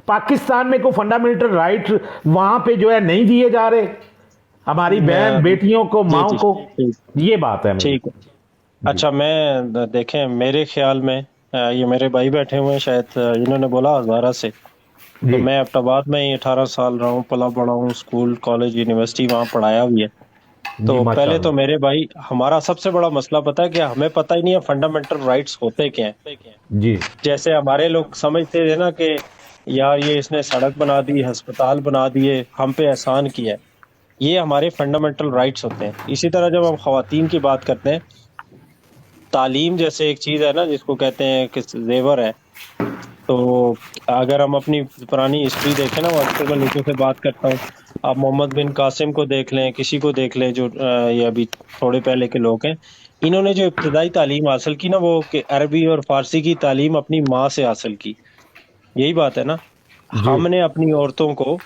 پاکستان میں کوئی فنڈامنٹل رائٹ وہاں پہ جو ہے نہیں دیے جا رہے ہماری بہن بیٹیوں کو، ماؤں کو؟ یہ بات ہے ٹھیک ہے۔ اچھا میں دیکھیں میرے خیال میں یہ میرے بھائی بیٹھے ہوئے ہیں شاید، انہوں نے بولا ہزارہ سے، تو میں ایبٹ آباد میں ہی 18 سال رہا ہوں، پلا بڑا ہوں، اسکول کالج یونیورسٹی وہاں پڑھایا بھی ہے۔ تو پہلے تو میرے بھائی ہمارا سب سے بڑا مسئلہ پتہ ہے کہ ہمیں پتہ ہی نہیں ہے فنڈامنٹل رائٹس ہوتے کیا ہیں۔ جی جیسے ہمارے لوگ سمجھتے تھے نا کہ یار یہ اس نے سڑک بنا دی، ہسپتال بنا دیے، ہم پہ احسان کیا ہے، یہ ہمارے فنڈامنٹل رائٹس ہوتے ہیں۔ اسی طرح جب ہم خواتین کی بات کرتے ہیں، تعلیم جیسے ایک چیز ہے نا جس کو کہتے ہیں کہ زیور ہے، تو اگر ہم اپنی پرانی ہسٹری دیکھیں نا، وہ اکثر میں لوگوں سے بات کرتا ہوں، آپ محمد بن قاسم کو دیکھ لیں، کسی کو دیکھ لیں جو یہ ابھی تھوڑے پہلے کے لوگ ہیں، انہوں نے جو ابتدائی تعلیم حاصل کی نا وہ کہ عربی اور فارسی کی تعلیم اپنی ماں سے حاصل کی۔ یہی بات ہے نا، ہم نے اپنی عورتوں کو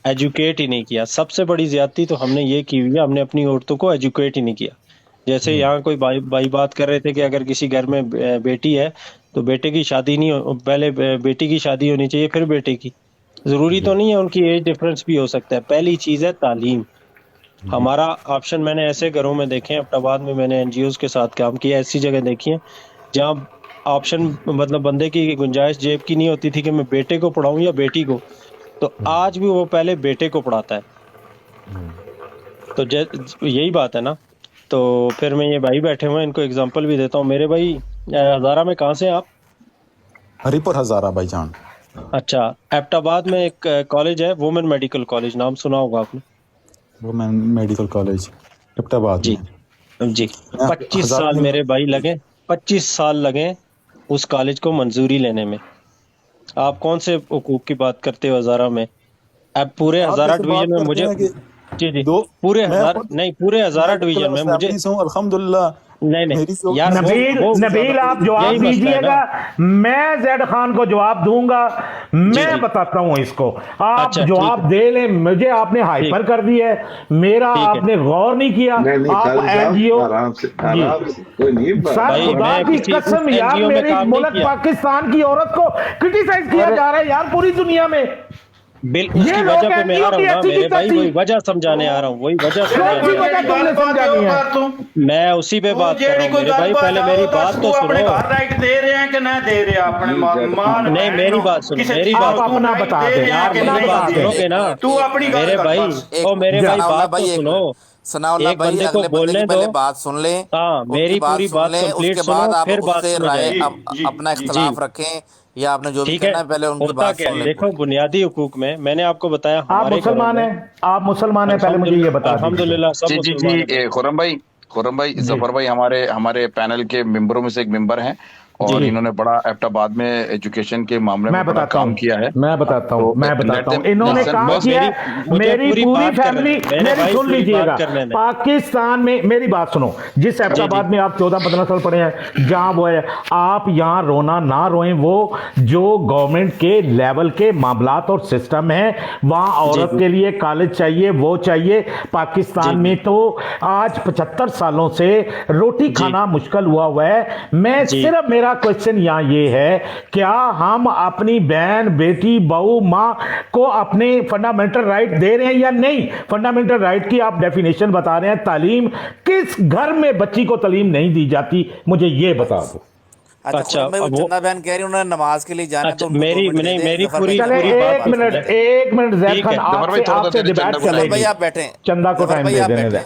ایجوکیٹ ہی نہیں کیا۔ سب سے بڑی زیادتی تو ہم نے یہ کی ہوئی ہے، ہم نے اپنی عورتوں کو ایجوکیٹ ہی نہیں کیا۔ جیسے یہاں کوئی بھائی بات کر رہے تھے کہ اگر کسی گھر میں بیٹی ہے تو بیٹے کی شادی نہیں، پہلے بیٹی کی شادی ہونی چاہیے پھر بیٹے کی، ضروری تو نہیں ہے، ان کی ایج ڈفرینس بھی ہو سکتا ہے۔ پہلی چیز ہے تعلیم۔ ہمارا آپشن میں نے ایسے گھروں میں دیکھے ہیں، ایبٹ آباد میں نے این جی اوز کے ساتھ کام کیا، ایسی جگہ دیکھی ہیں جہاں آپشن مطلب بندے کی گنجائش جیب کی نہیں ہوتی تھی کہ میں بیٹے کو پڑھاؤں یا بیٹی کو، تو آج بھی وہ پہلے بیٹے کو پڑھاتا ہے۔ تو یہی بات ہے نا۔ تو پھر میں یہ بھائی بیٹھے ہوئے ہیں، ان کو اگزامپل بھی دیتا ہوں۔ میرے بھائی ہزارہ میں کہاں سے ہیں آپ؟ ہری پور ہزارہ بھائی جان۔ اچھا، ایبٹ آباد میں ایک کالج ہے وومن میڈیکل کالج، نام سنا ہوگا آپ نے؟ وومن میڈیکل کالج ایبٹ آباد میں جی 25 سال میرے بھائی لگے، 25 سال لگے اس کالج کو منظوری لینے میں۔ آپ کون سے حقوق کی بات کرتے ہو ہزارہ میں؟ اب پورے ہزارہ ڈویژن میں مجھے جی پورے ہزارہ ڈویژن میں مجھے الحمدللہ نہیں یار نبیل آپ جواب دیجئے گا، میں زید خان کو جواب دوں گا، میں بتاتا ہوں اس کو، آپ جواب دے لیں۔ مجھے آپ نے ہائپر کر دی ہے، میرا آپ نے غور نہیں کیا۔ آپ این جی او سر خدا کی قسم یار، میرے ملک پاکستان کی عورت کو کرٹیسائز کیا جا رہا ہے یار پوری دنیا میں۔ اس کی وجہ پہ میں آ رہا ہوں نا میرے بھائی، وہی وجہ سمجھانے آ رہا ہوں، وہی وجہ سمجھانے میں اسی پہ بات کر رہا ہوں میرے بھائی۔ پہلے میری بات تو سنو، نہیں میری بات سنو، میری بات اپنا بتا دیں، میری بات سنو گے نا میرے بھائی، او میرے بھائی بات تو سنو، ایک بندے کو بولنے دو، بات سن لیں، ہاں میری پوری بات کمپلیٹ سنو پھر بات رائے اپنا اختلاف رکھیں یا آپ نے جو بھی کرنا ہے پہلے ان کی بات سن لیں۔ دیکھو بنیادی حقوق میں نے آپ کو بتایا، آپ مسلمان ہیں، آپ مسلمان ہیں، پہلے مجھے یہ بتا دیجیے۔ الحمدللہ سب مسلمان ہیں۔ خرم بھائی ظفر بھائی ہمارے پینل کے ممبروں میں سے ایک ممبر ہیں، اور انہوں نے بڑا ایبٹ آباد میں ایجوکیشن کے معاملے میں بڑا کام کیا ہے۔ میں بتاتا ہوں انہوں نے کام کیا ہے، میری پوری فیملی، میری سن لیجئے گا، پاکستان میں میری بات سنو، جس ایبٹ آباد میں آپ 14-15 سال پڑھے ہیں، جہاں وہ ہے، آپ یہاں رونا نہ روئیں، وہ جو گورنمنٹ کے لیول کے معاملات اور سسٹم ہیں، وہاں عورت کے لیے کالج چاہیے، وہ چاہیے۔ پاکستان میں تو آج 75 سالوں سے روٹی کھانا مشکل ہوا ہے۔ میں صرف میرا کوشچن یہاں یہ ہے، کیا ہم اپنی بہن، بیٹی، بہو، ماں کو اپنے فنڈامنٹل رائٹ دے رہے ہیں یا نہیں؟ فنڈامنٹل رائٹ کی آپ ڈیفینیشن بتا رہے ہیں، تعلیم کس گھر میں بچی کو تعلیم نہیں دی جاتی، مجھے یہ بتا دو۔ اچھا وہ چندہ بہن کہہ رہی انہوں نے نماز کے لیے جانا، تو میری پوری ایک منٹ زید خان، آپ سے ڈیبیٹ چلے گی، آپ بیٹھیں، چندہ کو ٹائم دے دینے دیں۔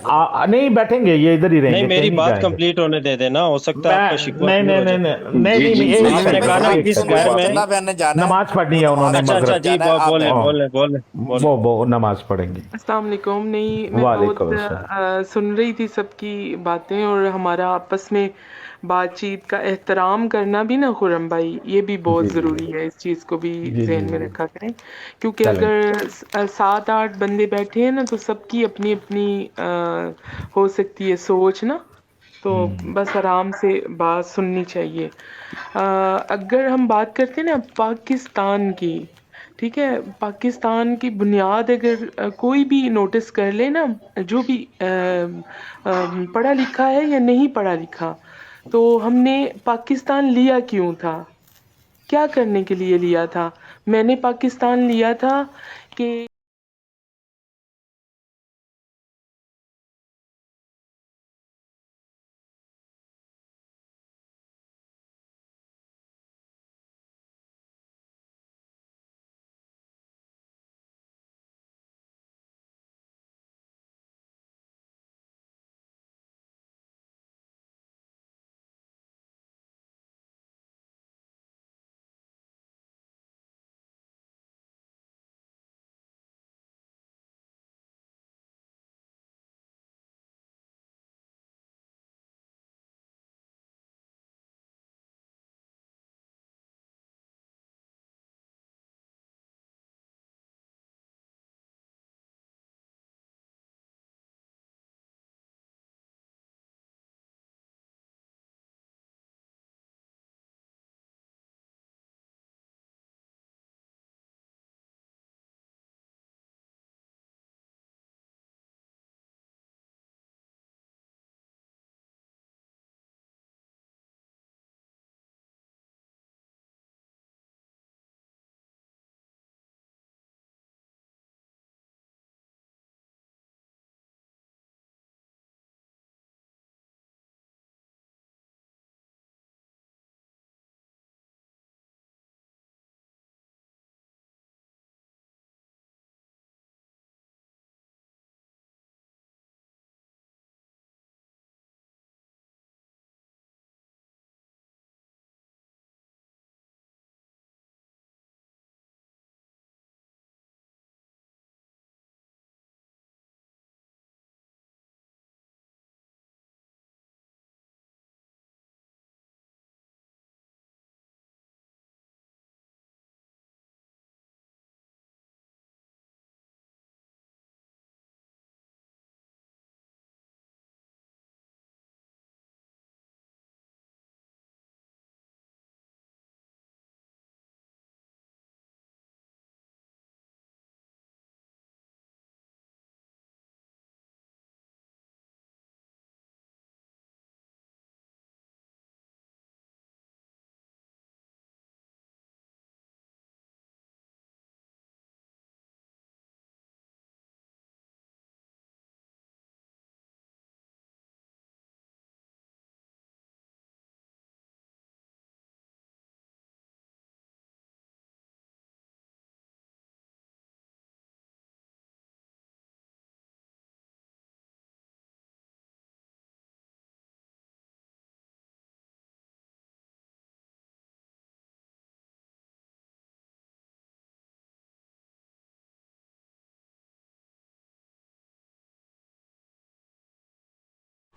نہیں بیٹھیں گے، یہ ادھر ہی رہیں گے، نہیں میری بات کمپلیٹ ہونے دے دینا، ہو سکتا ہے آپ کا شکوہ نماز پڑھنی ہے انہوں نے، جی وہ نماز پڑھیں گے۔ السلام علیکم۔ نہیں میں بہت سن رہی تھی سب کی باتیں، اور ہمارا آپس میں بات چیت کا احترام کرنا بھی نا خرم بھائی، یہ بھی بہت ضروری ہے، اس چیز کو بھی ذہن میں رکھا کریں، کیونکہ اگر 7-8 بندے بیٹھے ہیں نا تو سب کی اپنی اپنی ہو سکتی ہے سوچ نا، تو بس آرام سے بات سننی چاہیے۔ اگر ہم بات کرتے ہیں نا پاکستان کی، ٹھیک ہے، پاکستان کی بنیاد اگر کوئی بھی نوٹس کر لے نا، جو بھی پڑھا لکھا ہے یا نہیں پڑھا لکھا، تو ہم نے پاکستان لیا کیوں تھا، کیا کرنے کے لیے لیا تھا؟ میں نے پاکستان لیا تھا کہ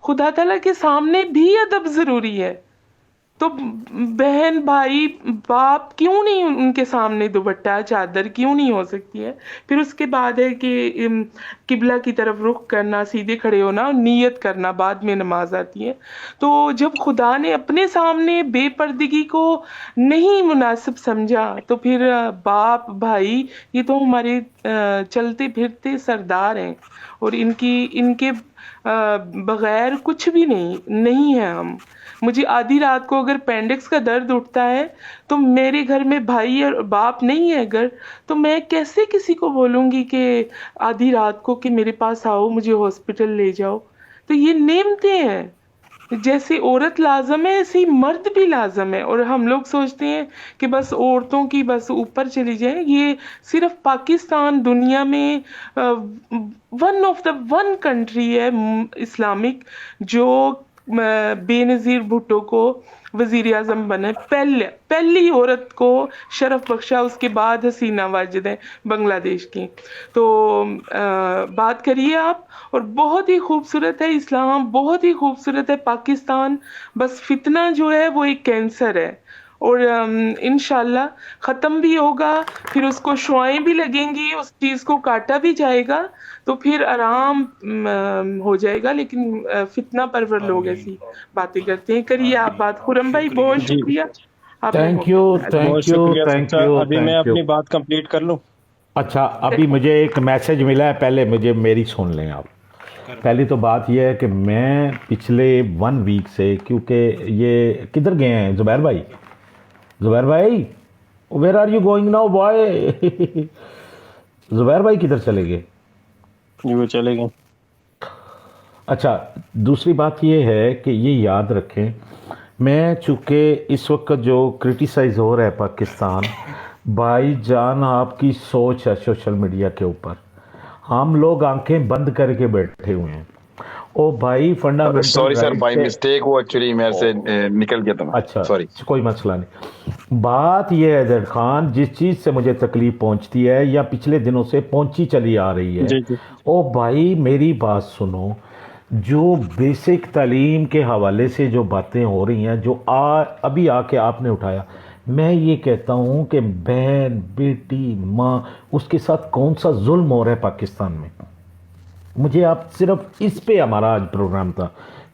خدا تعالیٰ کے سامنے بھی ادب ضروری ہے، تو بہن بھائی باپ کیوں نہیں ان کے سامنے دوپٹہ چادر کیوں نہیں ہو سکتی ہے؟ پھر اس کے بعد ہے کہ قبلہ کی طرف رخ کرنا، سیدھے کھڑے ہونا، نیت کرنا، بعد میں نماز آتی ہے۔ تو جب خدا نے اپنے سامنے بے پردگی کو نہیں مناسب سمجھا، تو پھر باپ بھائی یہ تو ہمارے چلتے پھرتے سردار ہیں، اور ان کے بغیر کچھ بھی نہیں ہے ہم۔ مجھے آدھی رات کو اگر پینڈکس کا درد اٹھتا ہے تو میرے گھر میں بھائی اور باپ نہیں ہے اگر، تو میں کیسے کسی کو بولوں گی کہ آدھی رات کو کہ میرے پاس آؤ، مجھے ہاسپٹل لے جاؤ؟ تو یہ نعمتیں ہیں، جیسے عورت لازم ہے ایسے ہی مرد بھی لازم ہے۔ اور ہم لوگ سوچتے ہیں کہ بس عورتوں کی بس اوپر چلی جائیں، یہ صرف پاکستان دنیا میں ون کنٹری ہے اسلامک جو بے نظیر بھٹو کو وزیر اعظم بنے، پہلی عورت کو شرف بخشا، اس کے بعد حسینہ واجد ہیں بنگلہ دیش کی۔ تو بات کریے آپ، اور بہت ہی خوبصورت ہے اسلام، بہت ہی خوبصورت ہے پاکستان، بس فتنہ جو ہے وہ ایک کینسر ہے، اور انشاءاللہ ختم بھی ہوگا، پھر اس کو شعائیں بھی لگیں گی، اس چیز کو کاٹا بھی جائے گا، تو پھر آرام ہو جائے گا۔ لیکن فتنہ پرور لوگ ایسی باتیں کرتے ہیں۔ کریے آپ بات، خرم بھائی بہت جی شکریہ، आपने थैंक यू थैंक बहुत यू शुक्रिया थैंक सच्चा। यू अभी मैं थैंक यू। अपनी बात कंप्लीट कर लूं। अच्छा, अभी मुझे एक मैसेज मिला है, पहले मुझे मेरी सुन लें आप। पहली तो बात यह है कि मैं पिछले 1 वीक से, क्योंकि ये किधर गए हैं ज़ुबैर भाई? ज़ुबैर भाई, where are you going now boy? Zubair भाई किधर चले गए? वो चले गए। अच्छा, दूसरी बात ये है कि ये याद रखें, मैं चूँकि इस वक्त जो क्रिटिसाइज़ हो रहा है पाकिस्तान, भाईजान आपकी सोच है सोशल मीडिया के ऊपर, हम लोग आंखें बंद करके बैठे हुए हैं। ओ भाई, fundamental sorry sir, right by से मिस्टेक वो एक्चुअली मेरे से निकल गया था। अच्छा, सॉरी। कोई मसला नहीं। बात यह है जैद खान, जिस चीज़ से मुझे तकलीफ पहुंचती है या पिछले दिनों से पहुंची चली आ रही है, जी जी। ओ भाई मेरी बात सुनो, जो बेसिक तालीम के हवाले से जो बातें हो रही हैं, जो अभी आके आपने उठाया, मैं ये कहता हूँ कि बहन बेटी माँ, उसके साथ कौन सा जुल्म हो रहा है पाकिस्तान में? मुझे आप सिर्फ इस पे हमारा आज प्रोग्राम था,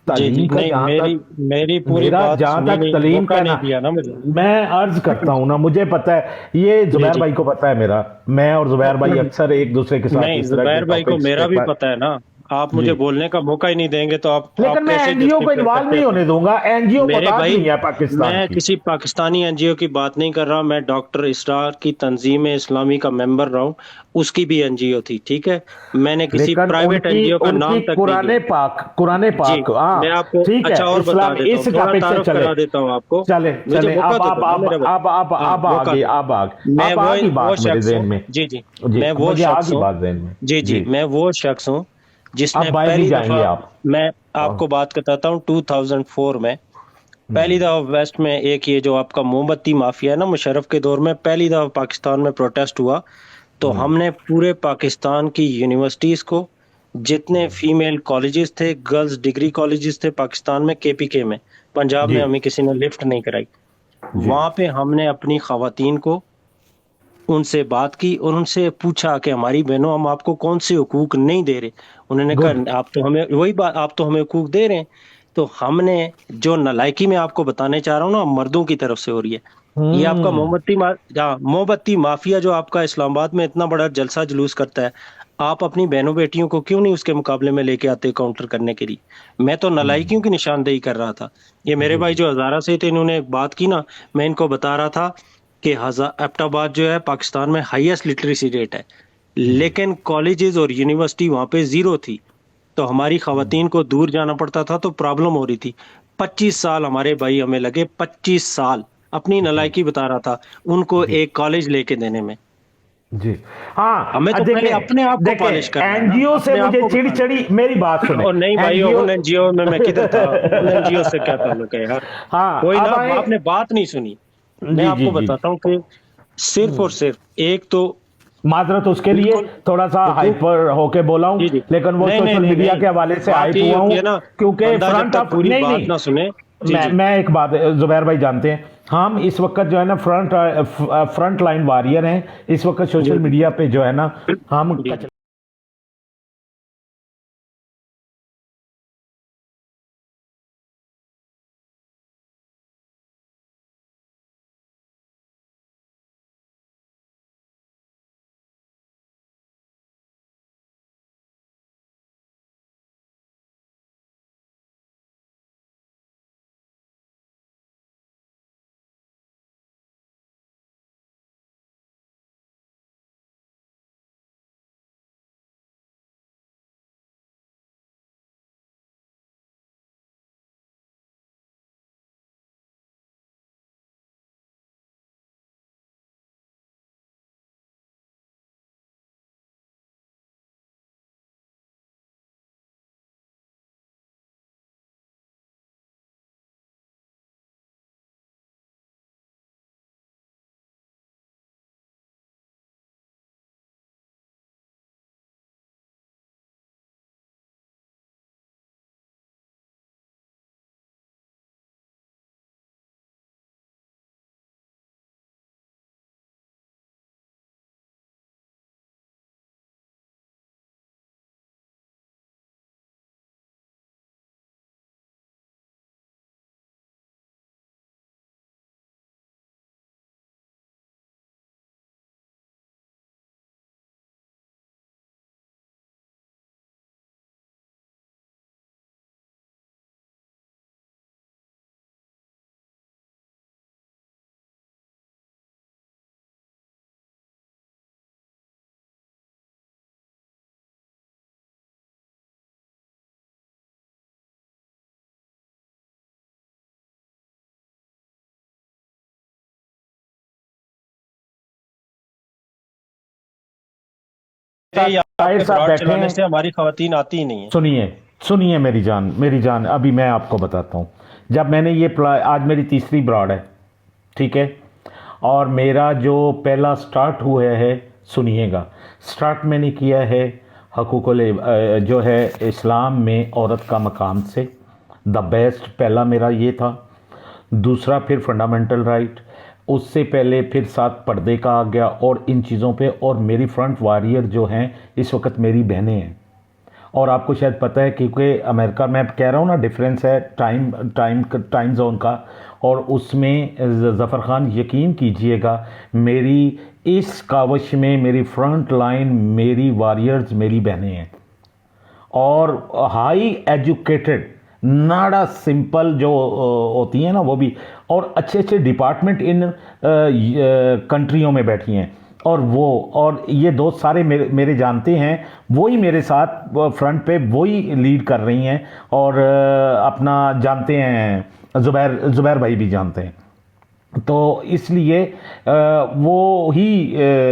जी जी। तालीम का नहीं, जहाँ तक मेरी पूरी मेरा बात जहाँ सुनी तक नहीं, तालीम मौका का नहीं ना, दिया ना मुझे। मैं अर्ज करता हूँ ना, मुझे पता है, ये जी जुबैर जी। भाई को पता है मेरा, मैं और जुबैर भाई अक्सर एक दूसरे के साथ नहीं, इस तरह के जुबैर भाई को टॉपिक्स मेरा के भी पर। पता है ना। आप मुझे जी, बोलने का मौका ही नहीं देंगे तो आप लेकिन मैं कैसे एनजीओ को जस्टिफाई इन्वॉल्व करते नहीं हैं? होने दूंगा, एनजीओ मेरे मुताद भाई, नहीं है पाकिस्तान मैं की। किसी पाकिस्तानी एनजीओ की बात नहीं कर रहा, मैं डॉक्टर इसरार की तंजीम इस्लामी का मेंबर रहा हूँ, उसकी भी एनजीओ थी, ठीक है। मैंने किसी लेकिन प्राइवेट उनकी एनजीओ का उनकी नाम तक नहीं लिया। कुराने जी, पाक, मैं हाँ आपको ठीक अच्छा है, और बता इस्लाम देता हूँ, इस थोड़ा टॉपिक से तारुफ चले करा देता हूँ आपको। चले मुझे चले, मौका अब तो अब दो ना अब मेरे भाई। अब अब हाँ, अब आ मौका गई, दो। मैं अब आ गई वो बात मेरे शख्स जहन हूँ। में। जी जी। जी, मैं वो मुझे आ शख्स गई हूँ। बात जहन में। जी जी। जी, मैं वो शख्स हूँ जिसने अब बाय भी पहली जाएंगे दफा, आप। मैं हाँ, आपको बात बताता हूँ, 2004 में पहली दफा वेस्ट में एक ये जो आपका मोमबत्ती माफिया है ना, मुशर्रफ के दौर में पहली दफा पाकिस्तान में प्रोटेस्ट हुआ, तो हमने पूरे पाकिस्तान की यूनिवर्सिटीज को, जितने फीमेल कॉलेजेस थे, गर्ल्स डिग्री कॉलेजेस थे पाकिस्तान में, केपीके में, पंजाब जी में हमें किसी ने लिफ्ट नहीं कराई। जी वहां पे हमने अपनी खवातीन को, उनसे बात की और उनसे पूछा कि हमारी बहनों, हम आपको कौन से हुकूक नहीं दे रहे। उन्होंने गुड। कहा आप तो हमें वही बात, आप तो हमें हुकूक दे रहे हैं। तो हमने, जो नालायकी मैं आपको बताने चाह रहा हूँ ना, मर्दों की तरफ से हो रही है। ये आपका मोमबत्ती माफिया जो आपका इस्लामाबाद में इतना बड़ा जलसा जुलूस करता है, आप अपनी बहनों बेटियों को क्यों नहीं उसके मुकाबले में लेके आते काउंटर करने के लिए? मैं तो नालायकियों की निशानदेही कर रहा था। ये मेरे जी भाई जी जो हजारा से थे, इन्होंने एक बात की ना, मैं इनको बता रहा था कि एबटाबाद जो है पाकिस्तान में हाईएस्ट लिटरेसी रेट है, जी लेकिन कॉलेजेस और यूनिवर्सिटी वहां पे जीरो थी, तो हमारी खवातीन को दूर जाना पड़ता था, तो प्रॉब्लम हो रही थी। 25 साल हमारे भाई हमें लगे, 25 साल, अपनी जी नालायकी बता रहा था, उनको जी एक कॉलेज लेके देने में। जी। हाँ, हमें तो पहले अपने आप देखें को पॉलिश देखें, करना है ना, एनजीओ से अपने आप मुझे को चिड़ी बताना। चिड़ी, मेरी बात सुने, और नहीं भाई, एनजीओ उन एनजीओ में मैं किधर था? उन एनजीओ से क्या ताल्लुक है यार? हाँ, कोई अब ना, आए। आपने बात नहीं सुनी। मैं जी जी आपको जी बताता हूँ कि सिर्फ और सिर्फ एक तो माजरत उसके लिए बिल्कुल थोड़ा सा हुकूक। हाइपर होके बोला हूँ, जी जी। लेकिन वो नहीं नहीं सोशल नहीं मीडिया नहीं, के हवाले से बात हाइप यही हुआ होती हूँ, है ना, क्योंकि बंदा जब फ्रंट तक ऑफ पूरी नहीं बात नहीं, ना सुने। जी जी। मैं एक बात, जुबैर भाई जानते हैं, हम इस वक्त जो है ना फ्रंट लाइन वॉरियर हैं, इस वक्त जी सोशल जी। मीडिया पे जो है ना हम जी जी। ये ताहिर आपके साहब ब्रॉड बैठे चलाने हैं, से हमारी खवातीन आती ही नहीं है। सुनिए सुनिए मेरी जान, अभी मैं आपको बताता हूँ। जब मैंने ये आज मेरी तीसरी ब्रॉड है, ठीक है, और मेरा जो पहला स्टार्ट हुआ है, सुनिएगा, स्टार्ट मैंने किया है हकूक़ुल जो है इस्लाम में औरत का मकाम से, द बेस्ट पहला मेरा ये था। दूसरा फिर फंडामेंटल राइट, उससे पहले फिर साथ पर्दे का आ गया और इन चीज़ों पे। और मेरी फ्रंट वॉरियर जो हैं इस वक्त मेरी बहनें हैं। और आपको शायद पता है क्योंकि अमेरिका, मैं कह रहा हूँ ना, डिफरेंस है टाइम जोन का, और उसमें ज़फ़र खान यकीन कीजिएगा मेरी इस कावश में मेरी फ्रंट लाइन, मेरी वॉरियर्स मेरी बहनें हैं, और हाई एजुकेटेड, नाड़ा सिंपल जो होती हैं ना वो भी, और अच्छे अच्छे डिपार्टमेंट इन कंट्रियों में बैठी हैं। और ये दोस्त सारे मेरे जानते हैं, वही मेरे साथ फ्रंट पे वही लीड कर रही हैं, और अपना जानते हैं, ज़ुबैर भाई भी जानते हैं, तो इसलिए वो ही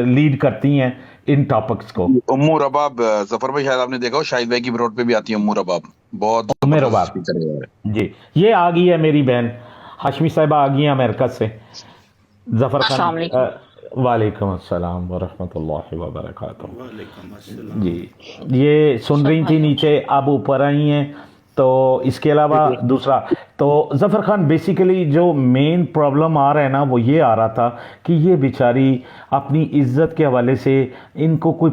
लीड करती हैं इन टॉपिक्स को। उम्मू रबाब, जफर भाई शायद आपने देखा हो, शाहिद भाई की ब्रॉड पे भी आती है उम्मू रबाब, बहुत रबाब स्पीकर है। जी, ये आ गई है मेरी बहन हाशमी साहिबा, आ गई हैं अमेरिका से। जफर खान, वालेकुम अस्सलाम वरहमतुल्लाहि वबरकातुहू। जी, ये सुन रही थी नीचे, अब ऊपर आई हैं। तो इसके अलावा दूसरा, तो ज़फ़र खान बेसिकली जो मेन प्रॉब्लम आ रहा है ना, वो ये आ रहा था कि ये बेचारी अपनी इज़्ज़त के हवाले से इनको कोई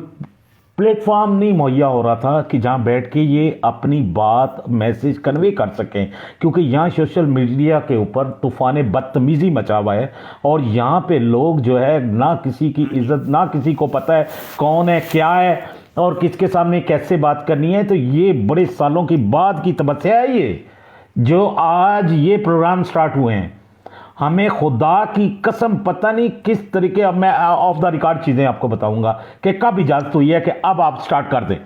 प्लेटफॉर्म नहीं मुहैया हो रहा था कि जहाँ बैठ के ये अपनी बात मैसेज कन्वे कर सकें, क्योंकि यहाँ सोशल मीडिया के ऊपर तूफ़ान बदतमीज़ी मचा हुआ है, और यहाँ पे लोग जो है ना किसी की इज़्ज़त, ना किसी को पता है कौन है, क्या है, और किसके सामने कैसे बात करनी है। तो ये बड़े सालों की बाद की तपस्या है ये, जो आज ये प्रोग्राम स्टार्ट हुए हैं। हमें खुदा की कसम पता नहीं किस तरीके, अब मैं ऑफ द रिकॉर्ड चीज़ें आपको बताऊंगा कि कब इजाज़त हुई है कि अब आप स्टार्ट कर दें।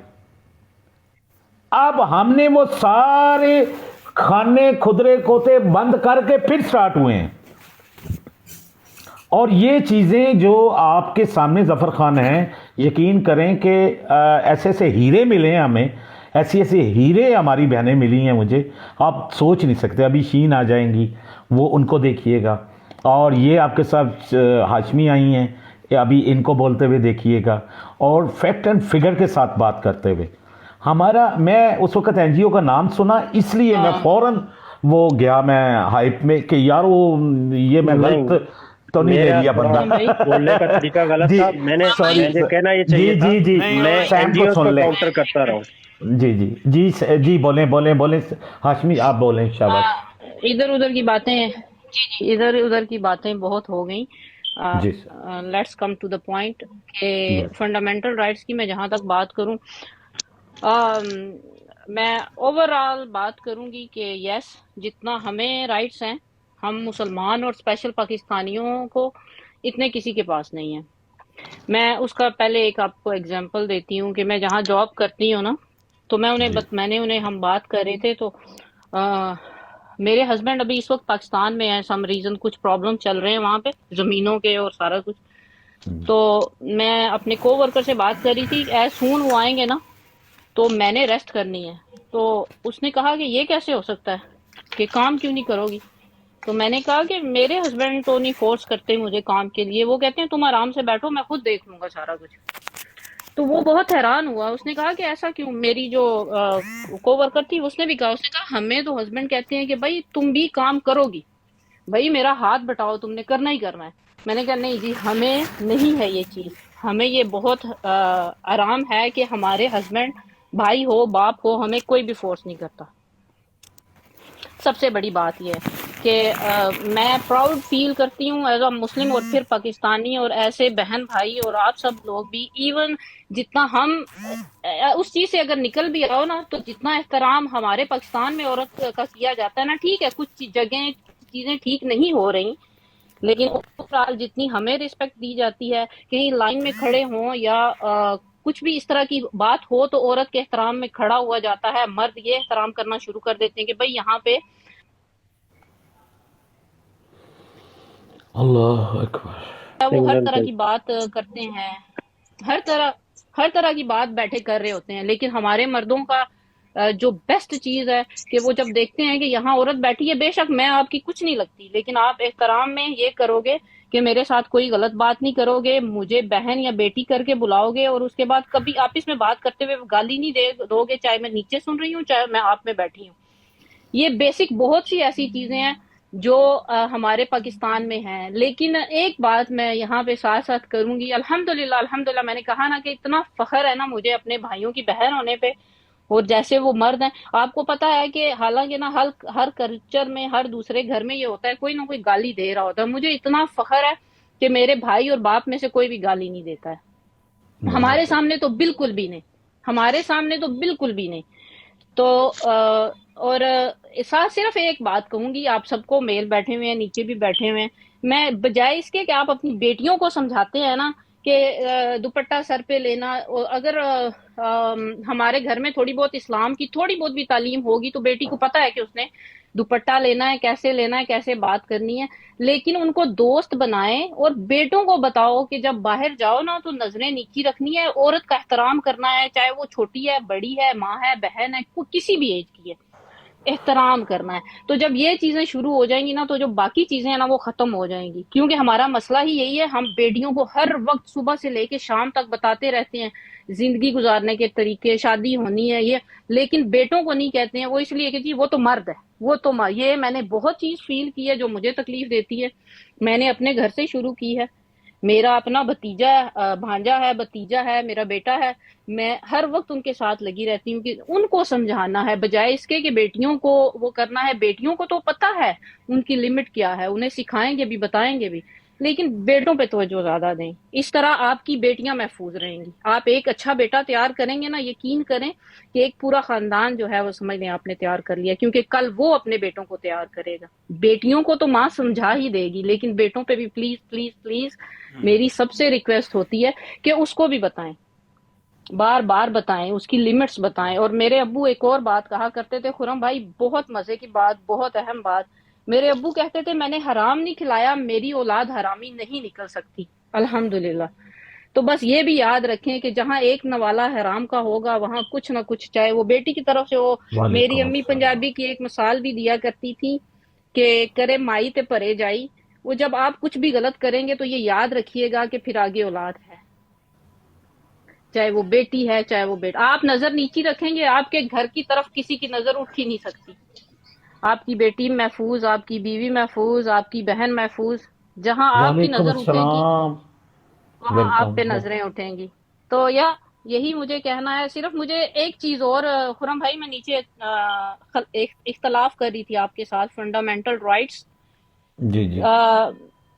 अब हमने वो सारे खाने खुदरे कोते बंद करके फिर स्टार्ट हुए हैं, और ये चीज़ें जो आपके सामने ज़फ़र खान हैं, यकीन करें कि ऐसे ऐसे हीरे मिले हैं हमें, ऐसी ऐसी हीरे हमारी बहनें मिली हैं मुझे, आप सोच नहीं सकते। अभी शीन आ जाएंगी, वो उनको देखिएगा, और ये आपके साथ हाशमी आई हैं, अभी इनको बोलते हुए देखिएगा, और फैक्ट एंड फिगर के साथ बात करते हुए। मैं उस वक्त एनजीओ का नाम सुना, इसलिए मैं फ़ौरन वो गया, मैं हाइप में कि यार वो ये मैं गलत तो नहीं ले लिया बंदा, बोलने का तरीका गलत था। मैंने कहना ये चाहिए था, मैं एनजीओ को काउंटर करता रहूं। जी, बोलें हाशमी, आप बोलें, शाबाश। इधर उधर की बातें बहुत हो गई। Let's come to the point कि फंडामेंटल राइट्स की मैं जहां तक बात करूं, मैं ओवरऑल बात करूंगी कि यस, जितना हमें राइट्स हैं, हम मुसलमान और स्पेशल पाकिस्तानियों को इतने किसी के पास नहीं है। मैं उसका पहले एक आपको एग्जांपल देती हूँ कि मैं जहाँ जॉब करती हूँ ना, तो हम बात कर रहे थे, तो मेरे हस्बैंड अभी इस वक्त पाकिस्तान में है, सम रीज़न कुछ प्रॉब्लम चल रहे हैं वहाँ पे ज़मीनों के और सारा कुछ। तो मैं अपने कोवर्कर से बात कर रही थी, एज सून वो आएंगे ना तो मैंने रेस्ट करनी है। तो उसने कहा कि ये कैसे हो सकता है कि काम क्यों नहीं करोगी। तो मैंने कहा कि मेरे हस्बैंड तो नहीं फोर्स करते मुझे काम के लिए, वो कहते हैं तुम आराम से बैठो, मैं खुद देख लूंगा सारा कुछ। तो वो बहुत हैरान हुआ, उसने कहा कि ऐसा क्यों। मेरी जो कोवर्कर थी उसने भी कहा, उसने कहा हमें तो हस्बैंड कहते हैं कि भाई तुम भी काम करोगी, भाई मेरा हाथ बटाओ, तुमने करना ही करना है। मैंने कहा नहीं जी, हमें नहीं है ये चीज़, हमें ये बहुत आराम है कि हमारे हस्बैंड, भाई हो बाप हो, हमें कोई भी फोर्स नहीं करता। सबसे बड़ी बात यह है कि मैं प्राउड फील करती हूँ एज अ मुस्लिम, और फिर पाकिस्तानी और ऐसे बहन भाई और आप सब लोग भी, इवन जितना हम उस चीज़ से अगर निकल भी आओ ना, तो जितना एहतराम हमारे पाकिस्तान में औरत का किया जाता है ना, ठीक है कुछ जगह चीज़ें ठीक नहीं हो रही, लेकिन ओवरऑल जितनी हमें रिस्पेक्ट दी जाती है, कहीं लाइन में खड़े हों या कुछ भी इस तरह की बात हो तो औरत के एहतराम में खड़ा हुआ जाता है। मर्द ये एहतराम करना शुरू कर देते हैं कि भाई यहाँ पे अल्लाह अकबर, वो हर तरह की बात करते हैं, ہر طرح کی بات بیٹھے کر رہے ہوتے ہیں، لیکن ہمارے مردوں کا جو بیسٹ چیز ہے کہ وہ جب دیکھتے ہیں کہ یہاں عورت بیٹھی ہے، بے شک میں آپ کی کچھ نہیں لگتی، لیکن آپ احترام میں یہ کرو گے کہ میرے ساتھ کوئی غلط بات نہیں کرو گے، مجھے بہن یا بیٹی کر کے بلاؤ گے، اور اس کے بعد کبھی آپس میں بات کرتے ہوئے گالی نہیں دو گے، چاہے میں نیچے سن رہی ہوں چاہے میں آپ میں بیٹھی ہوں۔ یہ بیسک بہت سی ایسی چیزیں ہیں جو ہمارے پاکستان میں ہیں۔ لیکن ایک بات میں یہاں پہ ساتھ ساتھ کروں گی، الحمدللہ میں نے کہا نا کہ اتنا فخر ہے نا مجھے اپنے بھائیوں کی بہن ہونے پہ، اور جیسے وہ مرد ہیں۔ آپ کو پتا ہے کہ حالانکہ نا ہر کلچر میں، ہر دوسرے گھر میں یہ ہوتا ہے کوئی نہ کوئی گالی دے رہا ہوتا ہے، مجھے اتنا فخر ہے کہ میرے بھائی اور باپ میں سے کوئی بھی گالی نہیں دیتا ہے، ہمارے سامنے تو بالکل بھی نہیں، ہمارے سامنے تو بالکل بھی نہیں۔ تو اور ساتھ صرف ایک بات کہوں گی، آپ سب کو، میل بیٹھے ہوئے ہیں، نیچے بھی بیٹھے ہوئے ہیں، میں بجائے اس کے کہ آپ اپنی بیٹیوں کو سمجھاتے ہیں نا کہ دوپٹہ سر پہ لینا، اگر ہمارے گھر میں تھوڑی بہت اسلام کی تھوڑی بہت بھی تعلیم ہوگی تو بیٹی کو پتا ہے کہ اس نے دوپٹہ لینا ہے، کیسے بات کرنی ہے، لیکن ان کو دوست بنائیں اور بیٹوں کو بتاؤ کہ جب باہر جاؤ نا تو نظریں نیچی رکھنی ہے، عورت کا احترام کرنا ہے، چاہے وہ چھوٹی ہے، بڑی ہے، ماں ہے، بہن ہے، کسی بھی ایج کی ہے، احترام کرنا ہے۔ تو جب یہ چیزیں شروع ہو جائیں گی نا تو جو باقی چیزیں ہیں نا وہ ختم ہو جائیں گی، کیونکہ ہمارا مسئلہ ہی یہی ہے، ہم بیٹیوں کو ہر وقت صبح سے لے کے شام تک بتاتے رہتے ہیں زندگی گزارنے کے طریقے، شادی ہونی ہے یہ، لیکن بیٹوں کو نہیں کہتے ہیں۔ وہ اس لیے کہ جی وہ تو مرد ہے، وہ تو یہ میں نے بہت چیز فیل کی ہے جو مجھے تکلیف دیتی ہے، میں نے اپنے گھر سے شروع کی ہے، میرا اپنا بھتیجا ہے، بھانجا ہے، بھتیجا ہے، میرا بیٹا ہے، میں ہر وقت ان کے ساتھ لگی رہتی ہوں کہ ان کو سمجھانا ہے، بجائے اس کے کہ بیٹیوں کو وہ کرنا ہے۔ بیٹیوں کو تو پتہ ہے ان کی لمٹ کیا ہے، انہیں سکھائیں گے بھی، بتائیں گے بھی، لیکن بیٹوں پہ توجہ زیادہ دیں، اس طرح آپ کی بیٹیاں محفوظ رہیں گی۔ آپ ایک اچھا بیٹا تیار کریں گے نا، یقین کریں کہ ایک پورا خاندان جو ہے وہ سمجھ لیں آپ نے تیار کر لیا، کیونکہ کل وہ اپنے بیٹوں کو تیار کرے گا۔ بیٹیوں کو تو ماں سمجھا ہی دے گی، لیکن بیٹوں پہ بھی پلیز پلیز پلیز میری سب سے ریکویسٹ ہوتی ہے کہ اس کو بھی بتائیں، بار بار بتائیں، اس کی لمٹس بتائیں۔ اور میرے ابو ایک اور بات کہا کرتے تھے، خرم بھائی بہت مزے کی بات، بہت اہم بات، میرے ابو کہتے تھے میں نے حرام نہیں کھلایا، میری اولاد حرامی نہیں نکل سکتی، الحمدللہ۔ تو بس یہ بھی یاد رکھیں کہ جہاں ایک نوالا حرام کا ہوگا وہاں کچھ نہ کچھ، چاہے وہ بیٹی کی طرف سے ہو۔ میری امی پنجابی کی ایک مثال بھی دیا کرتی تھی کہ کرے مائی تے پرے جائی، وہ جب آپ کچھ بھی غلط کریں گے تو یہ یاد رکھیے گا کہ پھر آگے اولاد ہے، چاہے وہ بیٹی ہے چاہے وہ بیٹا۔ آپ نظر نیچی رکھیں گے، آپ کے گھر کی طرف کسی کی نظر اٹھ ہی نہیں سکتی، آپ کی بیٹی محفوظ، آپ کی بیوی محفوظ، آپ کی بہن محفوظ، جہاں آپ کی نظر اٹھے گی وہاں آپ پہ نظریں اٹھیں گی۔ تو یہی مجھے کہنا ہے۔ صرف مجھے ایک چیز اور، خرم بھائی میں نیچے اختلاف کر رہی تھی آپ کے ساتھ، فنڈامنٹل رائٹس، جی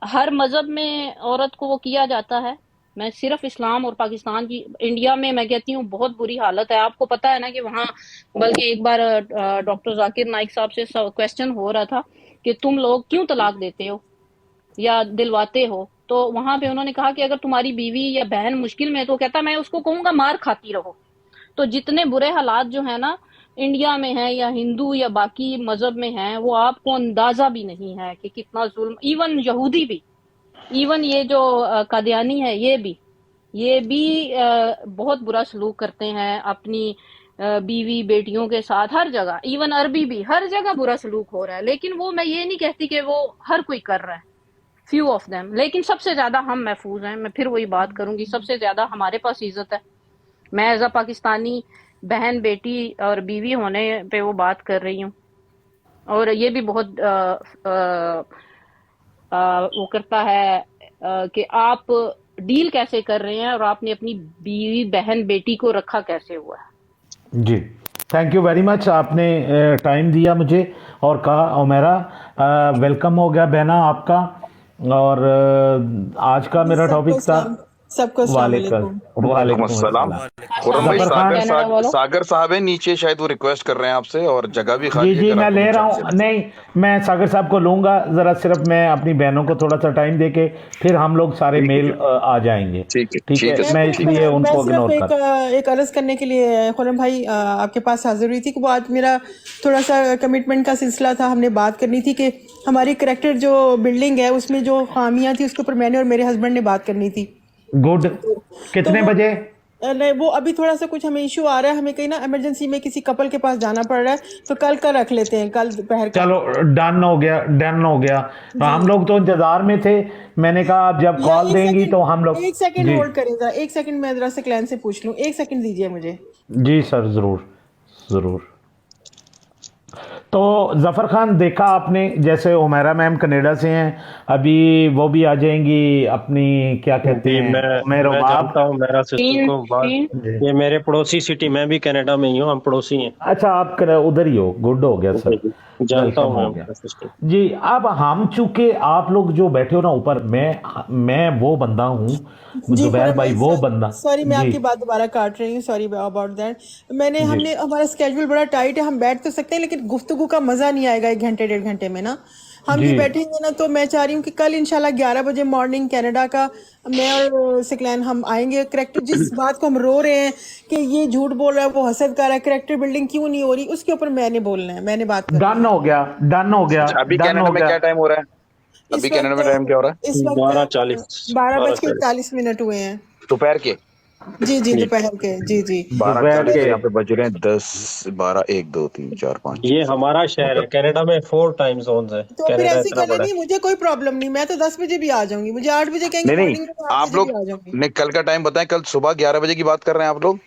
ہر مذہب میں عورت کو وہ کیا جاتا ہے، میں صرف اسلام اور پاکستان کی، انڈیا میں میں کہتی ہوں بہت بری حالت ہے۔ آپ کو پتا ہے نا کہ وہاں، بلکہ ایک بار ڈاکٹر ذاکر نائک صاحب سے کویسچن ہو رہا تھا کہ تم لوگ کیوں طلاق دیتے ہو یا دلواتے ہو، تو وہاں پہ انہوں نے کہا کہ اگر تمہاری بیوی یا بہن مشکل میں ہے تو کہتا میں اس کو کہوں گا مار کھاتی رہو۔ تو جتنے برے حالات جو ہیں نا انڈیا میں ہیں یا ہندو یا باقی مذہب میں ہیں، وہ آپ کو اندازہ بھی نہیں ہے کہ کتنا ظلم، ایون یہودی بھی، ایون یہ جو قادیانی ہے یہ بھی بہت برا سلوک کرتے ہیں اپنی بیوی بیٹیوں کے ساتھ، ہر جگہ، ایون عربی بھی، ہر جگہ برا سلوک ہو رہا ہے۔ لیکن وہ میں یہ نہیں کہتی کہ وہ ہر کوئی کر رہا ہے، فیو آف دیم، لیکن سب سے زیادہ ہم محفوظ ہیں۔ میں پھر وہی بات کروں گی، سب سے زیادہ ہمارے پاس عزت ہے۔ میں ایز اے پاکستانی بہن، بیٹی اور بیوی ہونے پہ وہ بات کر رہی ہوں، اور یہ بھی بہت وہ کرتا ہے کہ آپ ڈیل کیسے کر رہے ہیں اور آپ نے اپنی بیوی بہن بیٹی کو رکھا کیسے ہوا ہے۔ جی تھینک یو ویری مچ، آپ نے ٹائم دیا مجھے اور کہا۔ عمیرہ ویلکم ہو گیا بہنا آپ کا، اور آج کا میرا ٹاپک تھا سب کو السلام علیکم۔ وعلیکم السلام۔ خرم بھائی ساگر صاحب ہیں نیچے، شاید وہ ریکویسٹ کر رہے ہیں آپ سے، اور جگہ بھی خالی ہے۔ جی میں لے رہا ہوں، نہیں میں ساگر صاحب کو لوں گا، ذرا صرف میں اپنی بہنوں کو تھوڑا سا ٹائم دے کے پھر ہم لوگ سارے میل آ جائیں گے، ٹھیک ہے؟ میں اس لیے ان کو اگنور کر ایک عرض کرنے کے لیے خرم بھائی آپ کے پاس حاضر ہوئی تھی کہ وہ آج میرا تھوڑا سا کمٹمنٹ کا سلسلہ تھا، ہم نے بات کرنی تھی کہ ہماری کریکٹر جو بلڈنگ ہے اس میں جو خامیاں تھیں اس کے اوپر میں نے اور میرے ہسبینڈ نے بات کرنی تھی۔ گڈ، کتنے بجے؟ नहीं, वो अभी थोड़ा सा कुछ हमें इशू आ रहा है, हमें कहीं ना इमरजेंसी में किसी कपल के पास जाना पड़ रहा है, तो कल का रख लेते हैं, कल दोपहर का। चलो डन हो गया, डन हो गया। हम लोग तो इंतजार में थे, मैंने कहा आप जब या कॉल देंगी तो हम लोग। एक सेकंड जी होल्ड करें जरा, एक सेकंड मैं जरा से क्लाइंट से पूछ लूं, एक सेकंड दीजिए मुझे। जी सर, जरूर जरूर। तो जफर खान, देखा आपने जैसे उमेरा मैम कनाडा से हैं, अभी वो भी आ जाएंगी अपनी क्या कहते जी, हैं मैं जानता हूँ मेरा सिस्टर को ये मेरे पड़ोसी सिटी, मैं भी कनाडा में ही हूँ, हम पड़ोसी हैं। अच्छा, आप उधर ही हो, गुड हो गया सर, जानता वेलकम हूँ हो मैं गया सिस्टर। जी। अब हम चूंकि आप लोग जो बैठे हो ना ऊपर, मैं वो बंदा हूँ, जी जुबैर भाई वो बंदा। सॉरी, मैं जी आपकी बात दोबारा काट रही हूँ, सॉरी अबाउट दैट। जी हमने हमारा स्केड्यूल बड़ा टाइट है, हम बैठ तो सकते हैं लेकिन गुफ्तगू का मजा नहीं आएगा 1 घंटे 1.5 घंटे में ना। हम जी भी बैठेंगे ना, तो मैं चाह रही हूँ कि कल इंशाल्लाह 11 बजे मॉर्निंग कनाडा का मैं और सिकलैन हम आएंगे। करेक्टर जिस बात को हम रो रहे हैं कि ये झूठ बोल रहा है, वो हसद कर रहा है, करेक्टर बिल्डिंग क्यों नहीं हो रही, उसके ऊपर मैंने बोलना है, मैंने बात करनी है। डन हो गया, डन हो गया, अभी डन कनाडा हो में गया। क्या टाइम हो रहा है? इस अभी कनाडा में वक्त टाइम क्या हो रहा है? इस वक्त 12:40 12:41 हुए हैं। दोपहर के जी जी, दोपहर के, जी जी। 12:40 यहाँ पे बज रहे हैं 10, 12, 1, 2, 3, 4, 5, ये 6, हमारा शहर है, कनाडा में 4 टाइम जोन्स है, तो फिर कनाडा ऐसे इतना करना बड़ा नहीं, मुझे कोई प्रॉब्लम नहीं, मैं तो 10 बजे भी आ जाऊंगी, मुझे 8 बजे कहेंगे नहीं मॉर्निंग में, तो 8 आप बजे लोग भी आ जाऊंगी। ने कल का टाइम बताएं। कल सुबह 11 बजे की बात कर रहे हैं आप लोग?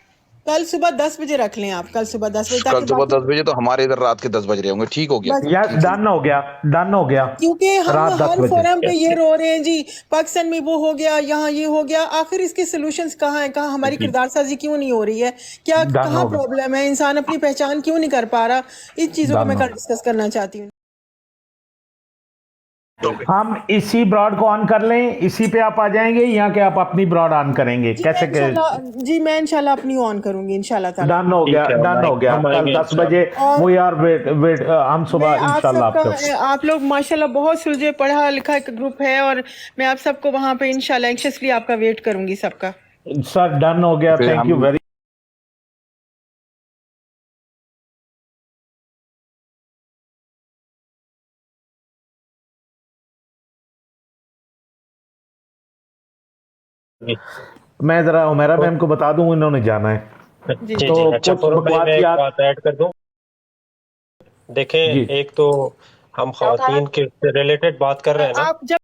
कल सुबह 10 बजे रख लें आप, कल सुबह 10 बजे, कल ताकि सुबह बाकी 10 बजे, तो हमारे इधर रात के 10 बज रहे होंगे। ठीक हो गया, बस, यस, डन हो गया, डन हो गया। क्योंकि हम रात 10 हर बजे। फोरम पे ये रो रहे हैं जी, पाकिस्तान में वो हो गया, यहाँ ये हो गया, आखिर इसके सॉल्यूशंस कहाँ हैं, कहाँ हमारी किरदार साजी क्यों नहीं हो रही है, क्या डन कहाँ हो गया, प्रॉब्लम है, इंसान अपनी पहचान क्यों नहीं कर पा रहा, इन चीजों को डन मैं हो कल गया। डिस्कस करना चाहती हूँ। हम इसी ब्रॉड को ऑन कर लें, इसी पे आप आ जाएंगे, या कि आप अपनी ब्रॉड ऑन करेंगे, जी कैसे के? मैं इंशाल्लाह अपनी ऑन करूंगी इंशाल्लाह ताला। डन हो गया, ठीक है, डन हो गया। हम कल आएंगे 10 बजे और वो यार वेट हम मैं सुबह आप इंशाल्लाह सबका, आपके। आप लोग माशाल्लाह बहुत सुलझे पढ़ा लिखा एक ग्रुप है, और मैं आप सबको वहां पे इंशाल्लाह एंक्शसली आपका वेट करूंगी सबका। सर डन हो गया, फिर थैंक यू हम वेरी। मैं जरा उमेरा मैम को बता दूं, इन्होंने जाना है, जी तो जी। अच्छा कुछ फॉरम भाई, मैं एक बकवासियात। बात ऐड कर दूं। देखें, जी एक तो हम खवातीन के रिलेटेड बात कर रहे हैं ना, आप जब